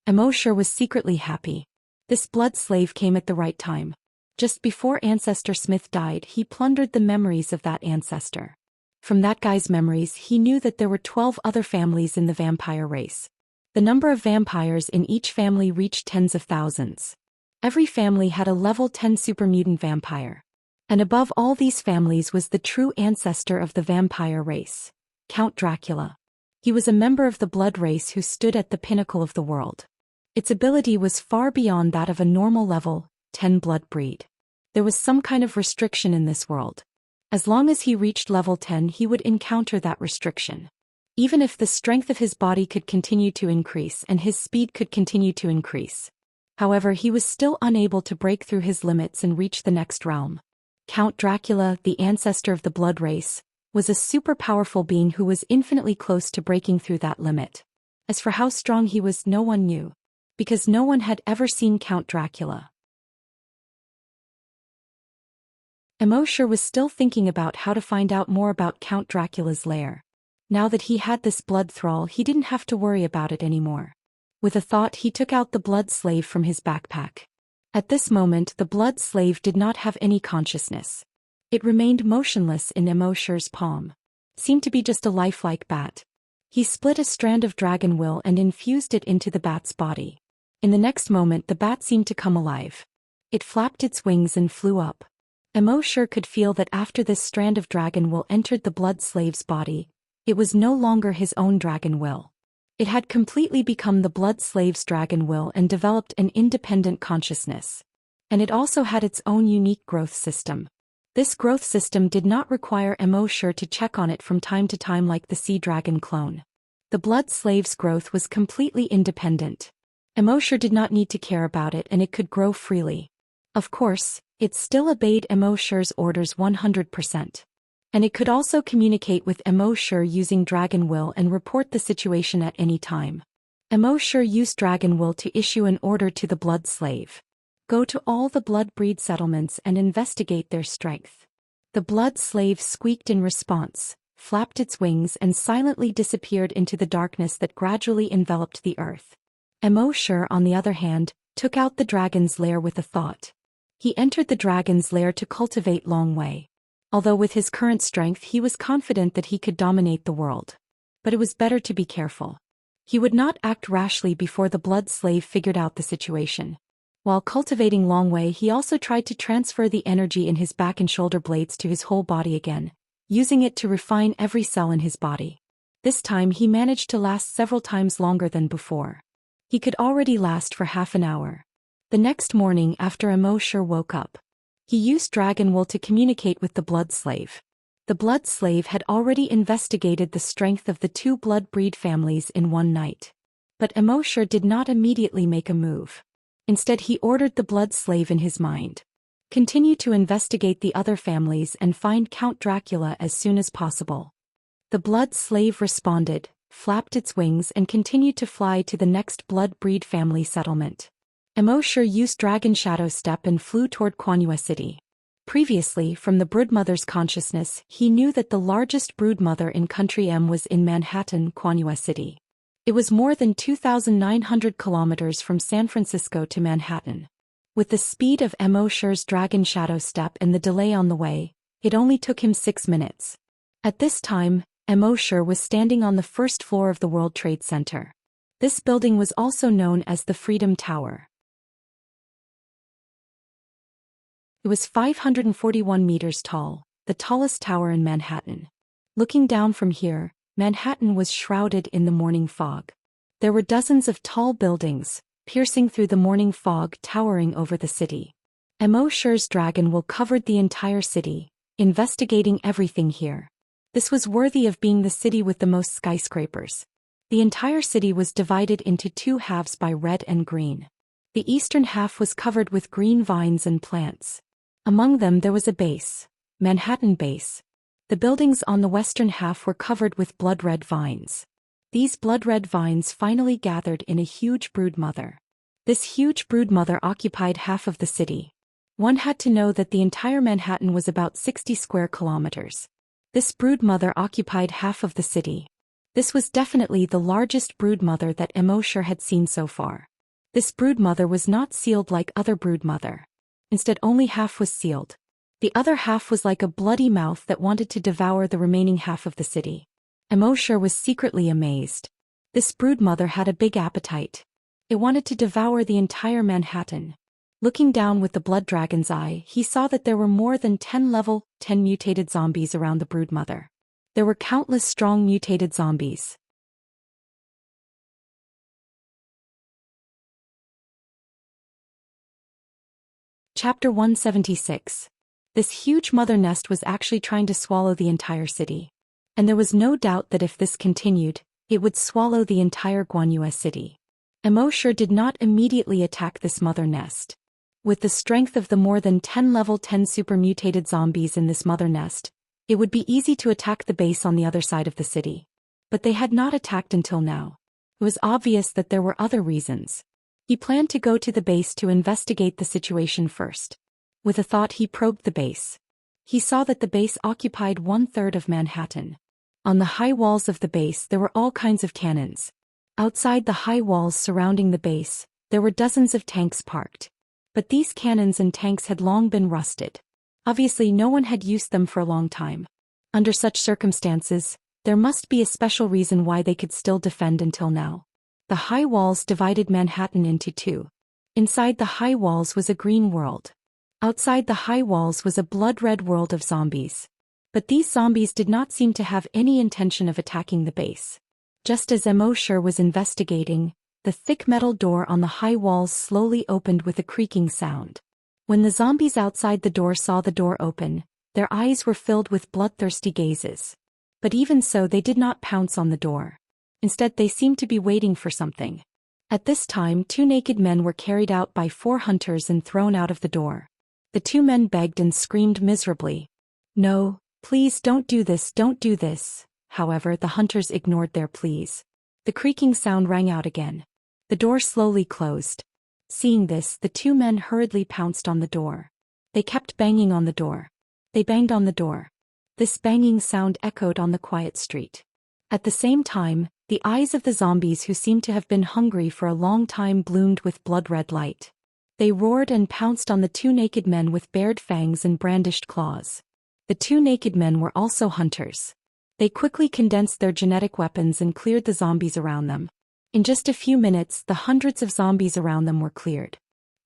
Immerse was secretly happy. This blood slave came at the right time. Just before Ancestor Smith died, he plundered the memories of that ancestor. From that guy's memories, he knew that there were 12 other families in the vampire race. The number of vampires in each family reached tens of thousands. Every family had a level 10 super mutant vampire. And above all these families was the true ancestor of the vampire race, Count Dracula. He was a member of the blood race who stood at the pinnacle of the world. Its ability was far beyond that of a normal level 10 blood breed. There was some kind of restriction in this world. As long as he reached level 10, he would encounter that restriction. Even if the strength of his body could continue to increase and his speed could continue to increase. However, he was still unable to break through his limits and reach the next realm. Count Dracula, the ancestor of the blood race, was a super powerful being who was infinitely close to breaking through that limit. As for how strong he was, no one knew. Because no one had ever seen Count Dracula. Immerse was still thinking about how to find out more about Count Dracula's lair. Now that he had this blood thrall, he didn't have to worry about it anymore. With a thought, he took out the blood slave from his backpack. At this moment, the blood slave did not have any consciousness. It remained motionless in Immerse's palm. Seemed to be just a lifelike bat. He split a strand of dragon will and infused it into the bat's body. In the next moment, the bat seemed to come alive. It flapped its wings and flew up. Immerse could feel that after this strand of dragon will entered the blood slave's body, it was no longer his own dragon will. It had completely become the blood slave's dragon will and developed an independent consciousness. And it also had its own unique growth system. This growth system did not require Immerse to check on it from time to time like the sea dragon clone. The blood slave's growth was completely independent. Immerse did not need to care about it and it could grow freely. Of course, it still obeyed Immerse's orders 100%. And it could also communicate with Immerse using Dragon Will and report the situation at any time. Immerse used Dragon Will to issue an order to the blood slave. Go to all the blood breed settlements and investigate their strength. The blood slave squeaked in response, flapped its wings and silently disappeared into the darkness that gradually enveloped the earth. Immerse, on the other hand, took out the dragon's lair with a thought. He entered the dragon's lair to cultivate Long Wei. Although with his current strength he was confident that he could dominate the world. But it was better to be careful. He would not act rashly before the blood slave figured out the situation. While cultivating Long Wei, he also tried to transfer the energy in his back and shoulder blades to his whole body again, using it to refine every cell in his body. This time he managed to last several times longer than before. He could already last for half an hour. The next morning after Immerse woke up, he used dragon wool to communicate with the blood slave. The blood slave had already investigated the strength of the two blood breed families in one night. But Immerse did not immediately make a move. Instead he ordered the blood slave in his mind. Continue to investigate the other families and find Count Dracula as soon as possible. The blood slave responded, flapped its wings and continued to fly to the next blood breed family settlement. Immerse used Dragon Shadow Step and flew toward Quanhua City. Previously, from the broodmother's consciousness, he knew that the largest broodmother in Country M was in Manhattan, Quanhua City. It was more than 2,900 kilometers from San Francisco to Manhattan. With the speed of Immerse's Dragon Shadow Step and the delay on the way, it only took him 6 minutes. At this time, Immerse was standing on the first floor of the World Trade Center. This building was also known as the Freedom Tower. It was 541 meters tall, the tallest tower in Manhattan. Looking down from here, Manhattan was shrouded in the morning fog. There were dozens of tall buildings, piercing through the morning fog, towering over the city. Immerse's dragon wool covered the entire city, investigating everything here. This was worthy of being the city with the most skyscrapers. The entire city was divided into two halves by red and green. The eastern half was covered with green vines and plants. Among them there was a base, Manhattan Base. The buildings on the western half were covered with blood-red vines. These blood-red vines finally gathered in a huge broodmother. This huge broodmother occupied half of the city. One had to know that the entire Manhattan was about 60 square kilometers. This broodmother occupied half of the city. This was definitely the largest broodmother that Immerse had seen so far. This broodmother was not sealed like other broodmother. Instead only half was sealed. The other half was like a bloody mouth that wanted to devour the remaining half of the city. Immerse was secretly amazed. This broodmother had a big appetite. It wanted to devour the entire Manhattan. Looking down with the blood dragon's eye, he saw that there were more than 10 level 10 mutated zombies around the broodmother. There were countless strong mutated zombies. Chapter 176. This huge mother nest was actually trying to swallow the entire city. And there was no doubt that if this continued, it would swallow the entire Quanhua City. Immerse did not immediately attack this mother nest. With the strength of the more than 10 level 10 super mutated zombies in this mother nest, it would be easy to attack the base on the other side of the city. But they had not attacked until now. It was obvious that there were other reasons. He planned to go to the base to investigate the situation first. With a thought he probed the base. He saw that the base occupied 1/3 of Manhattan. On the high walls of the base there were all kinds of cannons. Outside the high walls surrounding the base, there were dozens of tanks parked. But these cannons and tanks had long been rusted. Obviously no one had used them for a long time. Under such circumstances, there must be a special reason why they could still defend until now. The high walls divided Manhattan into two. Inside the high walls was a green world. Outside the high walls was a blood-red world of zombies. But these zombies did not seem to have any intention of attacking the base. Just as Immerse was investigating, the thick metal door on the high walls slowly opened with a creaking sound. When the zombies outside the door saw the door open, their eyes were filled with bloodthirsty gazes. But even so they did not pounce on the door. Instead they seemed to be waiting for something. At this time 2 naked men were carried out by 4 hunters and thrown out of the door. The 2 men begged and screamed miserably. "No, please don't do this, don't do this." However, the hunters ignored their pleas. The creaking sound rang out again. The door slowly closed. Seeing this, the 2 men hurriedly pounced on the door. They kept banging on the door. They banged on the door. This banging sound echoed on the quiet street. At the same time, the eyes of the zombies who seemed to have been hungry for a long time bloomed with blood-red light. They roared and pounced on the two naked men with bared fangs and brandished claws. The two naked men were also hunters. They quickly condensed their genetic weapons and cleared the zombies around them. In just a few minutes, the hundreds of zombies around them were cleared.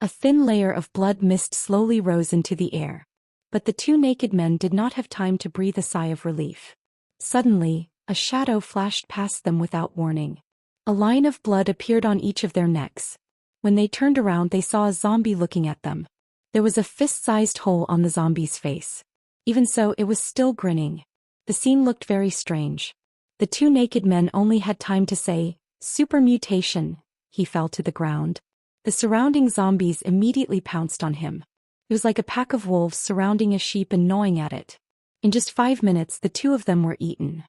A thin layer of blood mist slowly rose into the air. But the two naked men did not have time to breathe a sigh of relief. Suddenly, a shadow flashed past them without warning. A line of blood appeared on each of their necks. When they turned around, they saw a zombie looking at them. There was a fist-sized hole on the zombie's face. Even so, it was still grinning. The scene looked very strange. The two naked men only had time to say, "Super mutation." He fell to the ground. The surrounding zombies immediately pounced on him. It was like a pack of wolves surrounding a sheep and gnawing at it. In just 5 minutes, the two of them were eaten.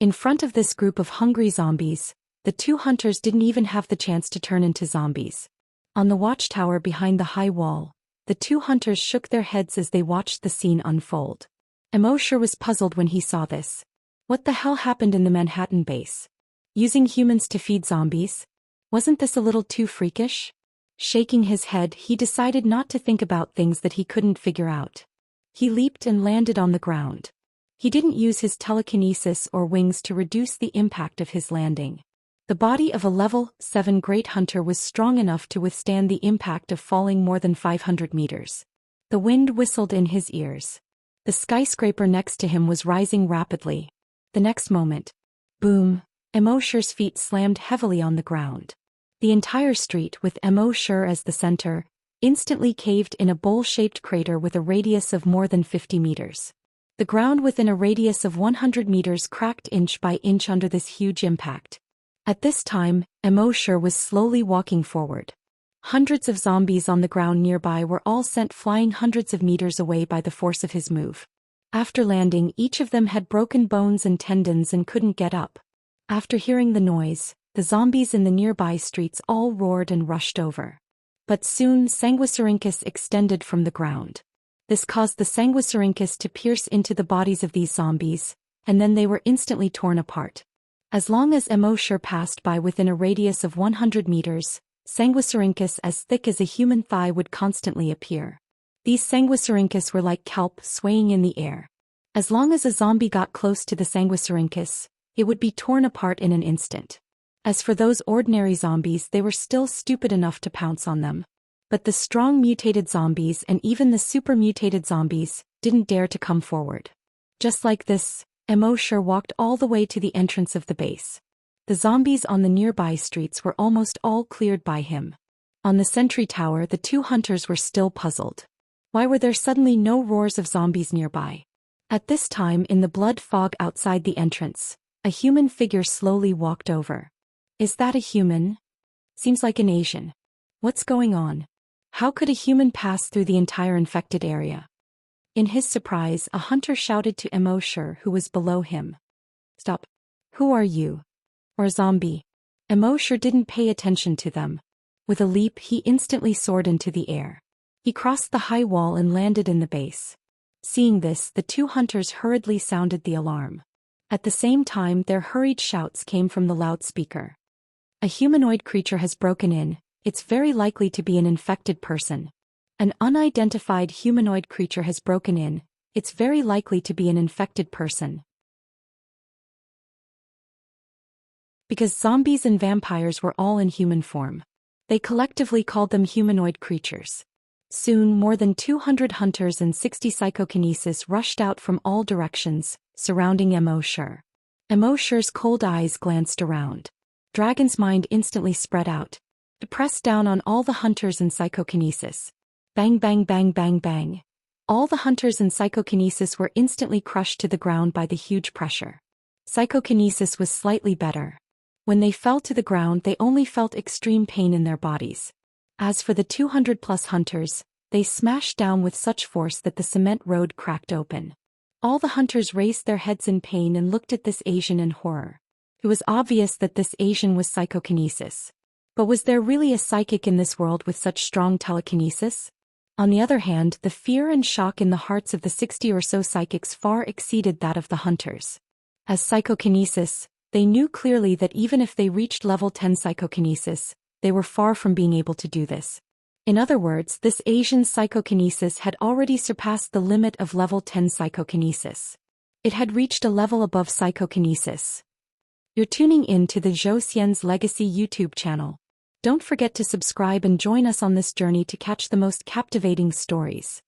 In front of this group of hungry zombies, the two hunters didn't even have the chance to turn into zombies. On the watchtower behind the high wall, the two hunters shook their heads as they watched the scene unfold. Immorse was puzzled when he saw this. What the hell happened in the Manhattan base? Using humans to feed zombies? Wasn't this a little too freakish? Shaking his head, he decided not to think about things that he couldn't figure out. He leaped and landed on the ground. He didn't use his telekinesis or wings to reduce the impact of his landing. The body of a level 7 great hunter was strong enough to withstand the impact of falling more than 500 meters. The wind whistled in his ears. The skyscraper next to him was rising rapidly. The next moment, boom, Immorse's feet slammed heavily on the ground. The entire street, with Immorse as the center, instantly caved in a bowl-shaped crater with a radius of more than 50 meters. The ground within a radius of 100 meters cracked inch by inch under this huge impact. At this time, Immorse was slowly walking forward. Hundreds of zombies on the ground nearby were all sent flying hundreds of meters away by the force of his move. After landing, each of them had broken bones and tendons and couldn't get up. After hearing the noise, the zombies in the nearby streets all roared and rushed over. But soon Sanguisurincus extended from the ground. This caused the Sanguisurincus to pierce into the bodies of these zombies, and then they were instantly torn apart. As long as Immorse passed by within a radius of 100 meters, Sanguisurincus as thick as a human thigh would constantly appear. These Sanguisurincus were like kelp swaying in the air. As long as a zombie got close to the Sanguisurincus, it would be torn apart in an instant. As for those ordinary zombies, they were still stupid enough to pounce on them. But the strong mutated zombies and even the super mutated zombies didn't dare to come forward. Just like this, Immorse walked all the way to the entrance of the base. The zombies on the nearby streets were almost all cleared by him. On the sentry tower, the two hunters were still puzzled. Why were there suddenly no roars of zombies nearby? At this time, in the blood fog outside the entrance, a human figure slowly walked over. Is that a human? Seems like an Asian. What's going on? How could a human pass through the entire infected area? In his surprise, a hunter shouted to Immorse, who was below him. Stop. Who are you? Or zombie? Immorse didn't pay attention to them. With a leap, he instantly soared into the air. He crossed the high wall and landed in the base. Seeing this, the two hunters hurriedly sounded the alarm. At the same time, their hurried shouts came from the loudspeaker. A humanoid creature has broken in. It's very likely to be an infected person. An unidentified humanoid creature has broken in. It's very likely to be an infected person. Because zombies and vampires were all in human form, they collectively called them humanoid creatures. Soon, more than 200 hunters and 60 psychokinesis rushed out from all directions, surrounding Immorse. Immorse's cold eyes glanced around. Dragon's mind instantly spread out. It pressed down on all the hunters and psychokinesis. Bang bang bang bang bang. All the hunters and psychokinesis were instantly crushed to the ground by the huge pressure. Psychokinesis was slightly better. When they fell to the ground, they only felt extreme pain in their bodies. As for the 200+ hunters, they smashed down with such force that the cement road cracked open. All the hunters raised their heads in pain and looked at this Asian in horror. It was obvious that this Asian was psychokinesis. But was there really a psychic in this world with such strong telekinesis? On the other hand, the fear and shock in the hearts of the 60 or so psychics far exceeded that of the hunters. As psychokinesis, they knew clearly that even if they reached level 10 psychokinesis, they were far from being able to do this. In other words, this Asian's psychokinesis had already surpassed the limit of level 10 psychokinesis. It had reached a level above psychokinesis. You're tuning in to the Zhou Xian's Legacy YouTube channel. Don't forget to subscribe and join us on this journey to catch the most captivating stories.